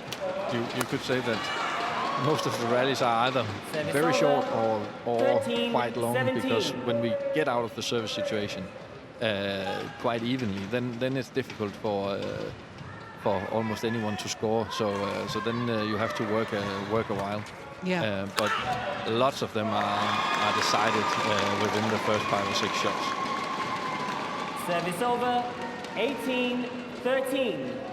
you could say that most of the rallies are either very short or 13, quite long, 17. Because when we get out of the service situation quite evenly, then it's difficult for almost anyone to score. So then you have to work a while. Yeah. But lots of them are decided within the first 5 or 6 shots. Service over. 18-13.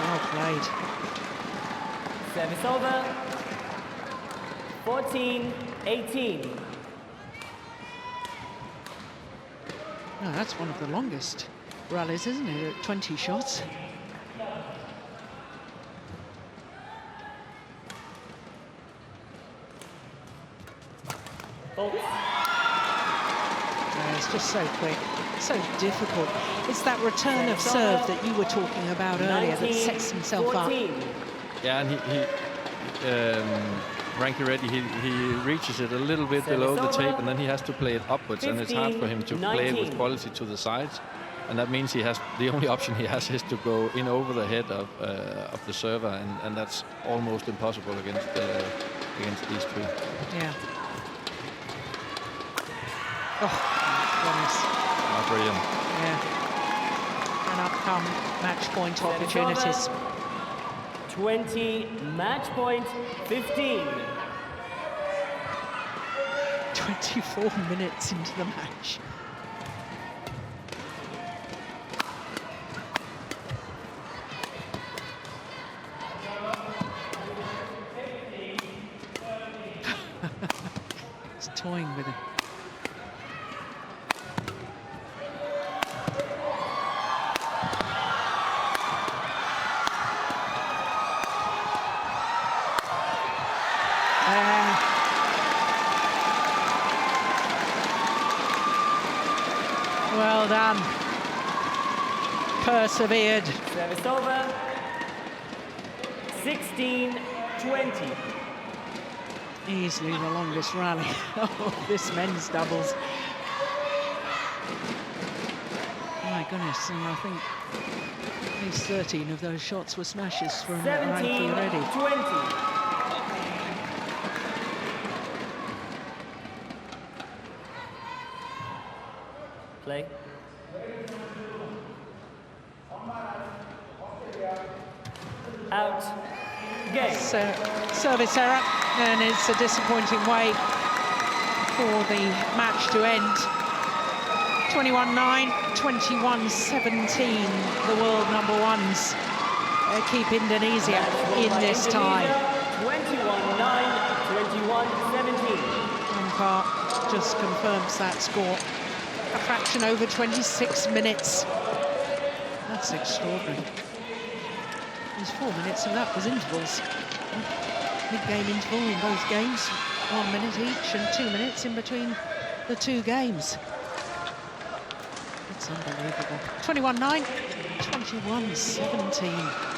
Well played. Service over. 14-18. Oh, that's one of the longest rallies, isn't it? At 20 shots. It's just so quick, so difficult. It's that return of serve that you were talking about earlier that sets himself up. Yeah, and Rankireddy, he reaches it a little bit below the tape, and then he has to play it upwards, and it's hard for him to play it with quality to the sides. and that means the only option he has is to go in over the head of the server, and that's almost impossible against these two. Yeah. Oh, goodness. Oh, brilliant. Yeah. And up come match point opportunities. 20, match point 15. 24 minutes into the match. It's toying with him. Well done. Persevered. Service over. 16-20. Easily the longest rally of this men's doubles. My goodness, and I think at least 13 of those shots were smashes from Rankireddy. 17-20. Play. Out. Game. Service error, and it's a disappointing way for the match to end. 21-9, 21-17. The world number ones keep Indonesia in this tie. 21-9, 21-17. Park just confirms that score. A fraction over 26 minutes. That's extraordinary. There's 4 minutes and that was intervals. Mid-game interval in both games. 1 minute each and 2 minutes in between the two games. It's unbelievable. 21-9, 21-17.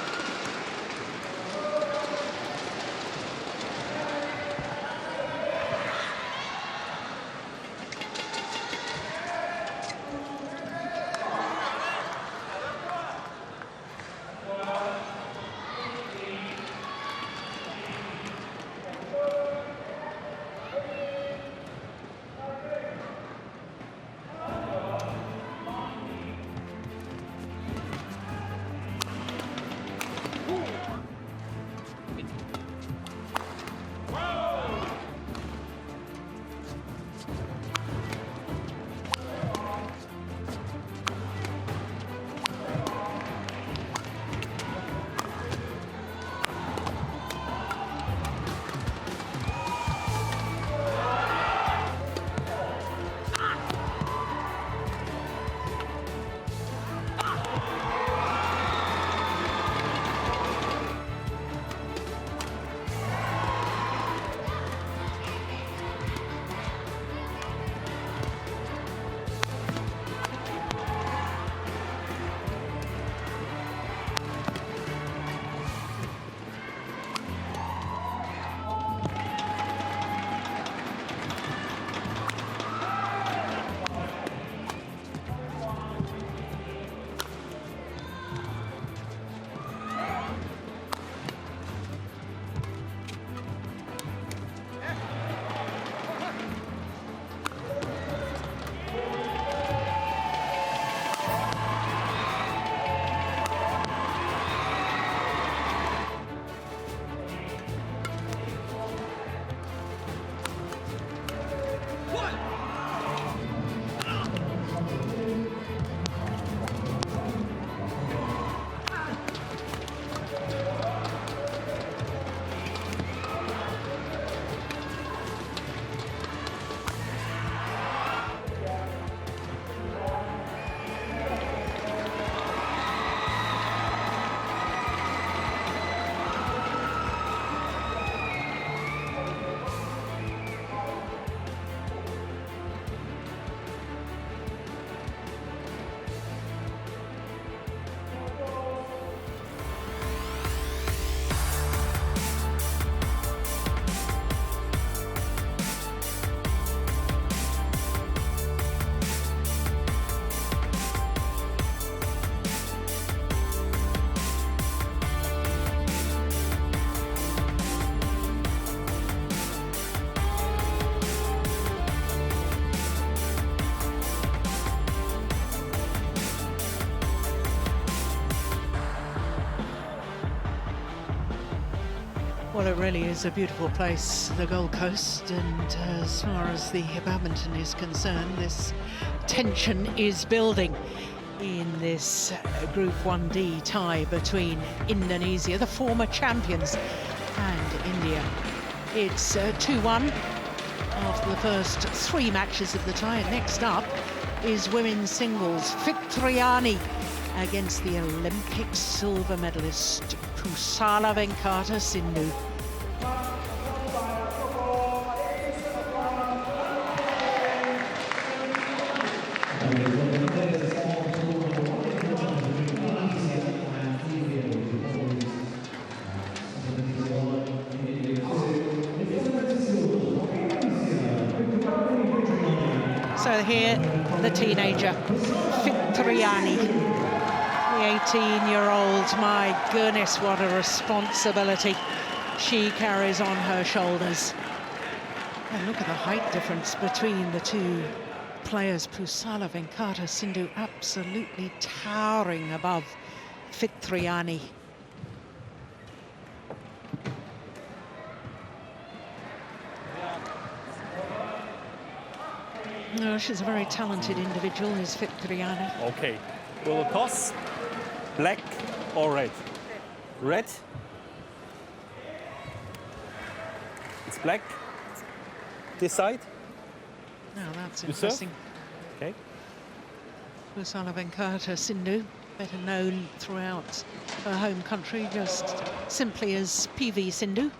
Well, it really is a beautiful place, the Gold Coast, and as far as the badminton is concerned, this tension is building in this Group 1D tie between Indonesia, the former champions, and India. It's 2-1 after the first 3 matches of the tie, and next up is women's singles, Fitriani against the Olympic silver medalist Pusarla Venkata Sindhu. So here, the teenager, Fitriani, the 18-year-old. My goodness, what a responsibility she carries on her shoulders. And look at the height difference between the two players. Pusarla Venkata Sindhu absolutely towering above Fitriani. No, she's a very talented individual, is Fitriani. Okay, will toss black or red? Red. It's black. This side. Now that's You interesting. serve? Okay. Pusarla Venkata Sindhu, better known throughout her home country just simply as PV Sindhu,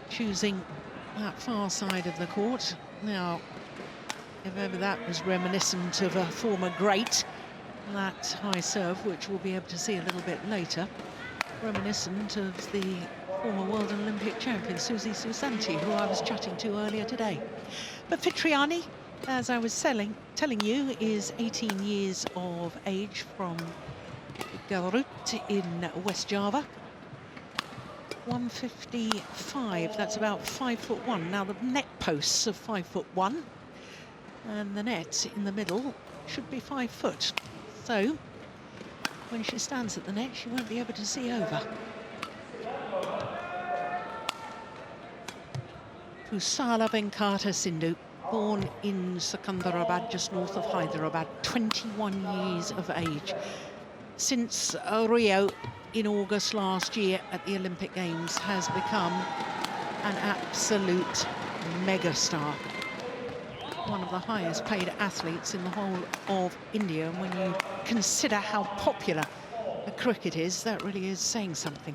choosing that far side of the court. Now, if ever that was reminiscent of a former great, that high serve, which we'll be able to see a little bit later, reminiscent of the former world and Olympic champion Sukamuljo, who I was chatting to earlier today. But Fitriani, as I was telling you, is 18 years of age from Garut in West Java. 155, that's about 5'1". Now the net posts of 5'1", and the net in the middle should be 5 foot. So when she stands at the net, she won't be able to see over. Pusarla Venkata Sindhu, born in Secunderabad, just north of Hyderabad, 21 years of age. Since Rio in August last year at the Olympic Games, has become an absolute megastar. One of the highest paid athletes in the whole of India. And when you consider how popular cricket is, that really is saying something.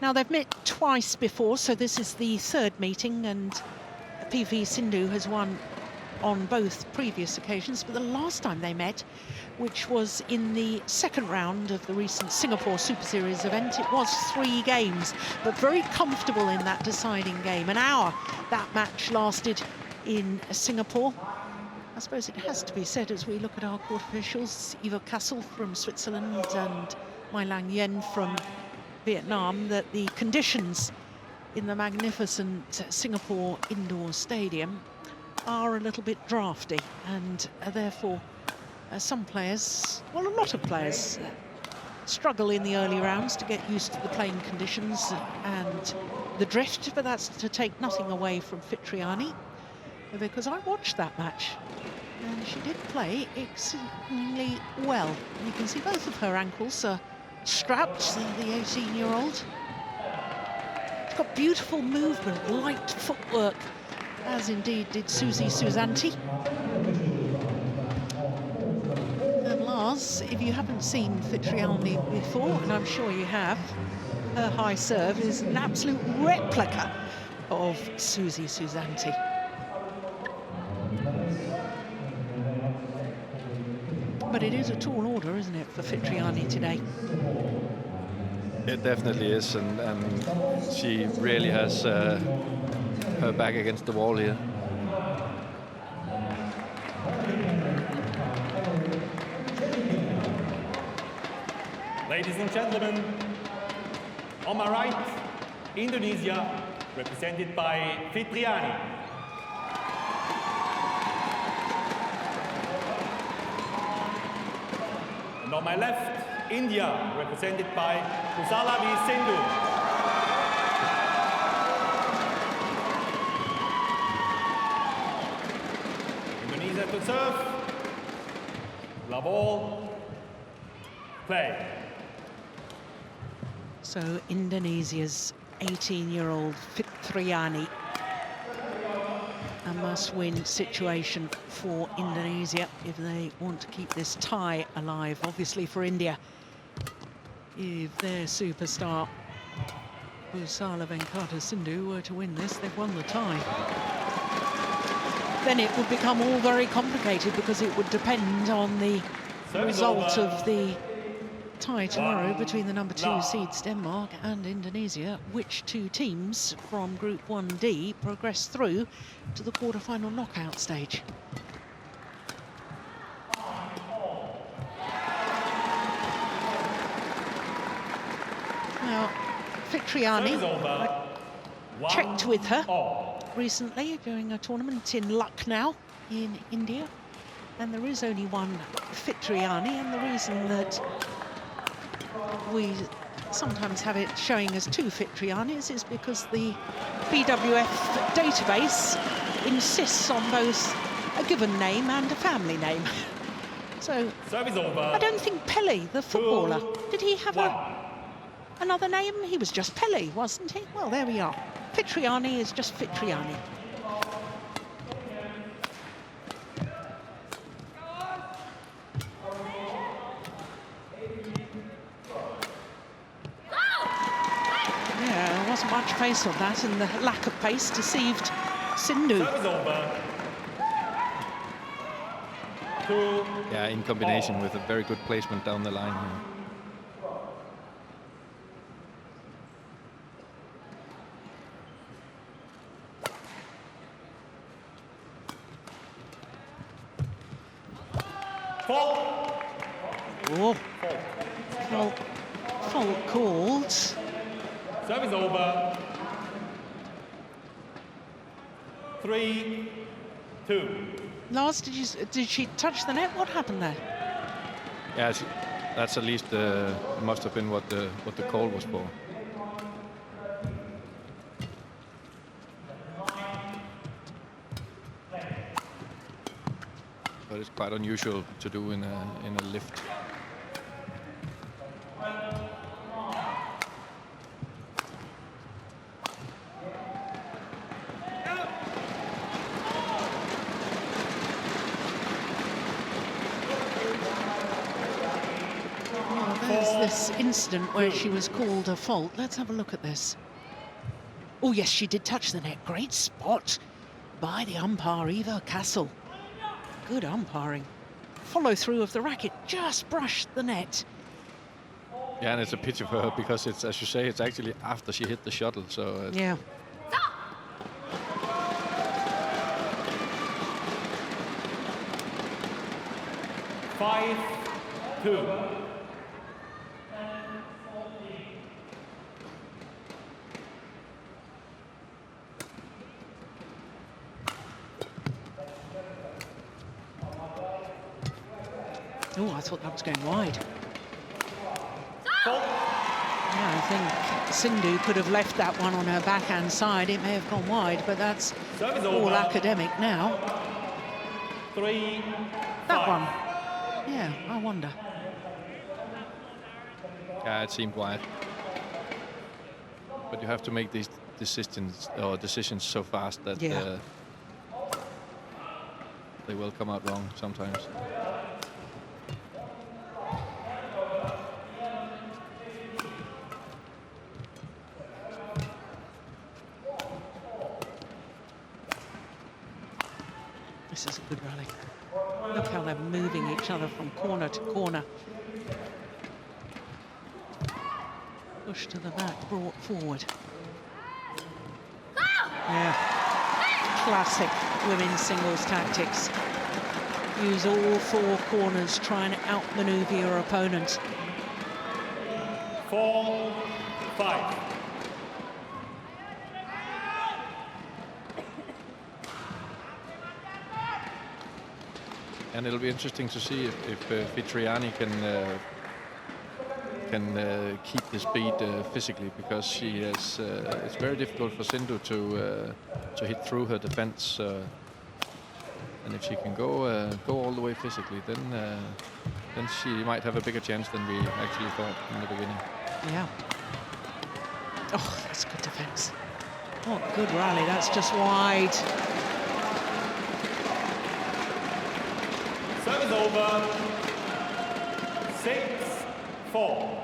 Now, they've met twice before, so this is the third meeting, and PV Sindhu has won on both previous occasions, but the last time they met, which was in the second round of the recent Singapore Super Series event, it was 3 games, but very comfortable in that deciding game. An hour that match lasted in Singapore. I suppose it has to be said, as we look at our court officials, Ivo Kassel from Switzerland and Mai Lang Yen from Vietnam, that the conditions in the magnificent Singapore indoor stadium are a little bit drafty, and therefore some players, well, a lot of players, struggle in the early rounds to get used to the playing conditions and the drift, but that's to take nothing away from Fitriani, because I watched that match and she did play exceedingly well. You can see both of her ankles are strapped, the 18-year-old. She's got beautiful movement, light footwork, as indeed did Sukamuljo. And Lars, if you haven't seen Fitriani before, and I'm sure you have, her high serve is an absolute replica of Sukamuljo. But it is a tall order, isn't it, for Fitriani today? It definitely is, and she really has her back against the wall here. Ladies and gentlemen, on my right, Indonesia, represented by Fitriani. And on my left, India, represented by Pusarla Sindhu. to serve. Love all. Play. So Indonesia's 18-year-old Fitriani. A must-win situation for Indonesia if they want to keep this tie alive. Obviously for India, if their superstar Pusarla Sindhu were to win this, they've won the tie. Then it would become all very complicated because it would depend on the result of the tie tomorrow between the number 2 seeds Denmark and Indonesia, which 2 teams from Group 1D progress through to the quarter-final knockout stage. Now, Fitriani, I checked with her recently during a tournament in Lucknow in India, and there is only one Fitriani, and the reason that we sometimes have it showing as 2 Fitrianis is because the BWF database insists on both a given name and a family name. So I don't think Pele, the footballer, did he have another name? He was just Pele, wasn't he? Well, there we are. Fitriani is just Fitriani. Much pace on that, and the lack of pace deceived Sindhu. Yeah, in combination with a very good placement down the line here. Oh, fault called. Service over. 3-2. Lars, did she touch the net? What happened there? Yeah, that's at least must have been what the call was for. But it's quite unusual to do in a lift. This incident where she was called a fault. Let's have a look at this. Oh yes, she did touch the net. Great spot by the umpire, Eva Castle. Good umpiring. Follow through of the racket, just brushed the net. Yeah, and it's a pity for her because it's, as you say, it's actually after she hit the shuttle. So yeah. Five, 2. Oh, I thought that was going wide. Yeah, I think Sindhu could have left that one on her backhand side. It may have gone wide, but that's all academic now. 3-5. That one. Yeah, I wonder. Yeah, it seemed wide. But you have to make these decisions so fast that they will come out wrong sometimes. This is a good rally. Look how they're moving each other from corner to corner. Push to the back, brought forward. Yeah. Classic women's singles tactics. Use all 4 corners, try and outmaneuver your opponent. 4-5. And it'll be interesting to see if Fitriani can keep the speed physically, because she has. It's very difficult for Sindhu to hit through her defense. And if she can go all the way physically, then she might have a bigger chance than we actually thought in the beginning. Yeah. Oh, that's good defence. Oh, good rally. That's just wide. Service over. 6-4.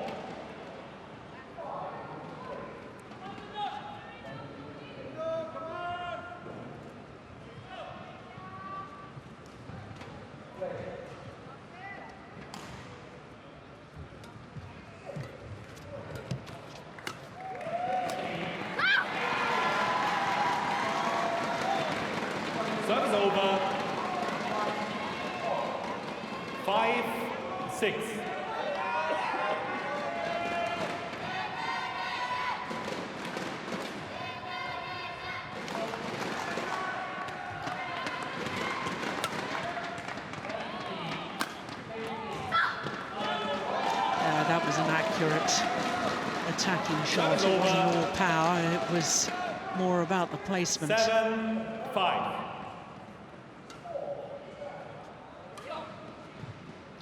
Service over. 5-6. That was an accurate attacking shot. It wasn't all power. It was more about the placement. 7-5.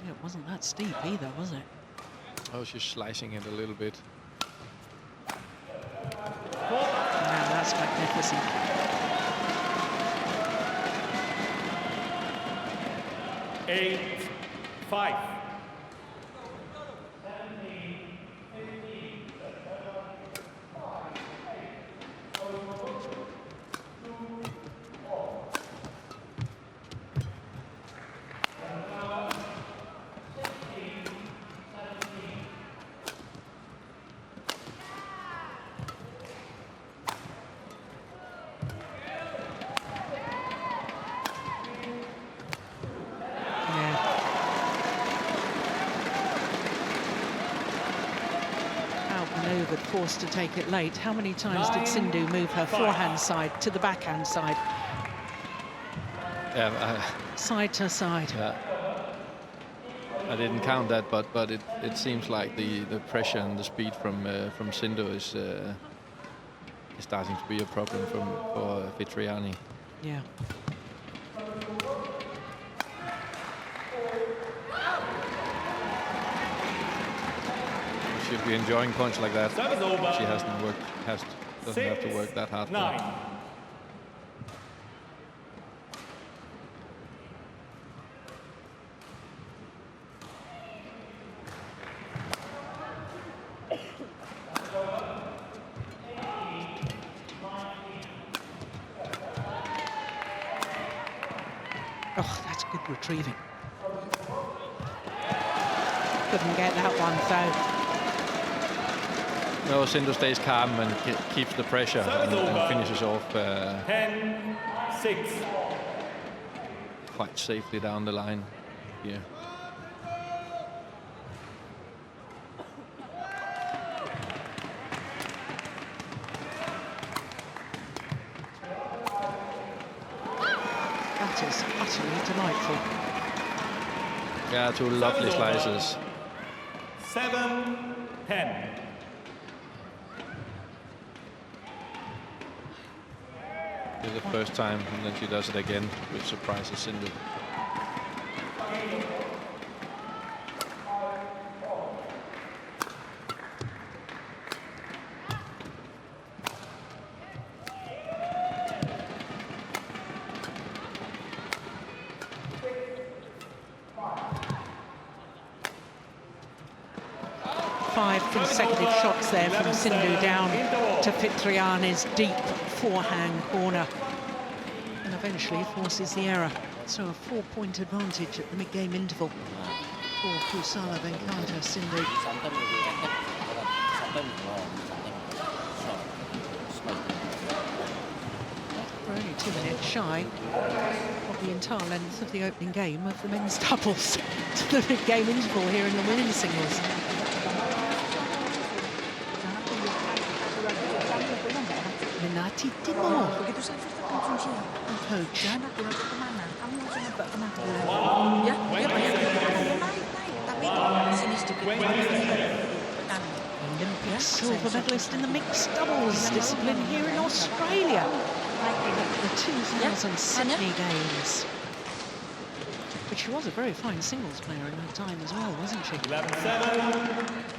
It wasn't that steep either, was it? Oh, she's slicing it a little bit. Yeah, that's magnificent. Eight, 5. Forced to take it late. How many times did Sindhu move her forehand side to the backhand side? Yeah, side to side. Yeah. I didn't count that, but it seems like the pressure and the speed from Sindhu is starting to be a problem for Fitriani. Yeah. She'll be enjoying points like that. She doesn't have to work that hard. 9. Oh, that's good retrieving. Couldn't get that one, though. No, Sindhu stays calm and keeps the pressure and finishes off 10-6. Quite safely down the line here. That is utterly delightful. Yeah, two lovely slices. 7-10. The first time, and then she does it again, which surprises Sindhu. Five consecutive shots there from Sindhu down to Fitriani's deep forehand corner, and eventually forces the error. So a 4-point advantage at the mid-game interval for Pusarla Venkata Sindhu. We're only 2 minutes shy of the entire length of the opening game of the men's doubles to the mid-game interval here in the women's singles. Minati Timor. Begitu servis tekan kuncinya. Coach. Jangan aku nanti kemana? Kamu langsung nebak kemana? Ya, dia banyak naik. Tapi di sini sedikit tekan. Olympic silver medalist in the mixed doubles discipline here in Australia at the 2000 Sydney Games. But she was a very fine singles player in her time as well, wasn't she? 11-7.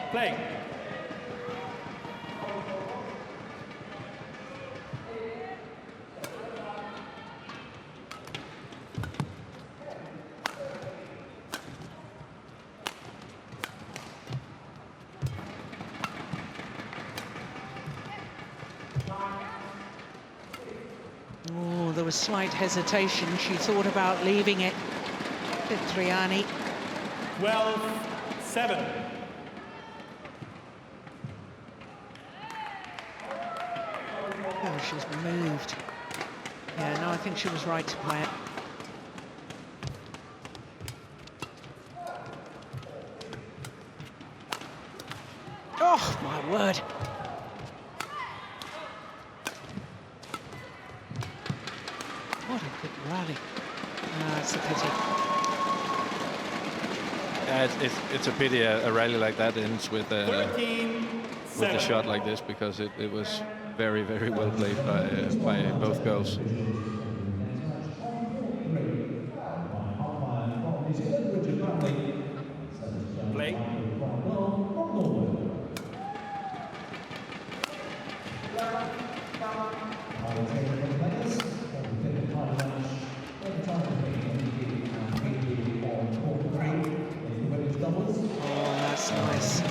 Play. Oh, there was slight hesitation. She thought about leaving it. Fitriani. 12-7. Oh, she's moved. Yeah, no, I think she was right to play it. Oh, my word. What a good rally. It's a pity. It's a pity a rally like that ends with a shot like this, because it was very, very well played by both girls. Play. Nice.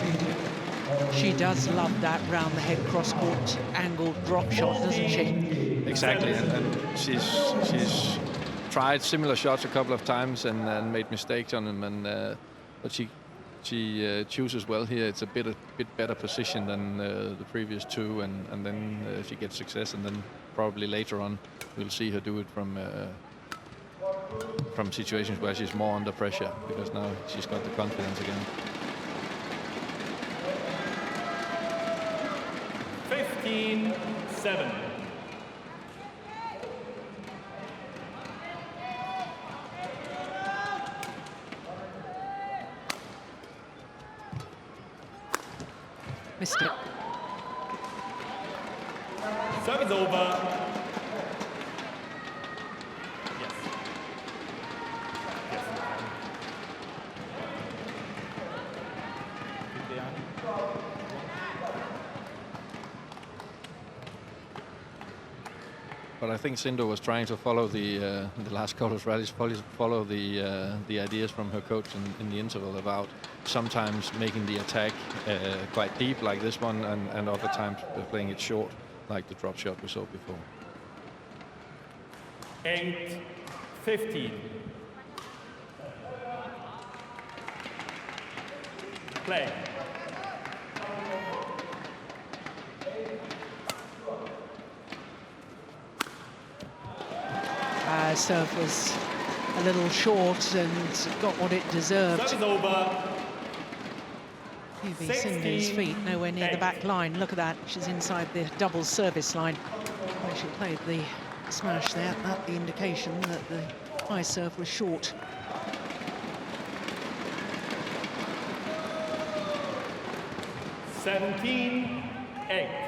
She does love that round the head cross-court angled drop shot, doesn't she? Exactly, and she's tried similar shots a couple of times and made mistakes on them, but she chooses well here. It's a bit better position than the previous two, and then she gets success, and then probably later on we'll see her do it from situations where she's more under pressure, because now she's got the confidence again. 15-7. Missed it. Service over. Yes. But I think Sindhu was trying to follow the last couple of rallies, follow the ideas from her coach in the interval about sometimes making the attack quite deep like this one, and other times playing it short like the drop shot we saw before. 8-15. Play. Serve was a little short and got what it deserved. Service over. UB Sindhu's feet nowhere near the back line. Look at that, she's inside the double service line. When she played the smash there, that's the indication that the high serve was short. $17-8.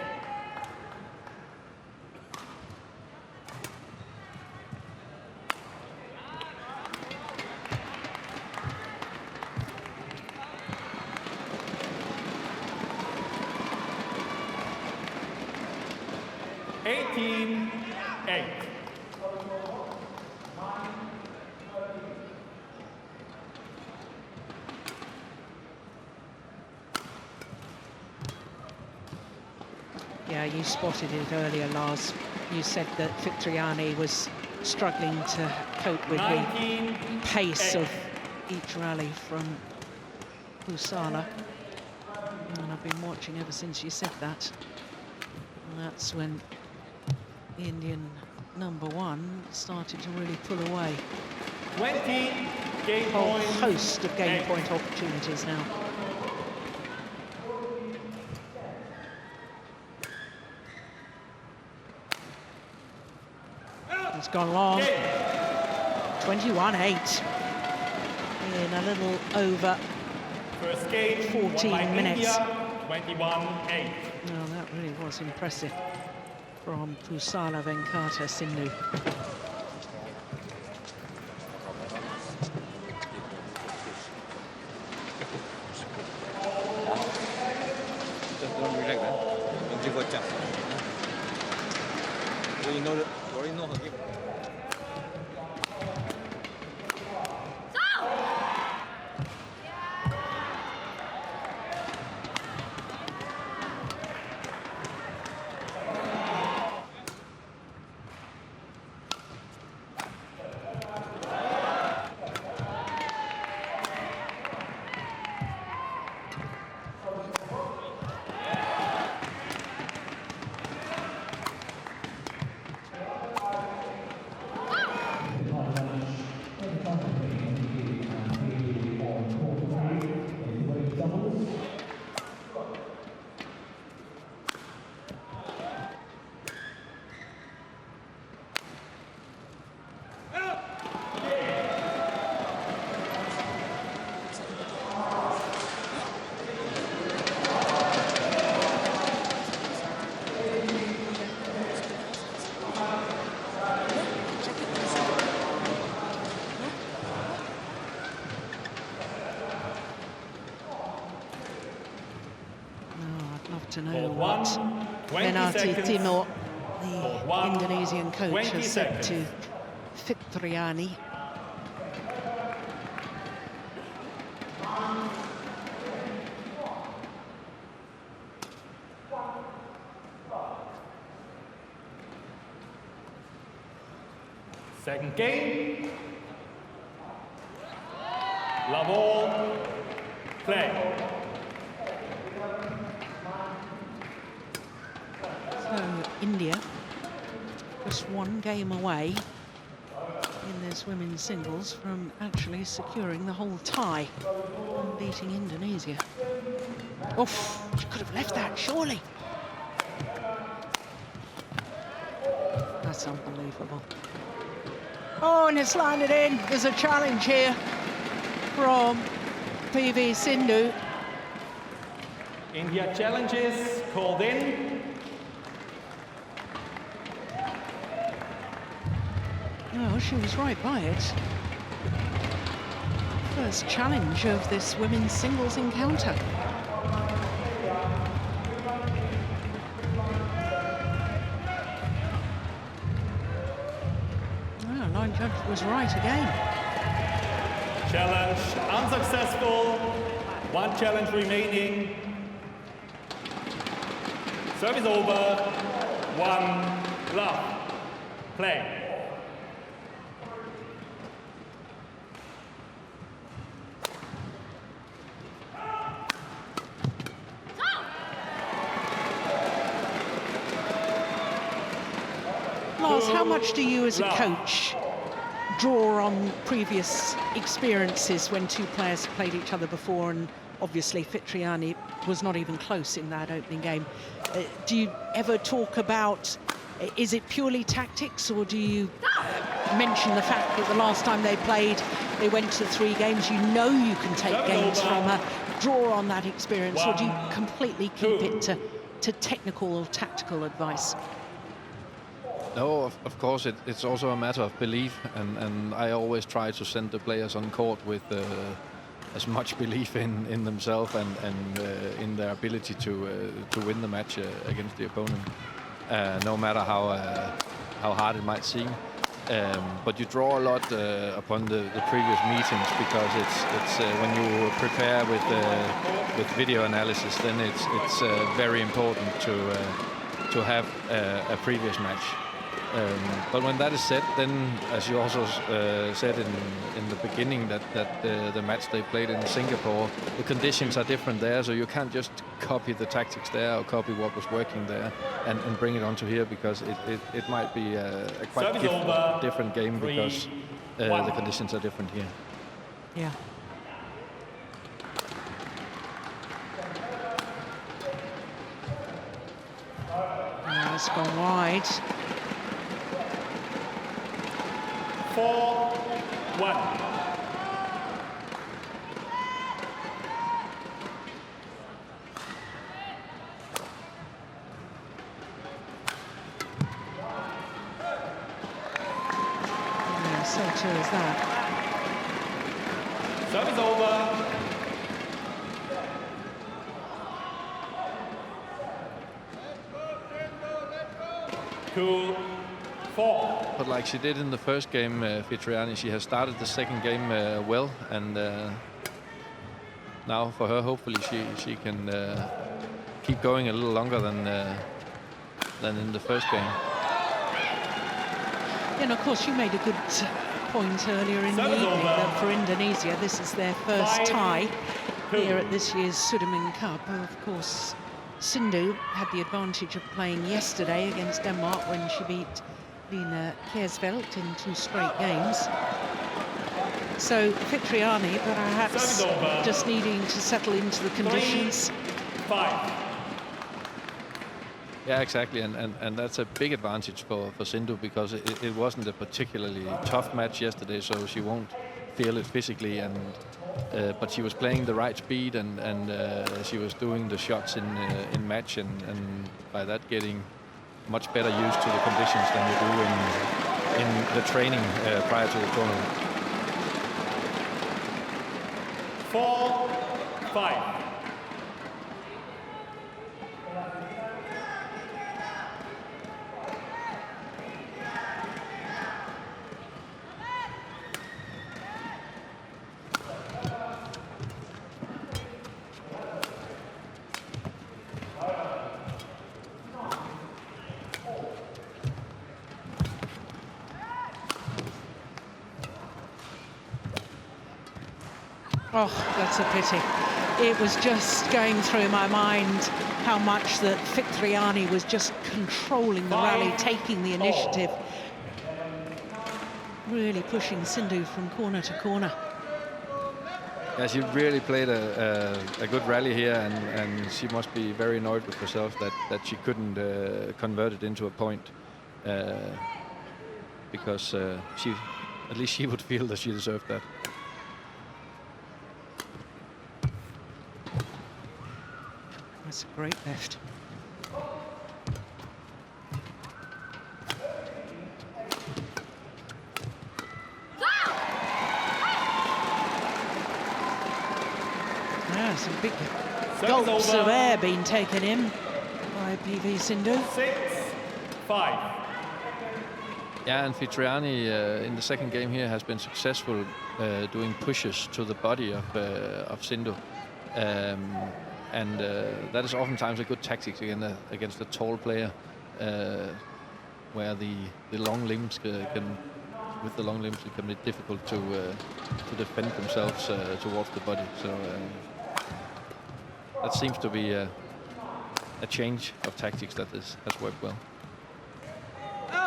Yeah, you spotted it earlier, Lars. You said that Fitriani was struggling to cope with the pace of each rally from Pusarla. And I've been watching ever since you said that. And that's when the Indian #1 started to really pull away. 20 game A whole points. host of game point opportunities now. It's gone long. 20-8. 21-8 in a little over First game, 14 minutes. 21-8. Well, that really was impressive from Pusarla Venkata Sindhu. To know what Benati Timur, the Indonesian coach, has said to Fitriani. Second game. Love all. Play. India just one game away in this women's singles from actually securing the whole tie and beating Indonesia. Oof, she could have left that, surely. That's unbelievable. Oh, and it's landed in. There's a challenge here from PV Sindhu. India challenges called in. No, she was right by it. First challenge of this women's singles encounter. Oh, line judge was right again. Challenge unsuccessful. One challenge remaining. Service over. 1 love. Play. How much do you as a coach draw on previous experiences when two players played each other before, and obviously Fitriani was not even close in that opening game? Do you ever talk about, is it purely tactics, or do you mention the fact that the last time they played, they went to 3 games, you know you can take games from her, draw on that experience, or do you completely keep it to technical or tactical advice? No, of course, it's also a matter of belief, and I always try to send the players on court with as much belief in themselves and in their ability to win the match against the opponent, no matter how hard it might seem. But you draw a lot upon the previous meetings, because it's when you prepare with video analysis, then it's very important to have a previous match. But when that is said, then, as you also said in the beginning, that the match they played in Singapore, the conditions are different there, so you can't just copy the tactics there or copy what was working there and bring it onto here, because it might be a quite different game, because the conditions are different here. Yeah. It's gone wide. 4 1. Yeah, so too is that. Service over. Two, 4. But like she did in the first game, Fitriani, she has started the second game well, and now for her, hopefully she can keep going a little longer than in the first game. And of course, you made a good point earlier in the evening that for Indonesia, this is their first tie here at this year's Sudirman Cup. Of course, Sindhu had the advantage of playing yesterday against Denmark when she beat Lina Kjærsfeldt in 2 straight games. So Fitriani, perhaps just needing to settle into the conditions. 5. Yeah, exactly, and that's a big advantage for Sindhu, because it wasn't a particularly tough match yesterday, so she won't feel it physically, and but she was playing the right speed, and she was doing the shots in match, and by that getting much better used to the conditions than you do in the training prior to the tournament. 4-5. Oh, that's a pity. It was just going through my mind how much that Fitriani was just controlling the rally, taking the initiative, really pushing Sindhu from corner to corner. Yeah, she really played a good rally here, and she must be very annoyed with herself that she couldn't convert it into a point, because at least she would feel that she deserved that. That's a great lift. Yeah, some big gulps of air being taken in by PV Sindhu. 6-5. Yeah, and Fitriani in the second game here has been successful doing pushes to the body of Sindhu. And that is oftentimes a good tactic against a tall player, where the long limbs with the long limbs it can be difficult to defend themselves towards the body. So that seems to be a change of tactics that has worked well.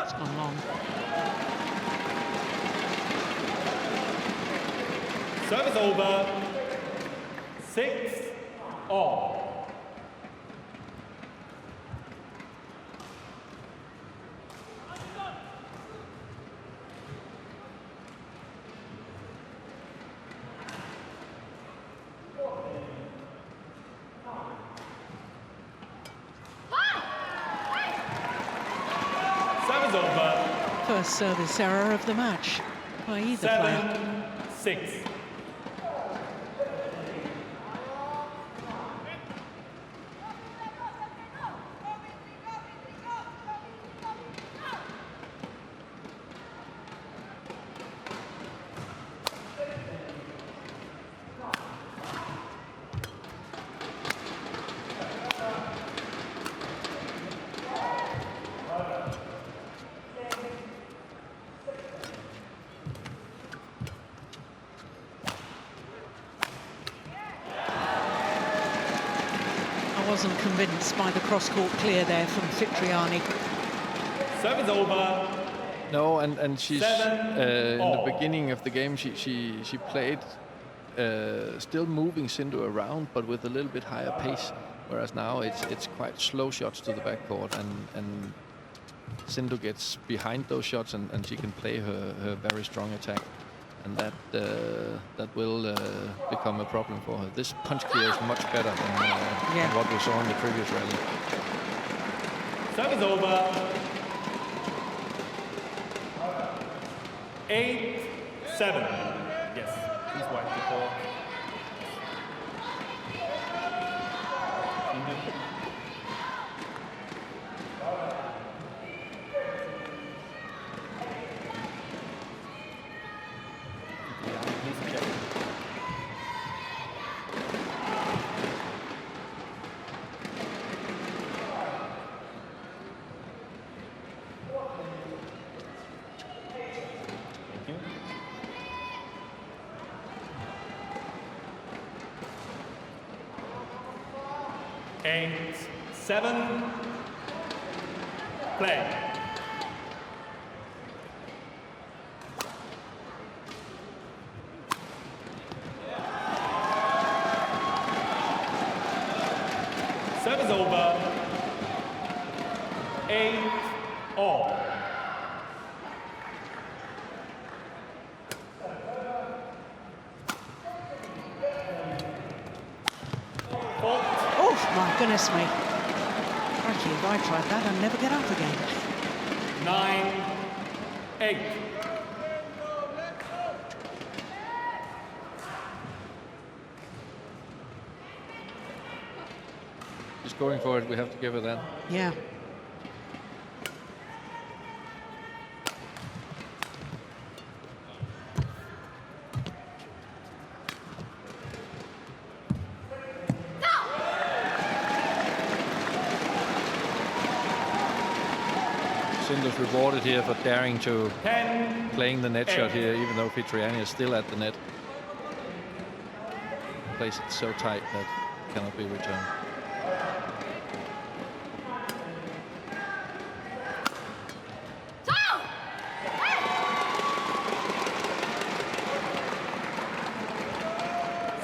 It's gone long. Service over. 6-all. Service over. First service error of the match by either player. 7-6. Wasn't convinced by the cross-court clear there from Fitriani. Service over. No, and she's in the beginning of the game she played still moving Sindhu around, but with a little bit higher pace. Whereas now it's quite slow shots to the backcourt, and Sindhu gets behind those shots, and she can play her very strong attack. and that will become a problem for her. This punch clear is much better than what we saw in the previous rally. Service over. 8-7. Yes, please wipe the ball. Eight, 7, play. Service over. 8-all. My goodness me. Crikey, if I tried that, I'd never get up again. 9-8. She's going for it. We have to give her that. Yeah. Sindhu's rewarded here for daring to 10, playing the net shot here, even though Fitriani is still at the net. Plays it so tight that it cannot be returned.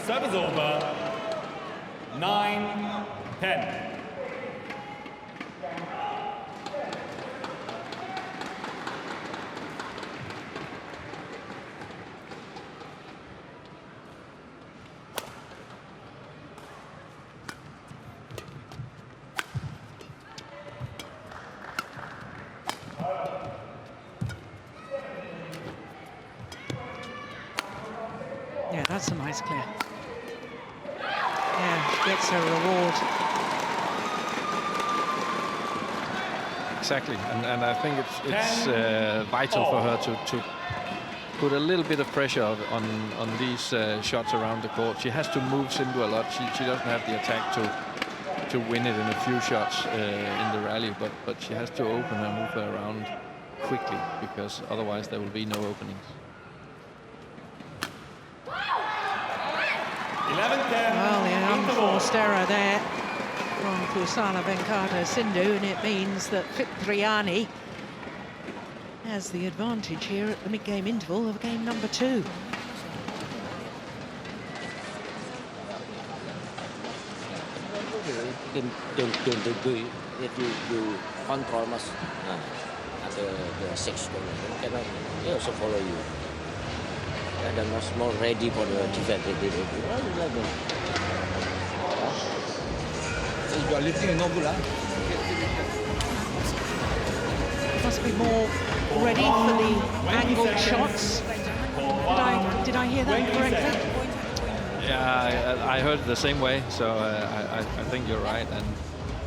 Service over. 9-10. Yeah, that's a nice clear. Yeah, she gets her reward. Exactly, and I think it's vital for her to put a little bit of pressure on these shots around the court. She has to move Sindhu a lot. She doesn't have the attack to win it in a few shots in the rally, but she has to open and move her around quickly, because otherwise there will be no openings. 11-10. Well, the unforced error there from Pusarla Venkata Sindhu, and it means that Fitriani has the advantage here at the mid-game interval of game number 2. If you control much at the 6 corner, cannot they also follow you. And then much more ready for the defense. You are lifting no good, Must be more ready for the angled shots. Did I hear that correctly? Yeah, I heard it the same way, so I think you're right. And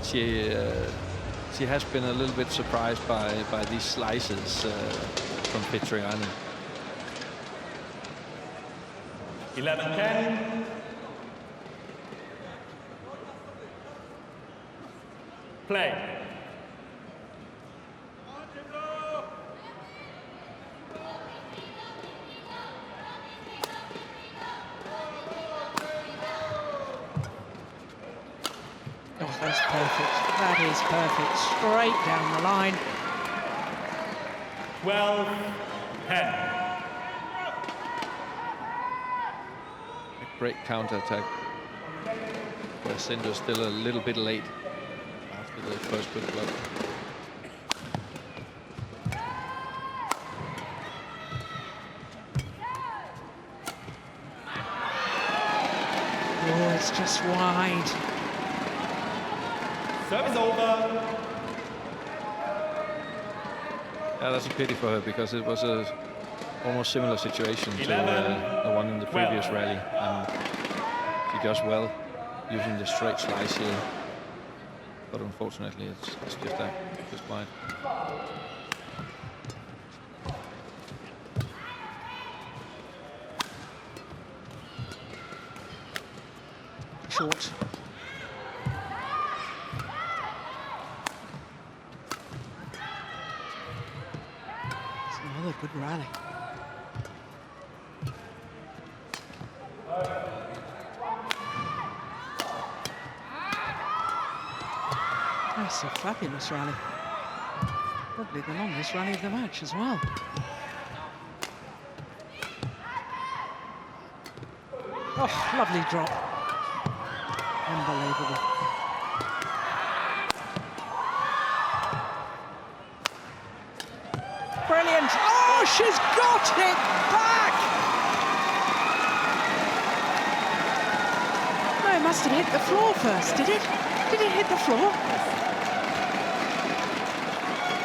she has been a little bit surprised by these slices from Fitriani. 11-10. Play. Oh, that's perfect. That is perfect. Straight down the line. 12-10. Great counter-attack, where Sindhu's still a little bit late after the first good block. just wide. Service over. Yeah, that's a pity for her because it was a almost similar situation to the one in the previous rally, and she does well using the straight slice here, but unfortunately it's just that, just wide. Short. It's another good rally. That's a fabulous rally. Probably the longest rally of the match as well. Oh, lovely drop. Unbelievable. Brilliant. Oh, she's got it back. No, it must have hit the floor first, did it? Did it hit the floor?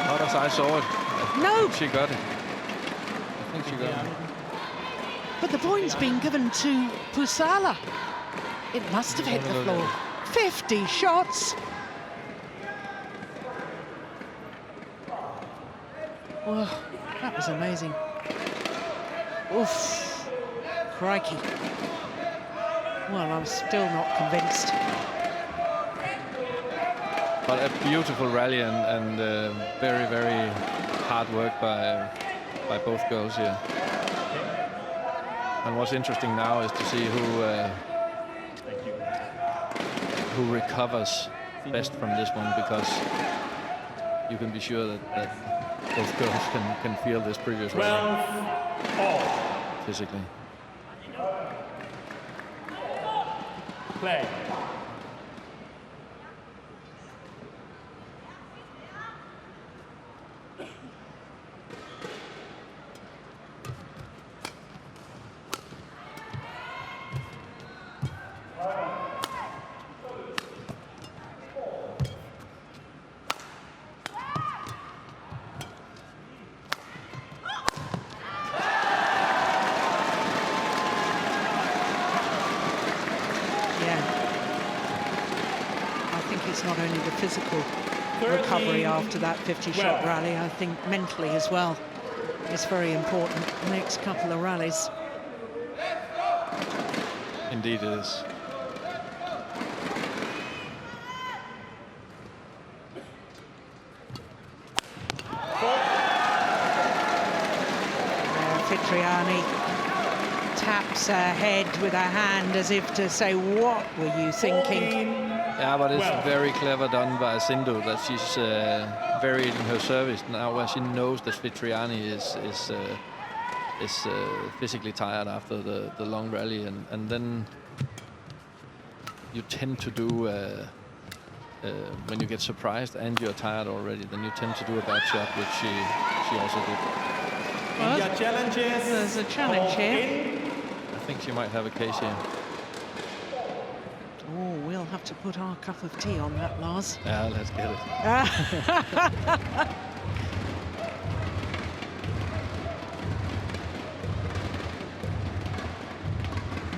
Not as I saw it. No. She got it. I think she got it. But the point's been given to Pusarla. It must have hit the floor. 50 shots. Whoa, that was amazing. Oof, crikey. Well, I'm still not convinced. But a beautiful rally and very, very hard work by both girls here. And what's interesting now is to see who recovers best from this one, because you can be sure that both girls can feel this previous rally physically. Play. Physical recovery after that 50-shot rally, I think mentally as well, is very important the next couple of rallies. Indeed it is. Fitriani taps her head with her hand as if to say, what were you thinking? Yeah, but it's very clever done by Sindhu that she's varied in her service now, where she knows that Fitriani is physically tired after the long rally, and then you tend to do when you get surprised and you're tired already, then you tend to do a bad shot, which she also did. Well, there's a challenge here. I think she might have a case here. Oh, we'll have to put our cup of tea on that, Lars. Yeah, let's get it.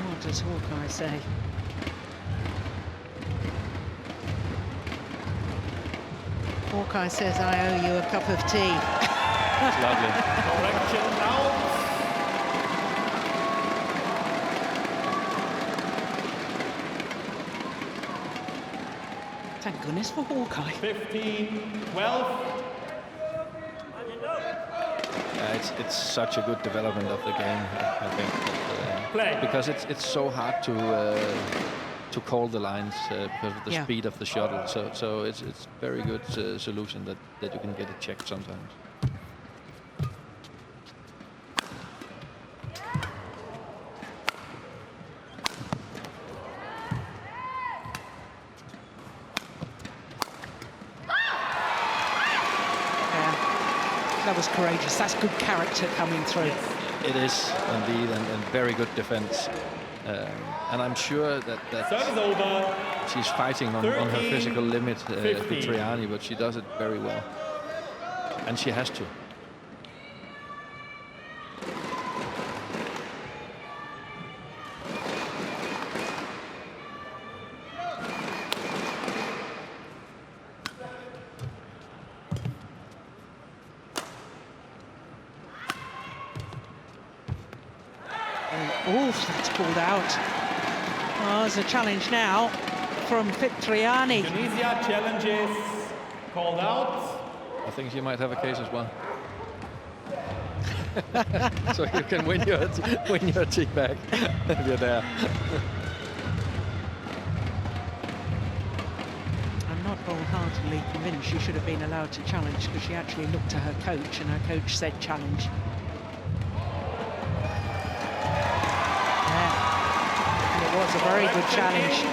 What does Hawkeye say? Hawkeye says, I owe you a cup of tea. That's lovely. Correction now. Thank goodness for Hawkeye. 15, 12. It's such a good development of the game, I think, because it's so hard to call the lines because of the speed of the shuttle. So it's very good solution that you can get it checked sometimes. That was courageous. That's good character coming through. It is indeed, and very good defense. And I'm sure that Service over. she's fighting on her physical limit, Fitriani, but she does it very well. And she has to. Oof, that's pulled out. Oh, there's a challenge now from Fitriani. Indonesia challenges called out. I think she might have a case as well. So you can win your tea back if you're there. I'm not wholeheartedly convinced she should have been allowed to challenge, because she actually looked to her coach and her coach said challenge. It was a very good challenge.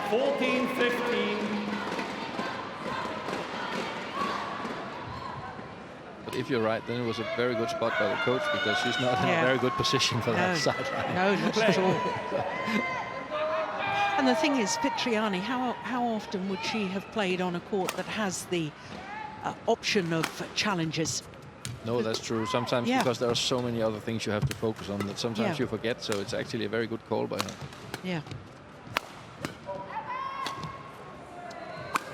14-15. But if you're right, then it was a very good spot by the coach, because she's not in a very good position for that sideline. No, not at all. And the thing is, Fitriani, how often would she have played on a court that has the option of challenges? No, that's true. Sometimes because there are so many other things you have to focus on that sometimes you forget. So it's actually a very good call by her. Yeah.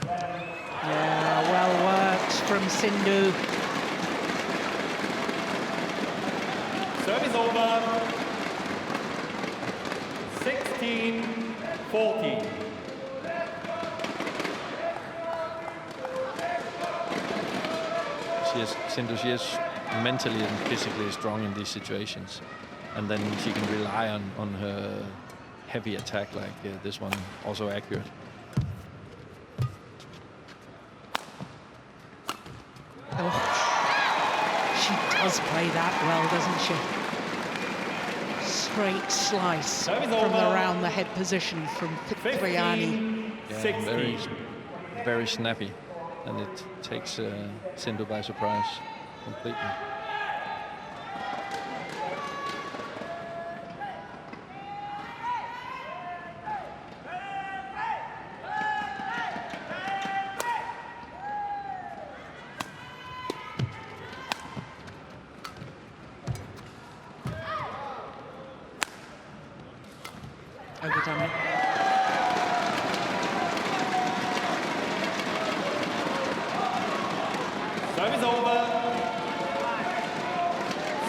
Yeah, well worked from Sindhu. Service over. 16-14. She is mentally and physically strong in these situations, and then she can rely on her heavy attack like this one, also accurate. Oh, she does play that well, doesn't she? Straight slice from around the head position from Fitriani. Yeah, very, very snappy. And it takes Sindhu by surprise completely. Overdone it. Service over.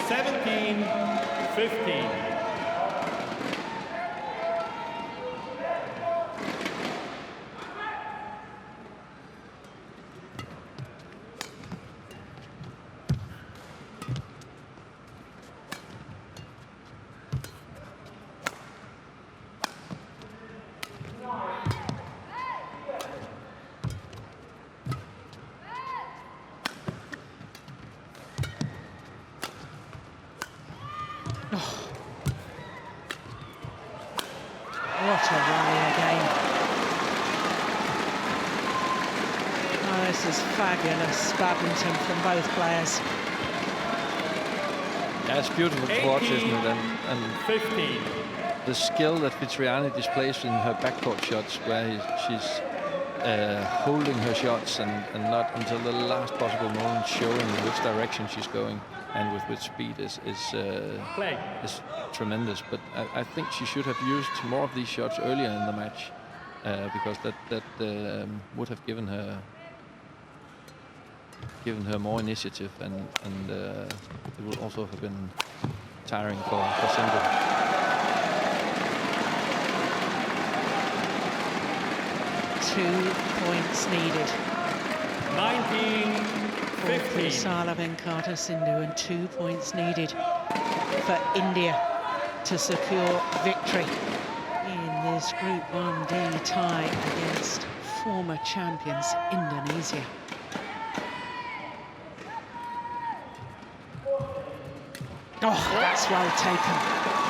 17-15. What a rally again. Oh, this is fabulous badminton from both players. Yeah, it's beautiful to watch, isn't it? And 15. the skill that Fitriani displays in her backcourt shots, where she's holding her shots and not until the last possible moment showing in which direction she's going and with which speed is tremendous. But I think she should have used more of these shots earlier in the match, because that would have given her more initiative, and it would also have been tiring for Sindhu. 2 points needed. 19-15. Pusarla Venkata Sindhu, and 2 points needed for India to secure victory in this Group 1D tie against former champions Indonesia. Oh, that's well taken,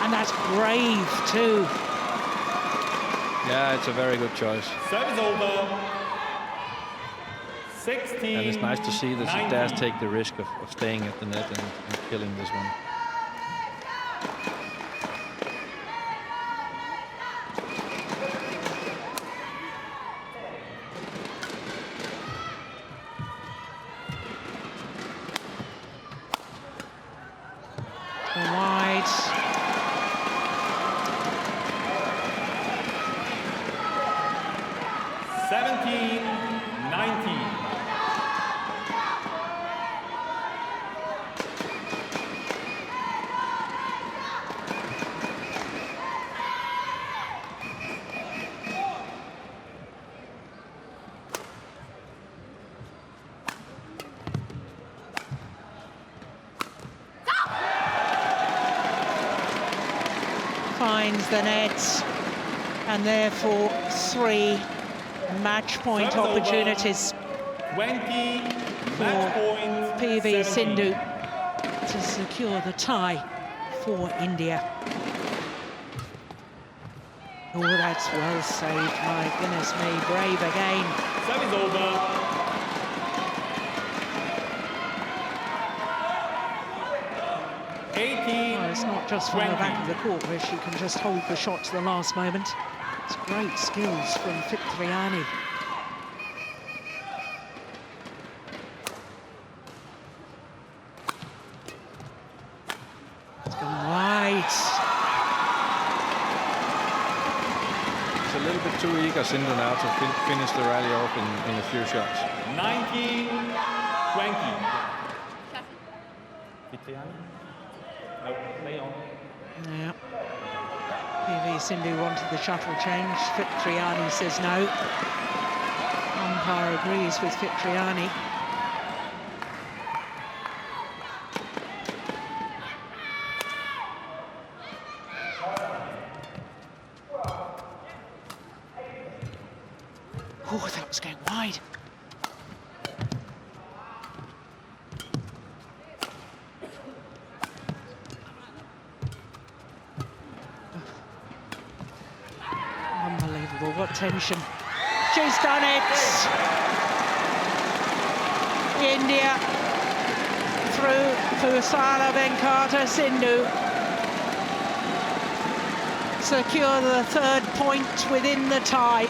and that's brave too. Yeah, it's a very good choice. Service over. 16. And it's nice to see that she dares take the risk of staying at the net and killing this one. 17-19. Finds the net, and therefore 3 match point opportunities 20, match point, PV 17. Sindhu to secure the tie for India. Oh, that's well saved, my goodness me, brave again. Service over. Well, it's not just from the back of the court where she can just hold the shot to the last moment. It's great skills from Fitriani. It's gone wide. It's a little bit too eager, Sindhu, now to finish the rally off in a few shots. 19-20. Fitriani? No, lay on. Yeah. PV Sindhu wanted the shuttle change. Fitriani says no. Umpire agrees with Fitriani. Oh, that was going wide. Unbelievable, what tension. She's done it! India through Pusarla Venkata Sindhu. Secure the 3rd point within the tie.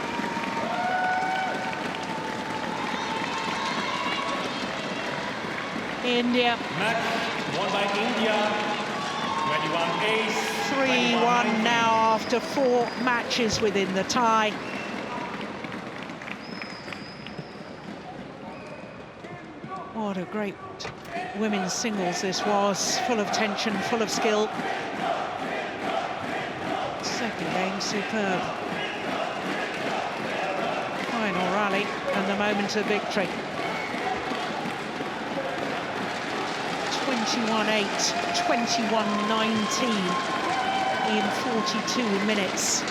India. Match won by India. 21 ace. 3-1 now after 4 matches within the tie. What a great women's singles this was. Full of tension, full of skill. Second game, superb. Final rally and the moment of victory. 21-8, 21-19 in 42 minutes.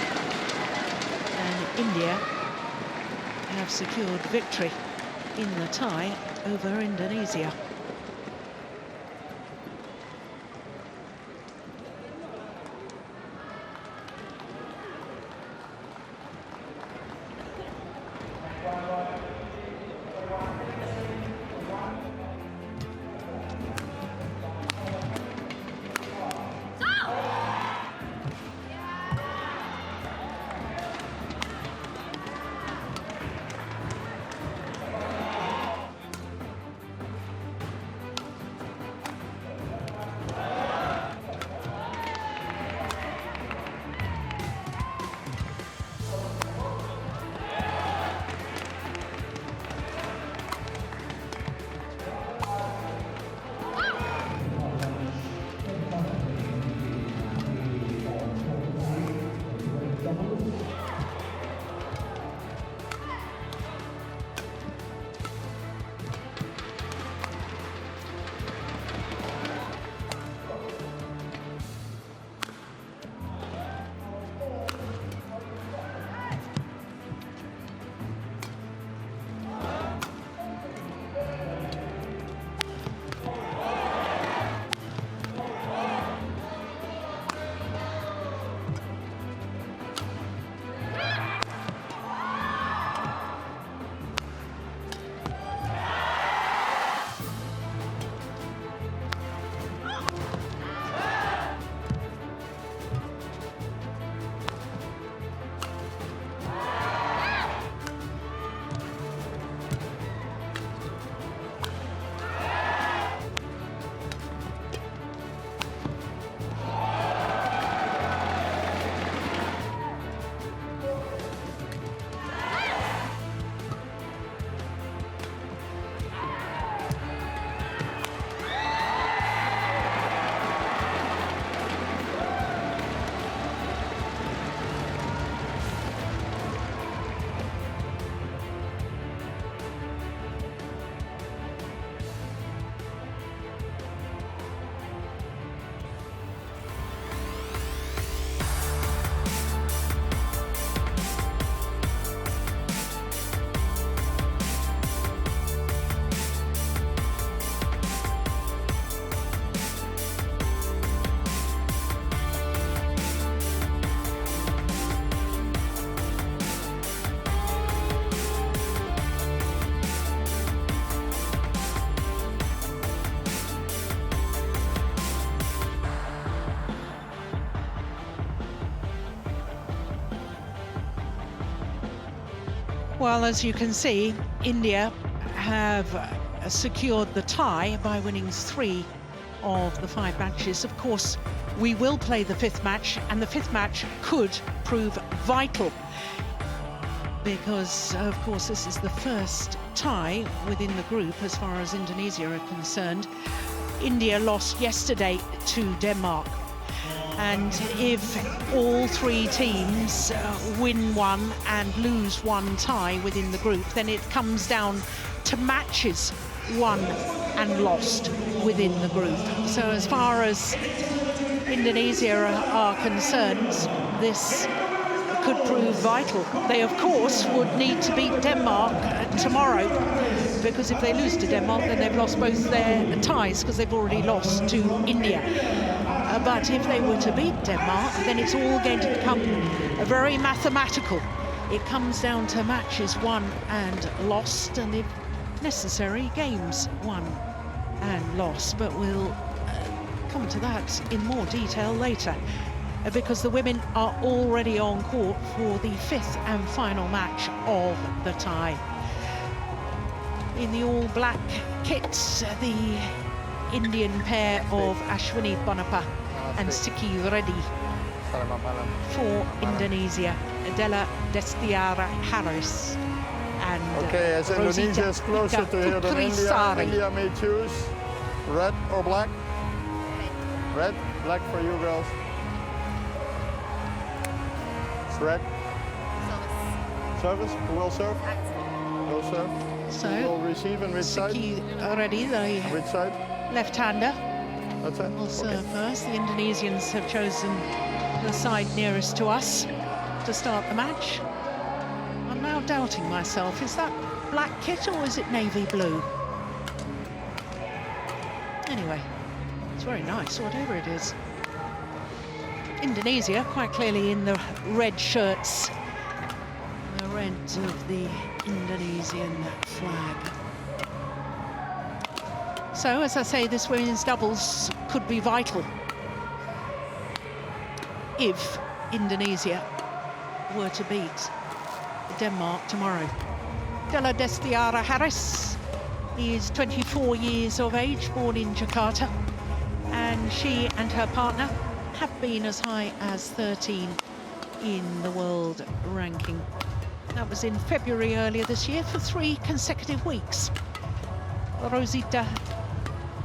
And India have secured victory in the tie over Indonesia. Well, as you can see, India have secured the tie by winning 3 of the 5 matches. Of course, we will play the 5th match, and the 5th match could prove vital because, of course, this is the first tie within the group as far as Indonesia are concerned. India lost yesterday to Denmark. And if all 3 teams win 1 and lose 1 tie within the group, then it comes down to matches won and lost within the group. So as far as Indonesia are concerned, this could prove vital. They, of course, would need to beat Denmark tomorrow, because if they lose to Denmark, then they've lost both their ties, because they've already lost to India. But if they were to beat Denmark, then it's all going to become very mathematical. It comes down to matches won and lost, and if necessary, games won and lost. But we'll come to that in more detail later, because the women are already on court for the 5th and final match of the tie. In the all-black kits, the Indian pair of Ashwini Ponnappa and Reddy. For Indonesia, Della, Destiara, Harris, and okay, as Indonesia is closer to here than India, Sari. India may choose red or black. Red, black for you girls. It's red. Service. Who will serve? Will serve. So, who will receive and which side? Reddy, the which side? left-hander, That's it. will serve first. The Indonesians have chosen the side nearest to us to start the match. I'm now doubting myself. Is that black kit or is it navy blue? Anyway, it's very nice, whatever it is. Indonesia quite clearly in the red shirts, the red of the Indonesian flag. So, as I say, this women's doubles could be vital if Indonesia were to beat Denmark tomorrow. Della Destiara Harris is 24 years of age, born in Jakarta, and she and her partner have been as high as 13 in the world ranking. That was in February earlier this year for 3 consecutive weeks. Rosyita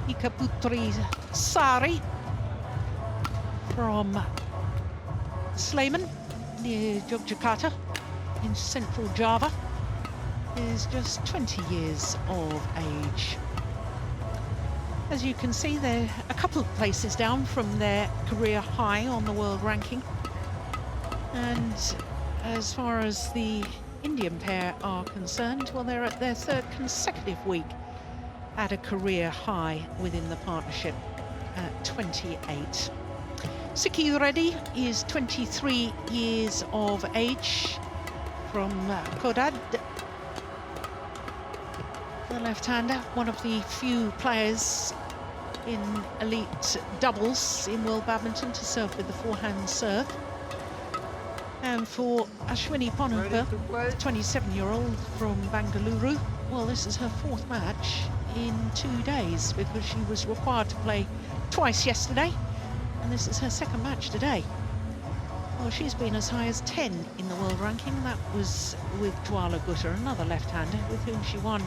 Putri Sari from Sleman near Yogyakarta in central Java is just 20 years of age. As you can see, they're a couple of places down from their career high on the world ranking. And as far as the Indian pair are concerned, well, they're at their 3rd consecutive week at a career high within the partnership at 28. Reddy is 23 years of age from Kodad, the left-hander, one of the few players in elite doubles in world badminton to serve with the forehand serve. And for Ashwini Ponnappa, 27-year-old from Bengaluru, well, this is her 4th match in 2 days, because she was required to play twice yesterday, and this is her 2nd match today. Well, she's been as high as 10 in the world ranking. That was with Juala Gutta, another left-hander with whom she won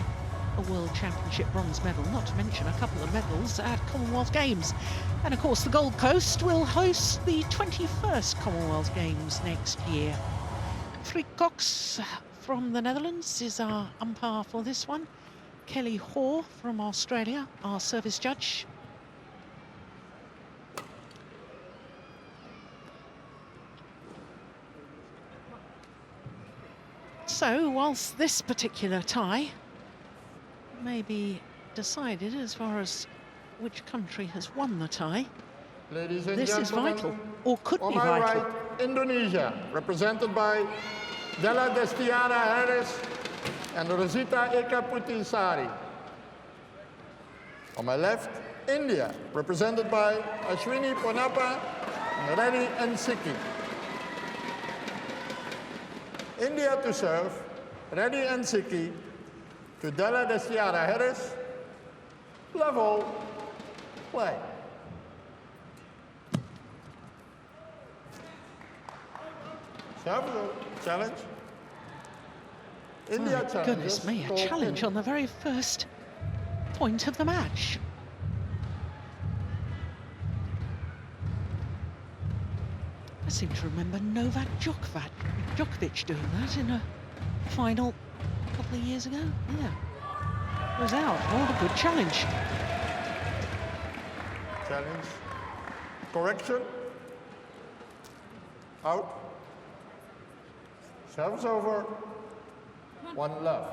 a World Championship bronze medal, not to mention a couple of medals at Commonwealth Games. And of course, the Gold Coast will host the 21st Commonwealth Games next year. Frick Cox from the Netherlands is our umpire for this one. Kelly Hoare from Australia, our service judge. So, whilst this particular tie may be decided as far as which country has won the tie, Ladies and this is gentlemen, vital, or could on be my vital. right, Indonesia, represented by Della Destiara Harris and Rosyita Putri Sari. On my left, India, represented by Ashwini Ponnappa, Reddy and Siki. India to serve, Reddy and Siki to Della, Destiara, Harris. Level, play. Challenge. India Oh, challenges. goodness me, a challenge on the very first point of the match. I seem to remember Novak Djokovic doing that in a final a couple of years ago. Yeah, was out. Oh, a good challenge. Challenge. Correction. Out. Serves over. 1 love.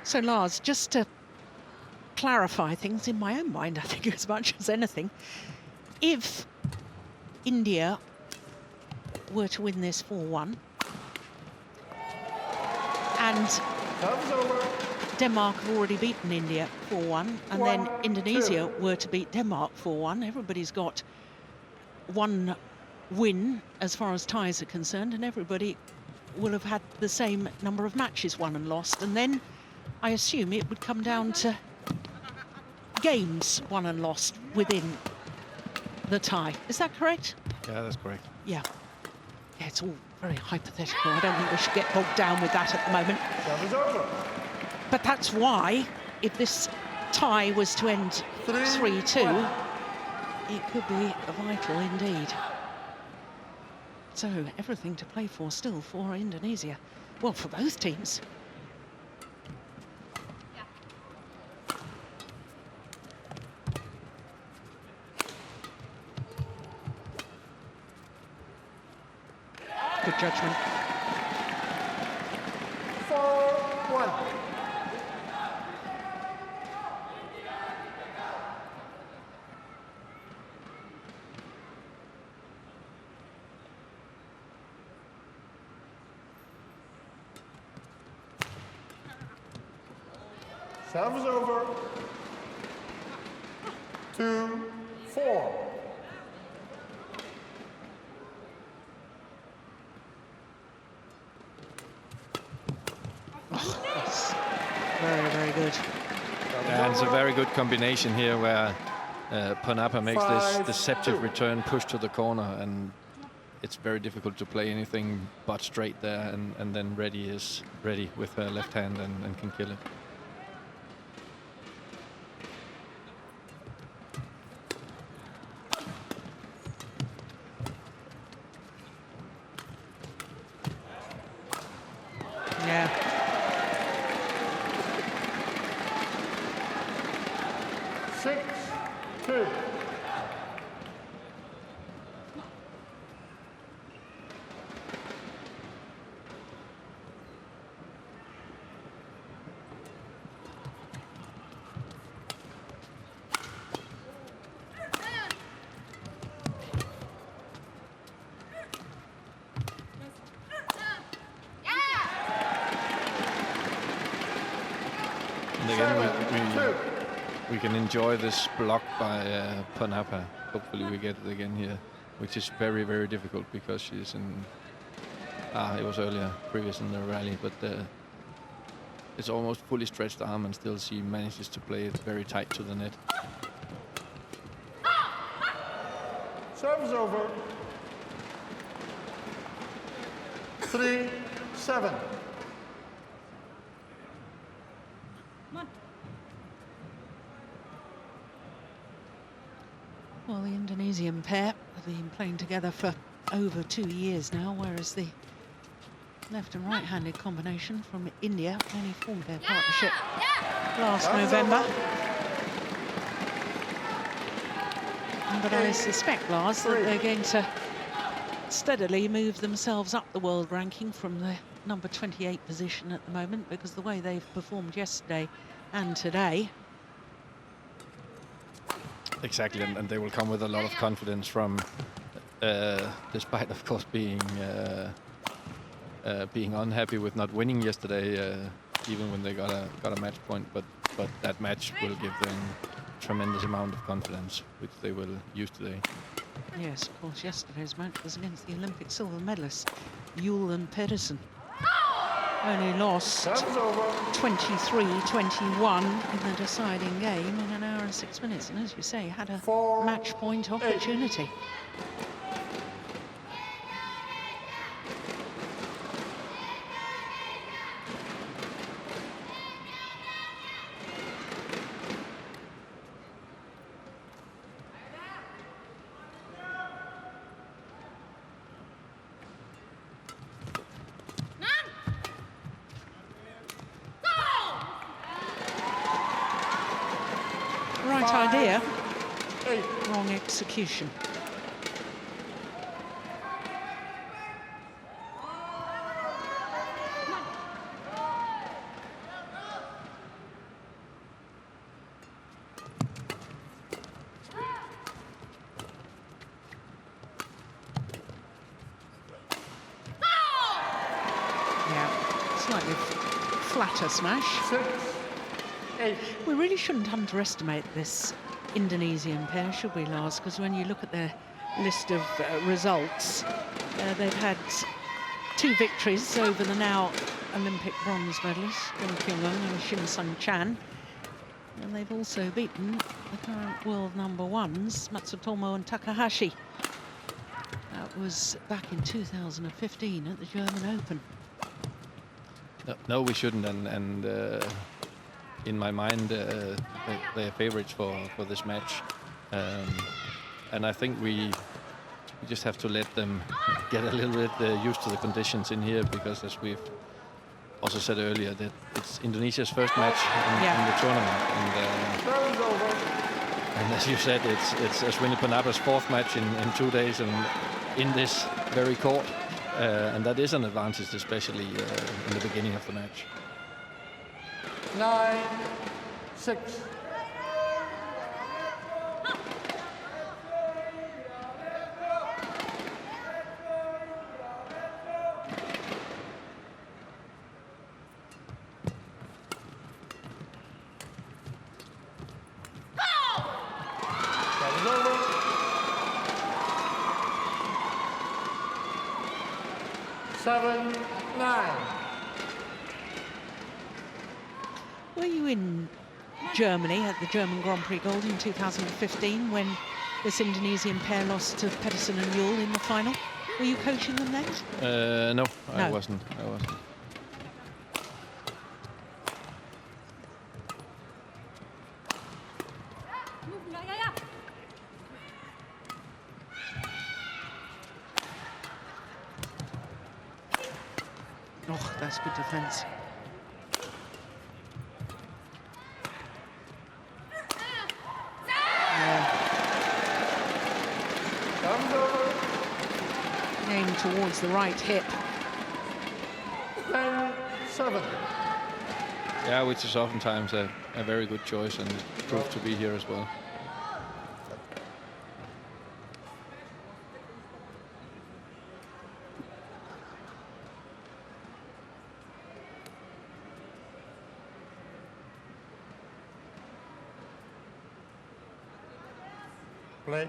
So Lars, just to clarify things in my own mind, I think as much as anything, if India were to win this 4-1 and Denmark have already beaten India 4-1 and then Indonesia were to beat Denmark 4-1, everybody's got 1 win as far as ties are concerned, and everybody will have had the same number of matches won and lost, and then I assume it would come down to games won and lost within the tie. Is that correct? Yeah, that's correct. Yeah. Yeah, it's all very hypothetical. I don't think we should get bogged down with that at the moment. But that's why, if this tie was to end 3-2, it could be vital indeed. So everything to play for still for Indonesia. Well, for both teams. Good judgment. 4-1. Serves over. 2-4. Very, very good. And it's a very good combination here where Ponnappa makes this deceptive return push to the corner, and it's very difficult to play anything but straight there, and then Reddy is ready with her left hand and can kill it. Yeah. And again, we can enjoy this block by Ponnappa. Hopefully we get it again here, which is very, very difficult because she's in... it was earlier, previous in the rally, but it's almost fully stretched arm, and still she manages to play it very tight to the net. Serves over. 3-7. Well, the Indonesian pair have been playing together for over 2 years now, whereas the left and right-handed combination from India only formed their partnership last November. But I suspect, Lars, that they're going to steadily move themselves up the world ranking from the number 28 position at the moment, because the way they've performed yesterday and today. Exactly, and they will come with a lot of confidence from, despite of course being unhappy with not winning yesterday, even when they got a match point. But but that match will give them tremendous amount of confidence, which they will use today. Yes, of course, yesterday's match was against the Olympic silver medalists, Julen Pedersen. Only lost 23-21 in the deciding game in an hour and 6 minutes, and as you say, had a match point opportunity. Right idea, wrong execution. Yeah, slightly flatter smash. 6-8. We really shouldn't underestimate this Indonesian pair, should we, Lars? Because when you look at their list of results, they've had 2 victories over the now Olympic bronze medalists, Jung Kyung-eun and Shin Sung-chan. And they've also beaten the current world number ones, Matsutomo and Takahashi. That was back in 2015 at the German Open. No, we shouldn't, and in my mind, they're favorites for this match. And I think we just have to let them get a little bit used to the conditions in here, because as we've also said earlier, that it's Indonesia's first match in the tournament. And as you said, it's Ashwini Ponnappa's 4th match in 2 days and in this very court. And that is an advantage, especially in the beginning of the match. 9-6. Were you in Germany at the German Grand Prix Gold in 2015 when this Indonesian pair lost to Pedersen and Juhl in the final? Were you coaching them then? No, I wasn't. Oh, that's good defense. Aim towards the right hip. 10-7. Yeah, which is oftentimes a very good choice, and proved to be here as well. Play.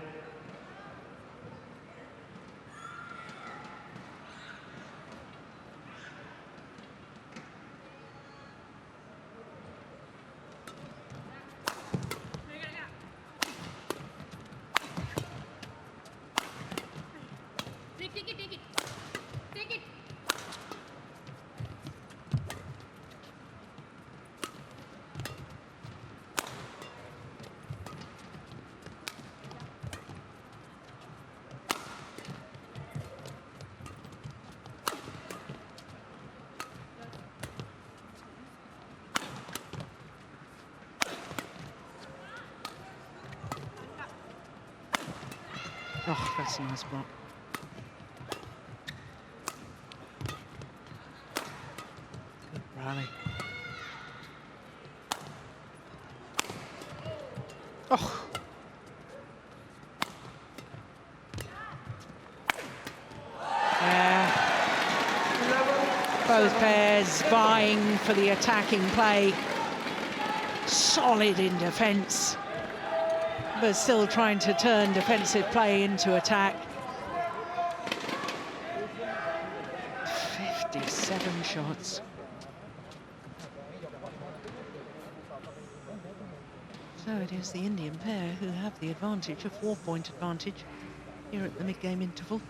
Take it. Oh, that's a nice block. Good rally. Oh. Yeah. Both pairs vying for the attacking play. solid in defence, but still trying to turn defensive play into attack. 57 shots. So it is the Indian pair who have the advantage, a 4-point advantage here at the mid-game interval.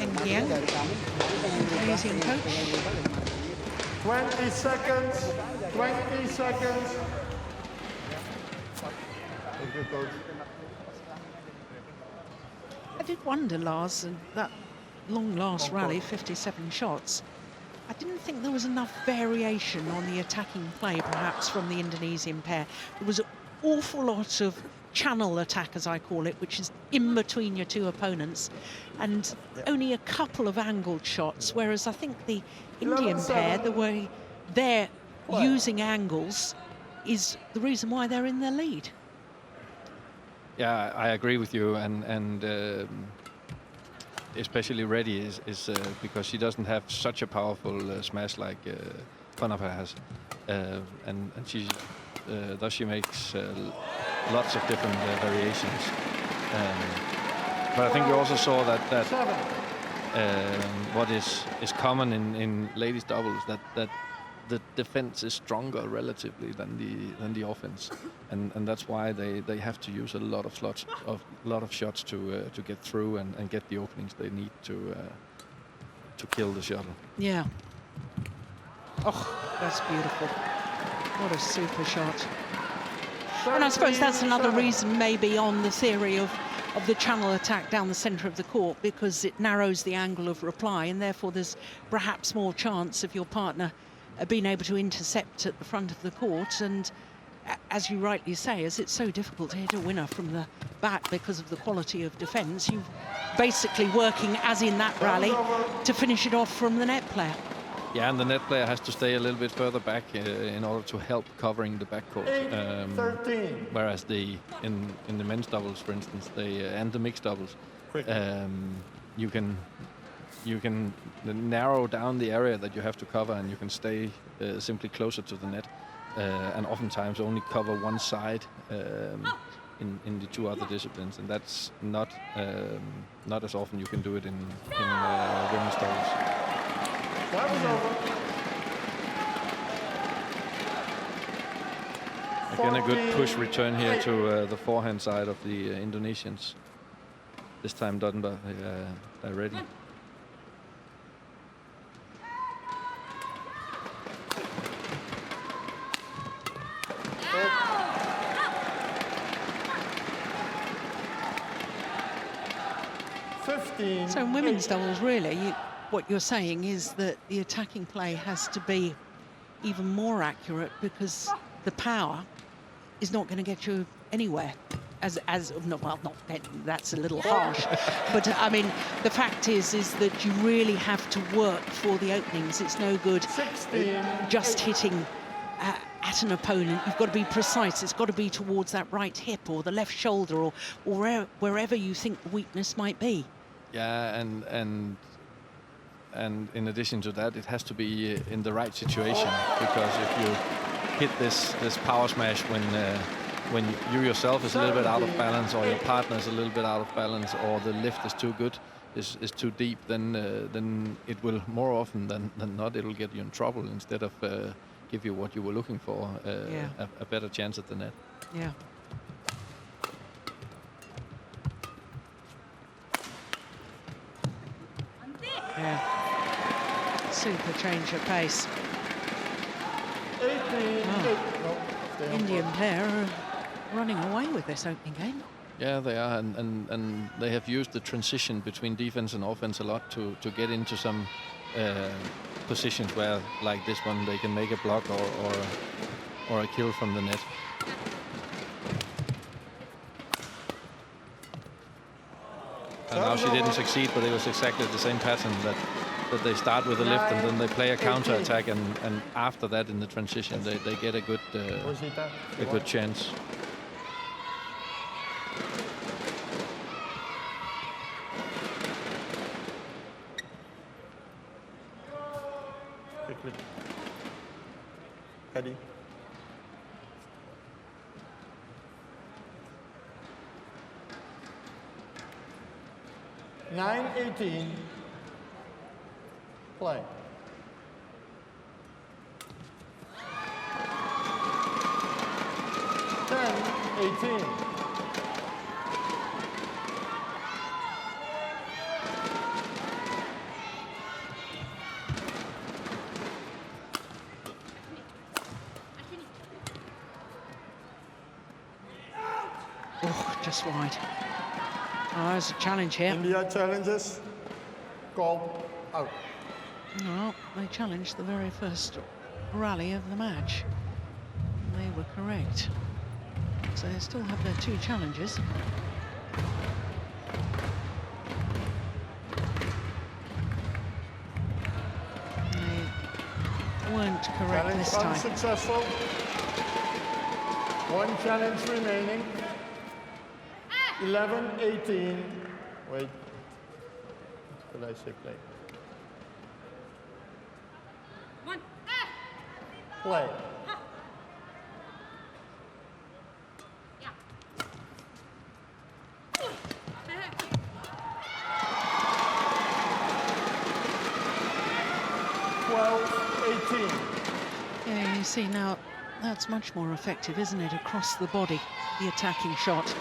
Indonesian coach. 20 seconds. 20 seconds. Thank you, coach. I did wonder, Lars, and that long last rally, 57 shots, I didn't think there was enough variation on the attacking play, perhaps, from the Indonesian pair. There was an awful lot of channel attack, as I call it, which is in between your two opponents, and only a couple of angled shots, whereas I think the Indian pair, the way they're using angles, is the reason why they're in their lead. Yeah, I agree with you, and especially Reddy is because she doesn't have such a powerful smash like Ponnappa has, and she thus she makes lots of different variations. But I think we also saw that what is common in ladies doubles, that the defense is stronger relatively than the offense, and that's why they have to use a lot of shots to get through and get the openings they need to kill the shuttle. Yeah. Oh, that's beautiful. What a super shot. And I suppose that's another reason maybe on the theory of the channel attack down the centre of the court, because it narrows the angle of reply, and therefore there's perhaps more chance of your partner being able to intercept at the front of the court. And as you rightly say, as it's so difficult to hit a winner from the back because of the quality of defence, you're basically working, as in that rally, to finish it off from the net player. Yeah, and the net player has to stay a little bit further back in order to help covering the backcourt. 13. Whereas in the men's doubles, for instance, and the mixed doubles, you can narrow down the area that you have to cover, and you can stay simply closer to the net, and oftentimes only cover one side in the two other disciplines, and that's not as often you can do it in women's doubles. That was over. Again, a good push return here to the forehand side of the Indonesians. This time done by Reddy. So in women's doubles, really, what you're saying is that the attacking play has to be even more accurate, because the power is not going to get you anywhere. That's a little harsh, but I mean, the fact is that you really have to work for the openings. It's no good just hitting at an opponent. You've got to be precise. It's got to be towards that right hip or the left shoulder, or wherever you think the weakness might be. Yeah, and in addition to that, it has to be in the right situation, because if you hit this power smash when you yourself is a little bit out of balance, or your partner is a little bit out of balance, or the lift is too good, is too deep, then it will more often than not, it'll get you in trouble instead of give you what you were looking for, a better chance at the net. Yeah. Yeah. Super change of pace. 18. Indian pair are running away with this opening game. Yeah, they are, and they have used the transition between defense and offense a lot to get into some positions where, like this one, they can make a block or a kill from the net. And now she didn't succeed, but it was exactly the same pattern, that they start with a lift and then they play a counter attack, and after that in the transition they get a good chance. Quickly. Ready. Nine 18. Play. Ten 18. Oh, just wide. Oh, there's a challenge here. India challenges. Call out. Well, they challenged the very first rally of the match. They were correct. So they still have their 2 challenges. They weren't correct Challenge this time. unsuccessful. 1 challenge remaining. 11-18. Wait. Did I say play? One. Play. Yeah. 12-18. Yeah, you see now, that's much more effective, isn't it? Across the body, the attacking shot.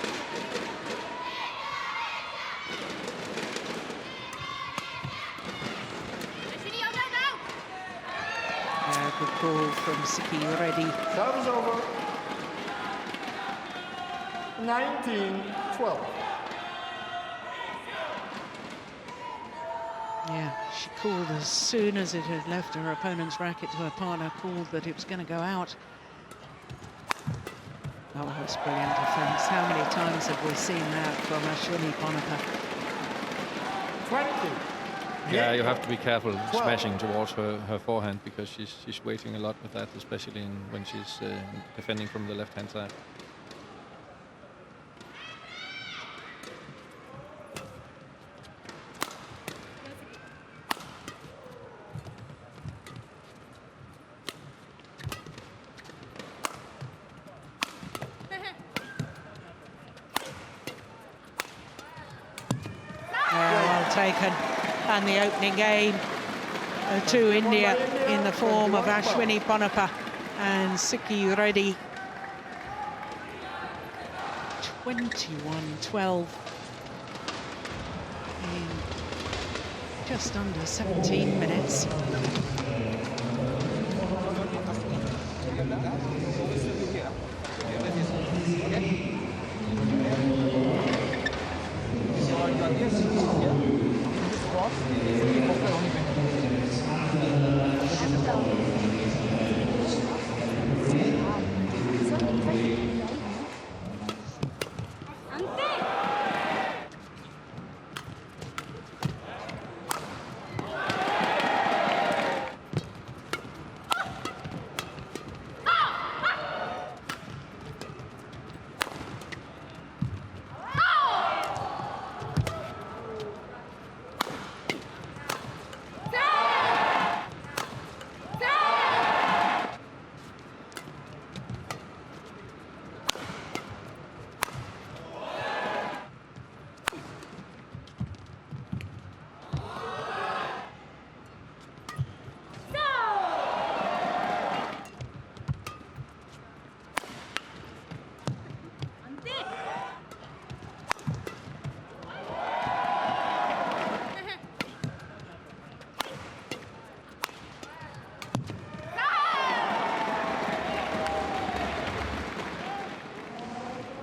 Good call from Reddy. Serves over. 19-12. Yeah, she called as soon as it had left her opponent's racket to her partner, called that it was going to go out. Oh, that's brilliant defence. How many times have we seen that from Ashwini Ponnappa? 20. Yeah, you have to be careful smashing towards her forehand, because she's waiting a lot with that, especially when she's defending from the left-hand side. Well taken. And the opening game to India in the form of Ashwini Ponnappa and Reddy. 21-12 in just under 17 minutes.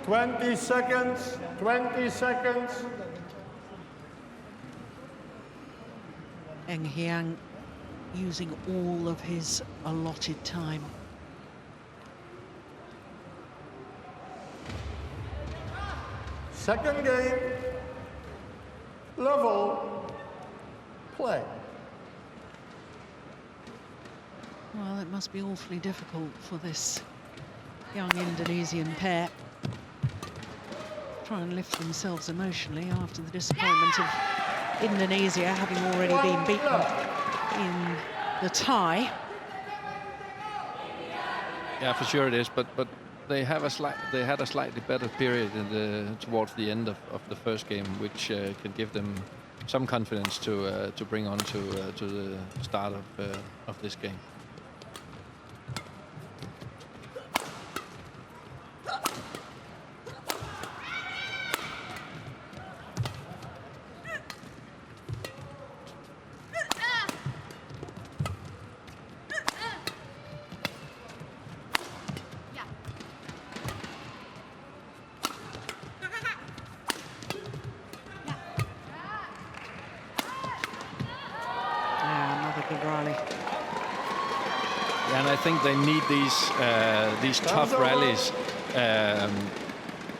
Twenty seconds. 20 seconds. Eng Hiang using all of his allotted time. Second game. Level. Play. Well, it must be awfully difficult for this young Indonesian pair. Try and lift themselves emotionally after the disappointment of Indonesia having already been beaten in the tie. Yeah, for sure it is. But they had a slightly better period towards the end of the first game, which can give them some confidence to bring on to the start of this game. And I think they need these tough rallies,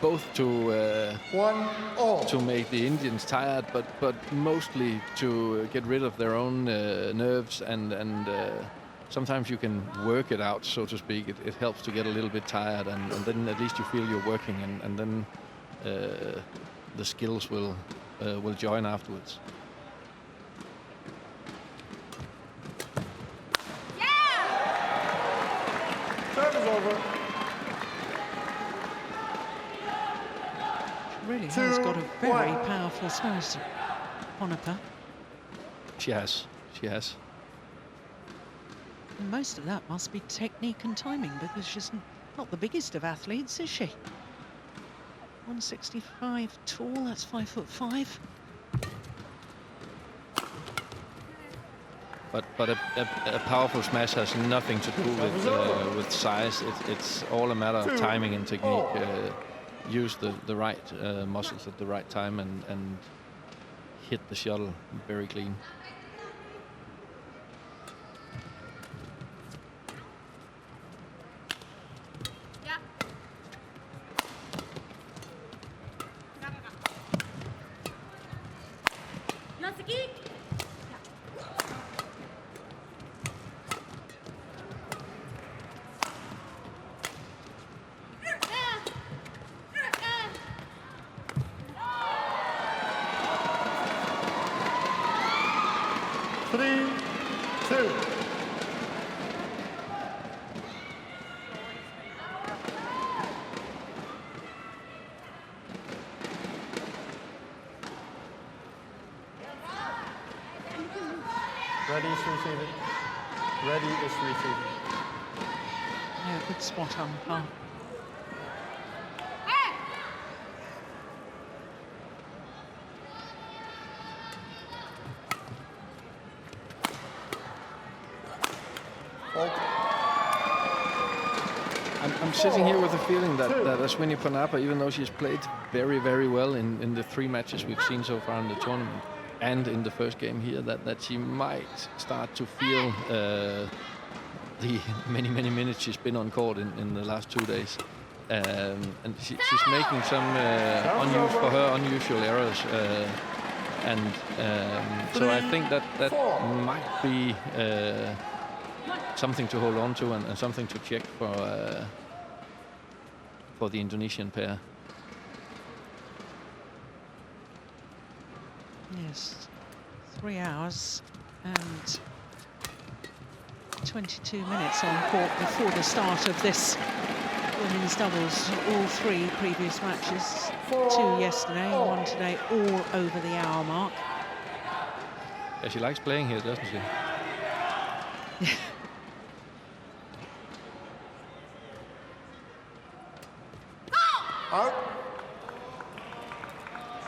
both to make the Indians tired, but mostly to get rid of their own nerves, and sometimes you can work it out, so to speak. It helps to get a little bit tired, and then at least you feel you're working, and then the skills will join afterwards. Really has got a very powerful smash, Ponnappa. She has. And most of that must be technique and timing, because she's not the biggest of athletes, is she? 165 tall, that's 5'5". But a powerful smash has nothing to do with size. It's all a matter of timing and technique. Use the right muscles at the right time and hit the shuttle very clean. Reddy is receiving. Reddy is receiving. Yeah, good spot umpire. I'm sitting here with a feeling that Ashwini Ponnappa, even though she's played very, very well in the 3 matches we've seen so far in the tournament, and in the first game here, that she might start to feel the many minutes she's been on court in the last 2 days. And she's making some unusual errors. So I think that might be something to hold on to and something to check for the Indonesian pair. Yes, 3 hours and 22 minutes on court before the start of this women's doubles. All 3 previous matches, 2 yesterday and 1 today, all over the hour mark. Yeah, she likes playing here, doesn't she? Out.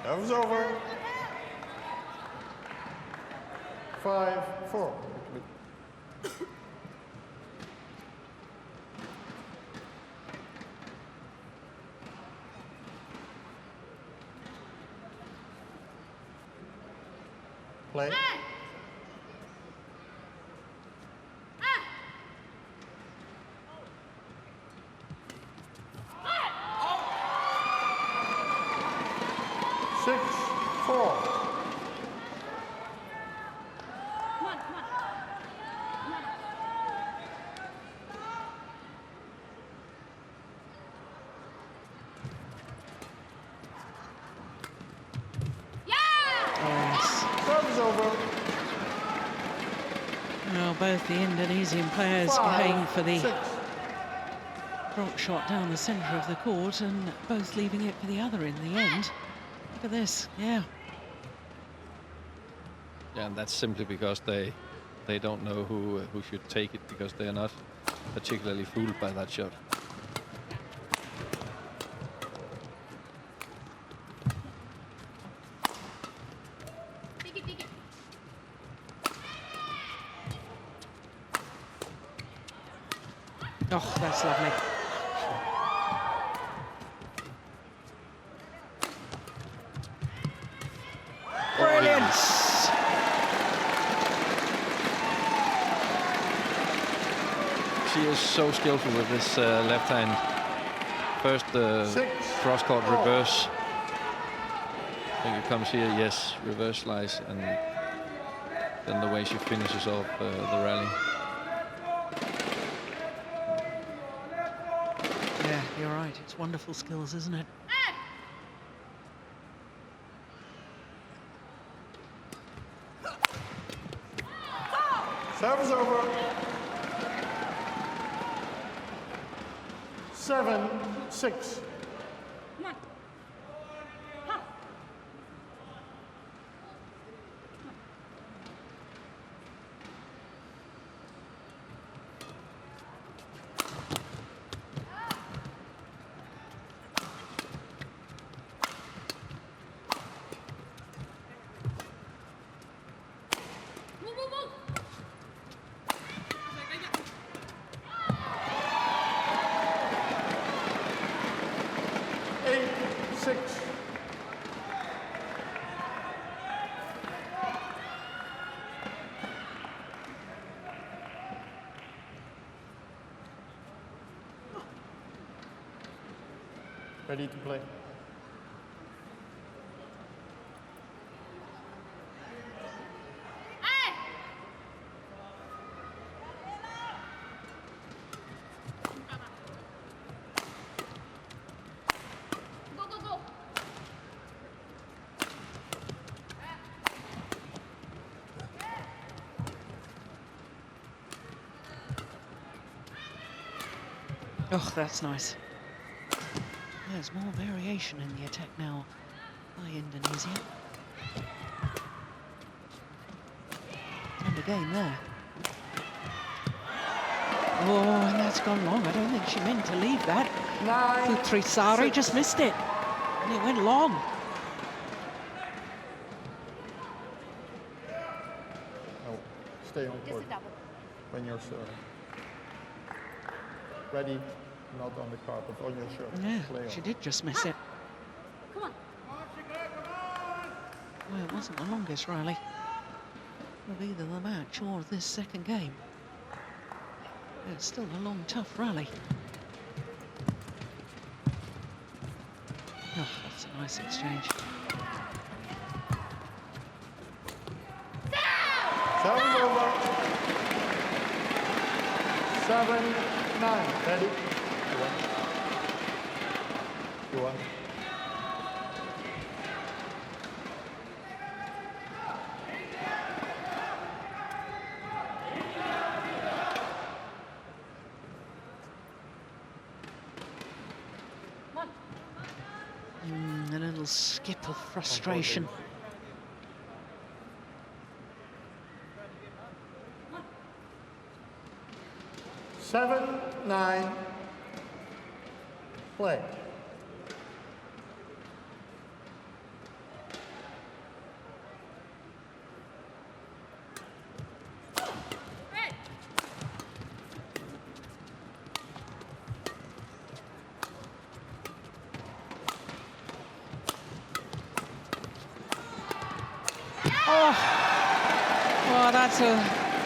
That was over. 5-4. Play. 6-4. Service over. Well, both the Indonesian players going for the drop shot down the centre of the court, and both leaving it for the other in the end. Look at this, yeah. Yeah, and that's simply because they don't know who should take it, because they're not particularly fooled by that shot. Oh, that's lovely. Brilliant! She is so skillful with this left hand. First cross-court reverse. I think it comes here, yes, reverse slice, and then the way she finishes off the rally. Yeah, you're right. It's wonderful skills, isn't it? Service over. 7-6. Ready to play. Oh, that's nice. There's more variation in the attack now by Indonesia. And again there. Oh, and that's gone long. I don't think she meant to leave that. Putri Sari just missed it. And it went long. Oh, stay on court when you're serving. Ready. Not on the carpet, on your shirt. Yeah, she did just miss it. Come on. Well, it wasn't the longest rally of either the match or this second game. It's still a long, tough rally. Oh, that's a nice exchange. Service over. 7-9. Ready? Go on. A little skip of frustration. Seven, 9. Play. Well, that's a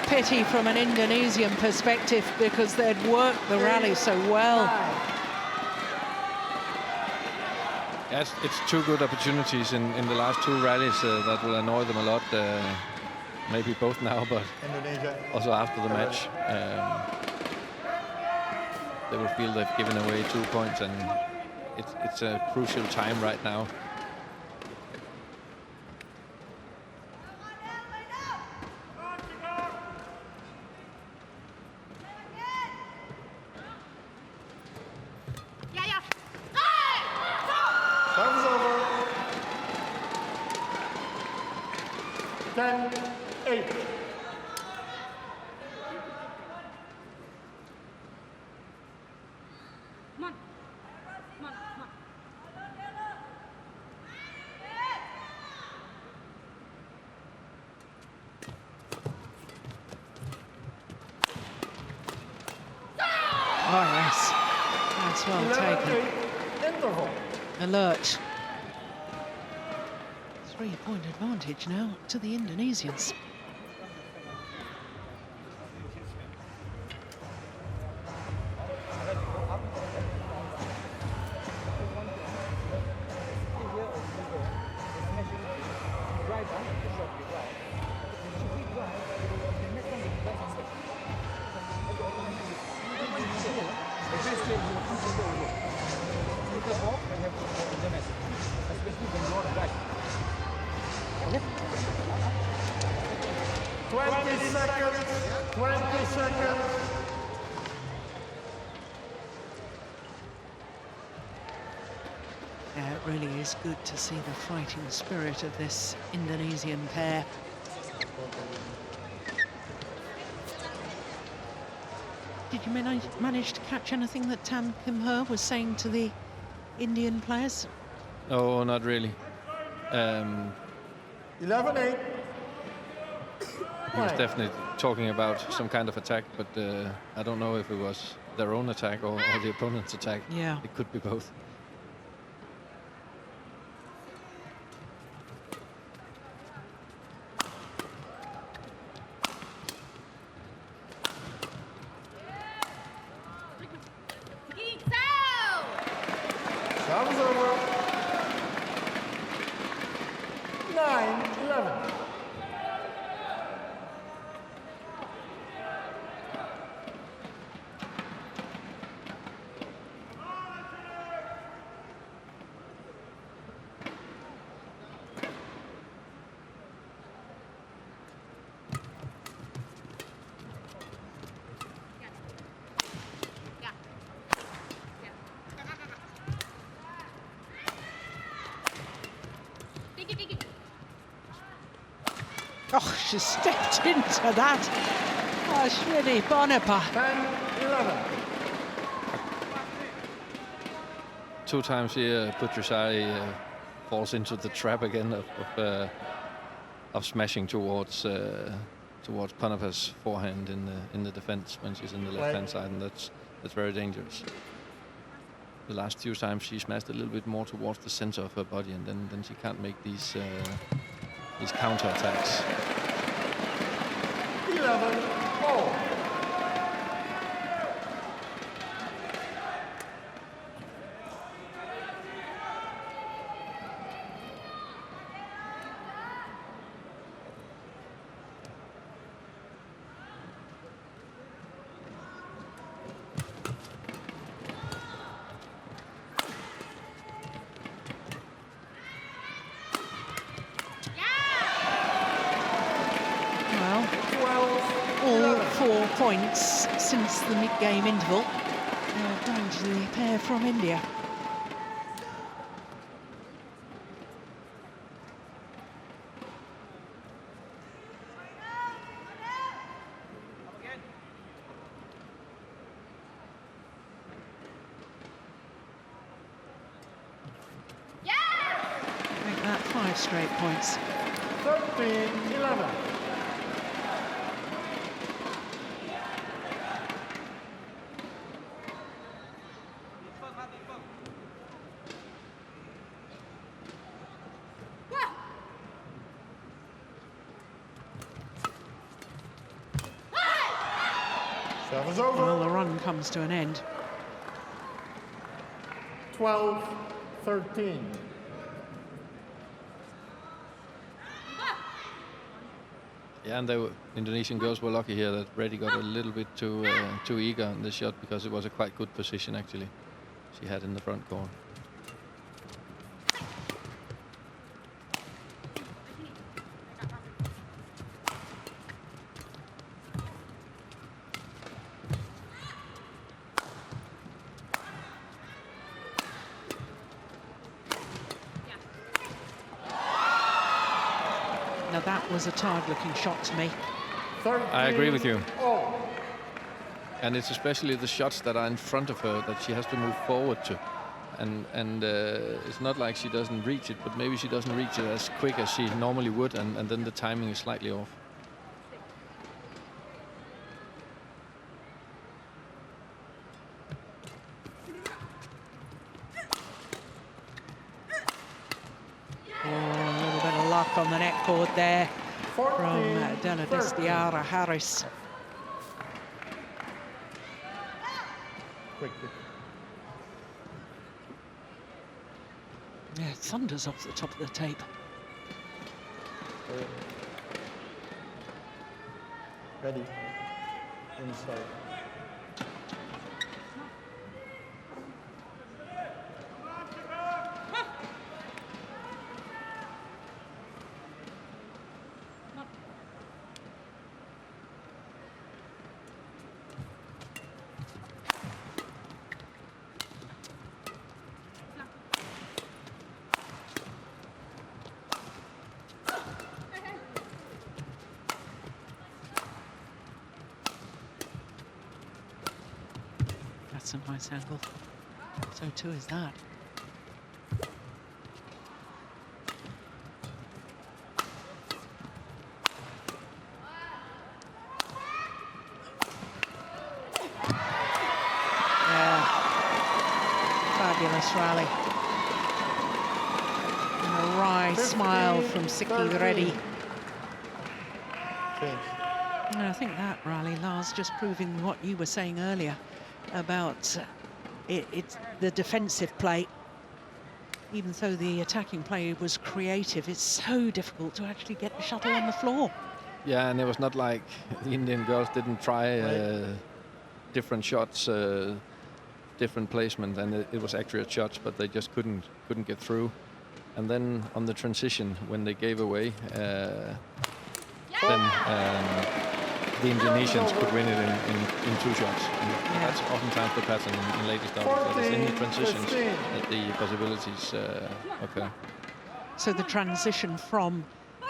pity from an Indonesian perspective because they'd worked the rally so well. Yes, it's two good opportunities in the last two rallies that will annoy them a lot. Maybe both now, but Indonesia. Also after the match. They will feel they've given away 2 points, and it's a crucial time right now. 10-8. Oh, yes. That's well taken. Interval. Alert. 3-point advantage now to the Indonesians. Yeah, it really is good to see the fighting spirit of this Indonesian pair. Did you manage to catch anything that Tan Kim Hur was saying to the Indian players? Oh, not really. 11-8. He was definitely talking about some kind of attack, but I don't know if it was their own attack or the opponent's attack. Yeah. It could be both. Serves over. 9-11. Oh, she stepped into that. Ashwini, Ponnappa. 10-11. 2 times here, Putri Sari falls into the trap again of smashing towards Ponnappa's forehand in the defense when she's in the left hand side, and that's very dangerous. The last few times she smashed a little bit more towards the center of her body, and then she can't make these counter attacks. 11-0. Points since the mid-game interval. Down to the pair from India. Make that 5 straight points. 13-11. Well, the run comes to an end. 12-13. Yeah, and the Indonesian girls were lucky here that Reddy got a little bit too eager on the shot, because it was a quite good position actually she had in the front corner. That was a tired-looking shot to me. I agree with you. And it's especially the shots that are in front of her that she has to move forward to. And it's not like she doesn't reach it, but maybe she doesn't reach it as quick as she normally would, and then the timing is slightly off. Oh, a little bit of luck on the net cord there from Della Destiara Harris. Quick. Yeah, it thunders off the top of the tape. Ready. Inside. That's a nice angle. So too is that. Yeah. Fabulous rally. And a wry smile from Reddy. And I think that rally, Lars, just proving what you were saying earlier about it's the defensive play. Even though the attacking play was creative, it's so difficult to actually get the shuttle on the floor. Yeah, and it was not like the Indian girls didn't try different shots, different placement, and it was accurate shots, but they just couldn't get through. And then on the transition, when they gave away, then the Indonesians could win it in 2 shots. And that's oftentimes the pattern in ladies doubles. That is in the transitions that the possibilities occur. So the transition from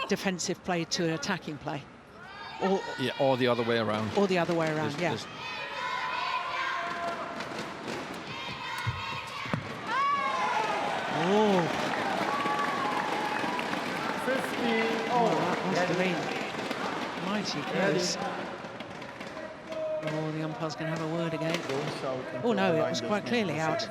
defensive play to attacking play, or the other way around. Or the other way around, yeah. Oh. 50. That must have been mighty close. Oh, the umpire's going to have a word again. Oh no, it was quite clearly out.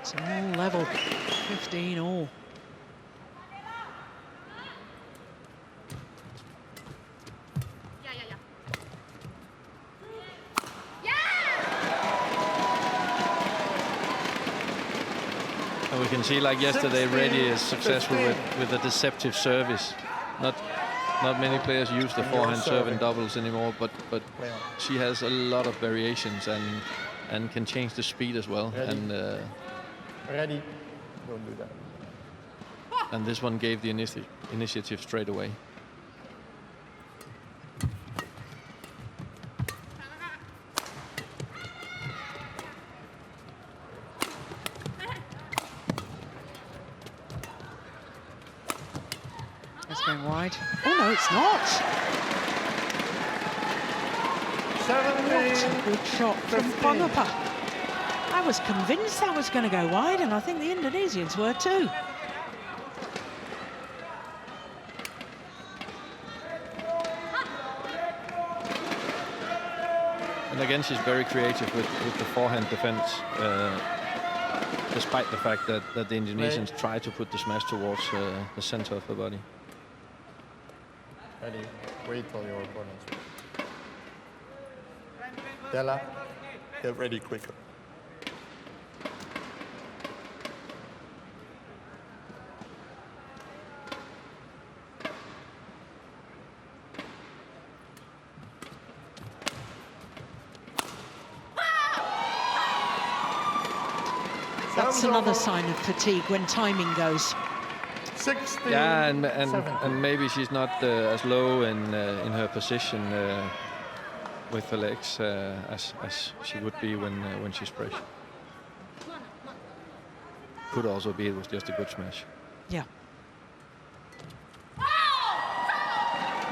It's all level, 15 all. And we can see, like yesterday, Reddy is successful with a deceptive service. Not many players use the forehand serve in doubles anymore, but she has a lot of variations and can change the speed as well. Ready. Don't do that. And this one gave the initiative straight away. It's going wide. Oh no, it's not. What a good shot from Ponnappa. I was convinced that was going to go wide, and I think the Indonesians were too. And again, she's very creative with the forehand defense, despite the fact that the Indonesians try to put the smash towards the center of the body. Ready. Wait for your opponents. Della, get ready quicker. That's another sign of fatigue when timing goes. 60. Yeah, and maybe she's not as low in her position with her legs as she would be when she's fresh. could also be it was just a good smash. Yeah.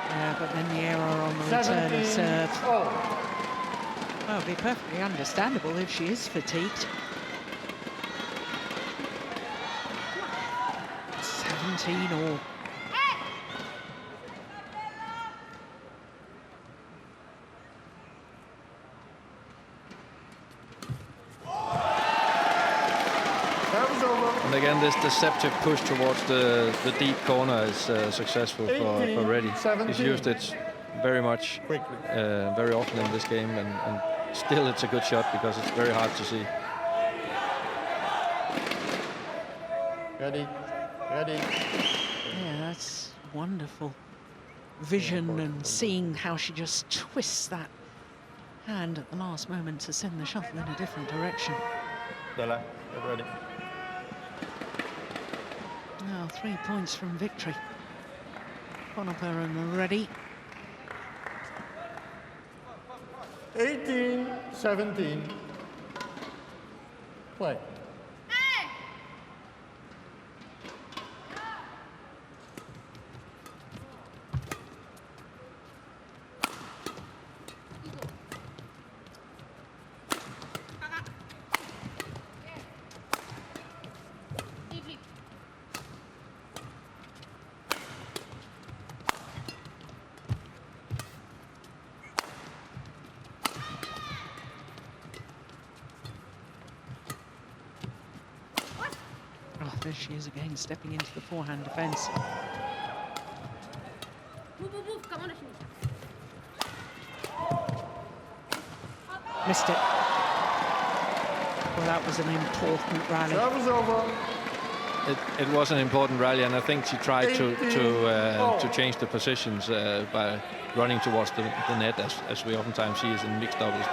Yeah, but then the error on the return of serve. Well, it'd be perfectly understandable if she is fatigued. 17 all. And again, this deceptive push towards the deep corner is successful for Reddy. He's used it very much, very often in this game, and still it's a good shot because it's very hard to see. Ready. Yeah, that's wonderful vision and seeing how she just twists that hand at the last moment to send the shuttle in a different direction. Della, get ready. Now 3 points from victory. Ponnappa and Reddy. 18-17. Play. There she is again, stepping into the forehand defence. Move, come on, Ashwini. Missed it. Well, that was an important rally. That was over. It was an important rally, and I think she tried to change the positions by running towards the net, as we oftentimes see in mixed doubles,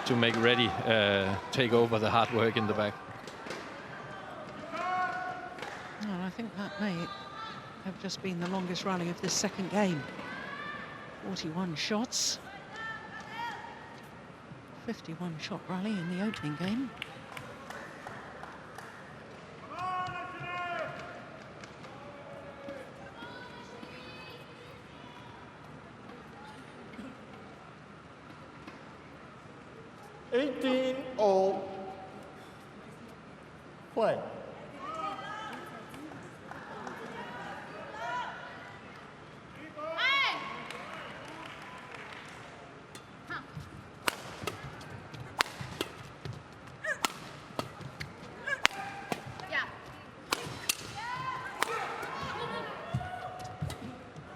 to make Reddy take over the hard work in the back. I think that may have just been the longest rally of this second game. 41 shots. 51 shot rally in the opening game. All. Play.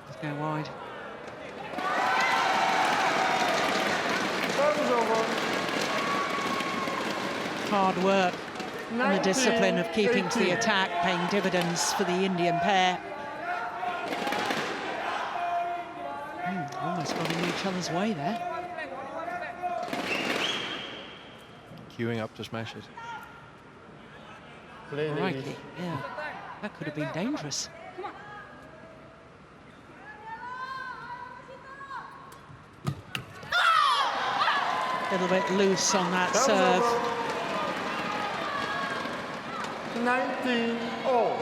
Let's go wide. Hard work and the discipline of keeping to the attack, paying dividends for the Indian pair. Almost got in each other's way there. Queuing up to smash it. Crikey, yeah, that could have been dangerous. A little bit loose on that serve. 19-all.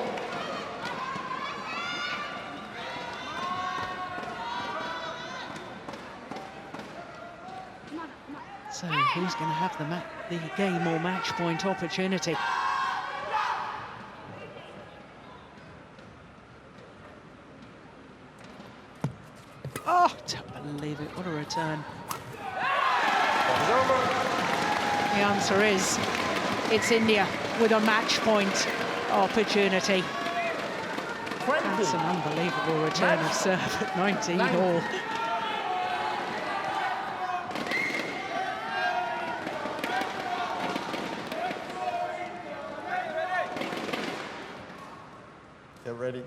So who's going to have the game or match point opportunity? Oh, don't believe it, what a return. The answer is, it's India with a match point opportunity. That's an unbelievable return of serve at 19 all. Get ready.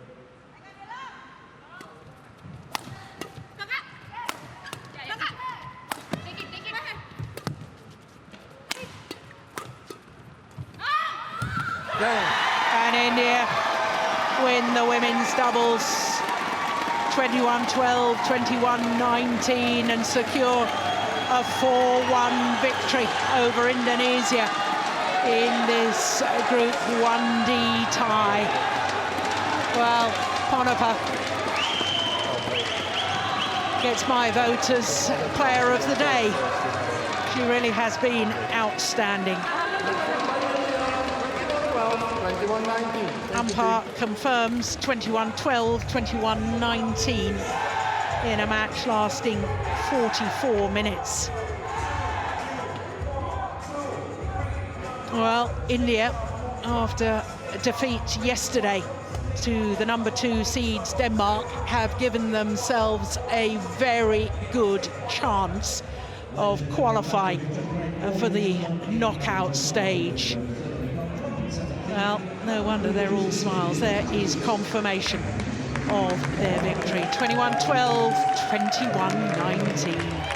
And India win the women's doubles 21-12, 21-19 and secure a 4-1 victory over Indonesia. in this Group 1D tie. Well, Ponnappa gets my vote as player of the day. She really has been outstanding. 21-19. Umpire confirms 21-12, 21-19 in a match lasting 44 minutes. Well, India, after defeat yesterday to the number 2 seeds Denmark, have given themselves a very good chance of qualifying for the knockout stage. Well, no wonder they're all smiles. There is confirmation of their victory. 21-12, 21-19.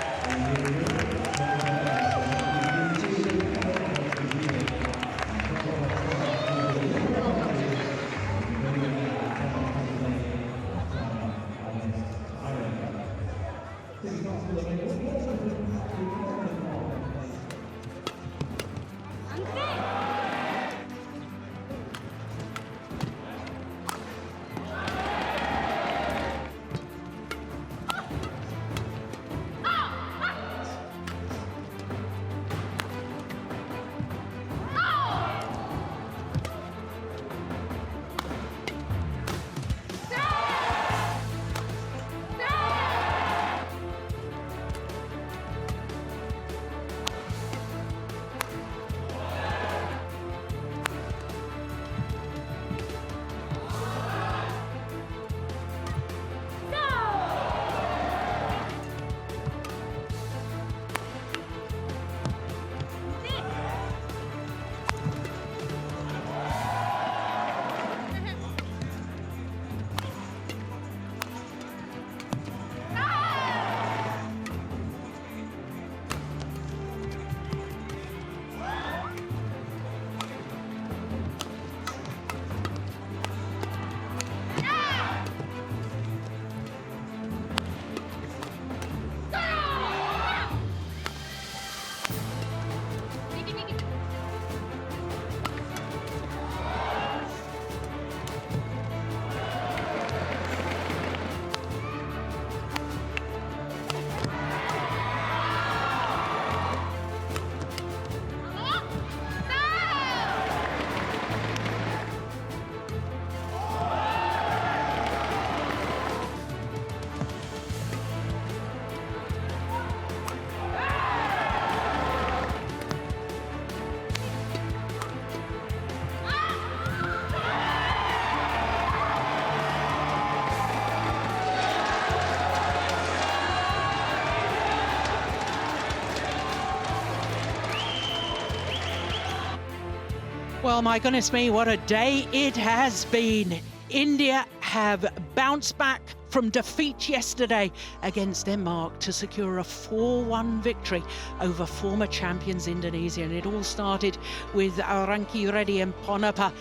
Well, my goodness me, what a day it has been. India have bounced back from defeat yesterday against Denmark to secure a 4-1 victory over former champions Indonesia. And it all started with Rankireddy and Ponnappa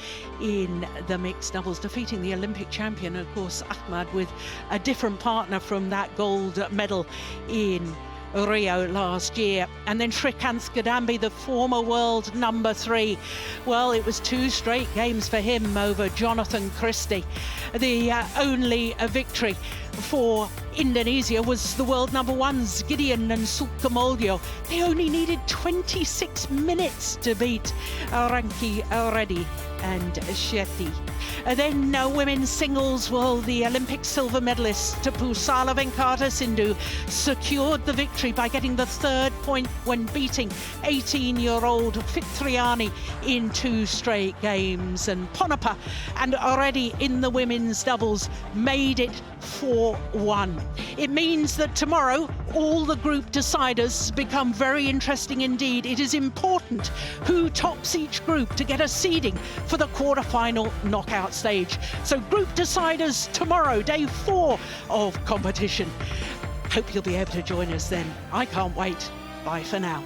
in the mixed doubles, defeating the Olympic champion, of course, Ahmad, with a different partner from that gold medal in Rio last year. And then Srikanth Kidambi, the former world number 3. Well, it was 2 straight games for him over Jonatan Christie. The only victory for Indonesia was the world number 1s, Gideon and Sukamuljo. They only needed 26 minutes to beat Rankireddy and Shetty. Then women's singles, well, the Olympic silver medalist Pusarla Sindhu secured the victory by getting the 3rd point when beating 18-year-old Fitriani in 2 straight games. And Ponnappa and Reddy in the women's doubles made it 4-1. It means that tomorrow all the group deciders become very interesting indeed. It is important who tops each group to get a seeding for the quarter-final knockout stage. So group deciders tomorrow, day 4 of competition. Hope you'll be able to join us then. I can't wait. Bye for now.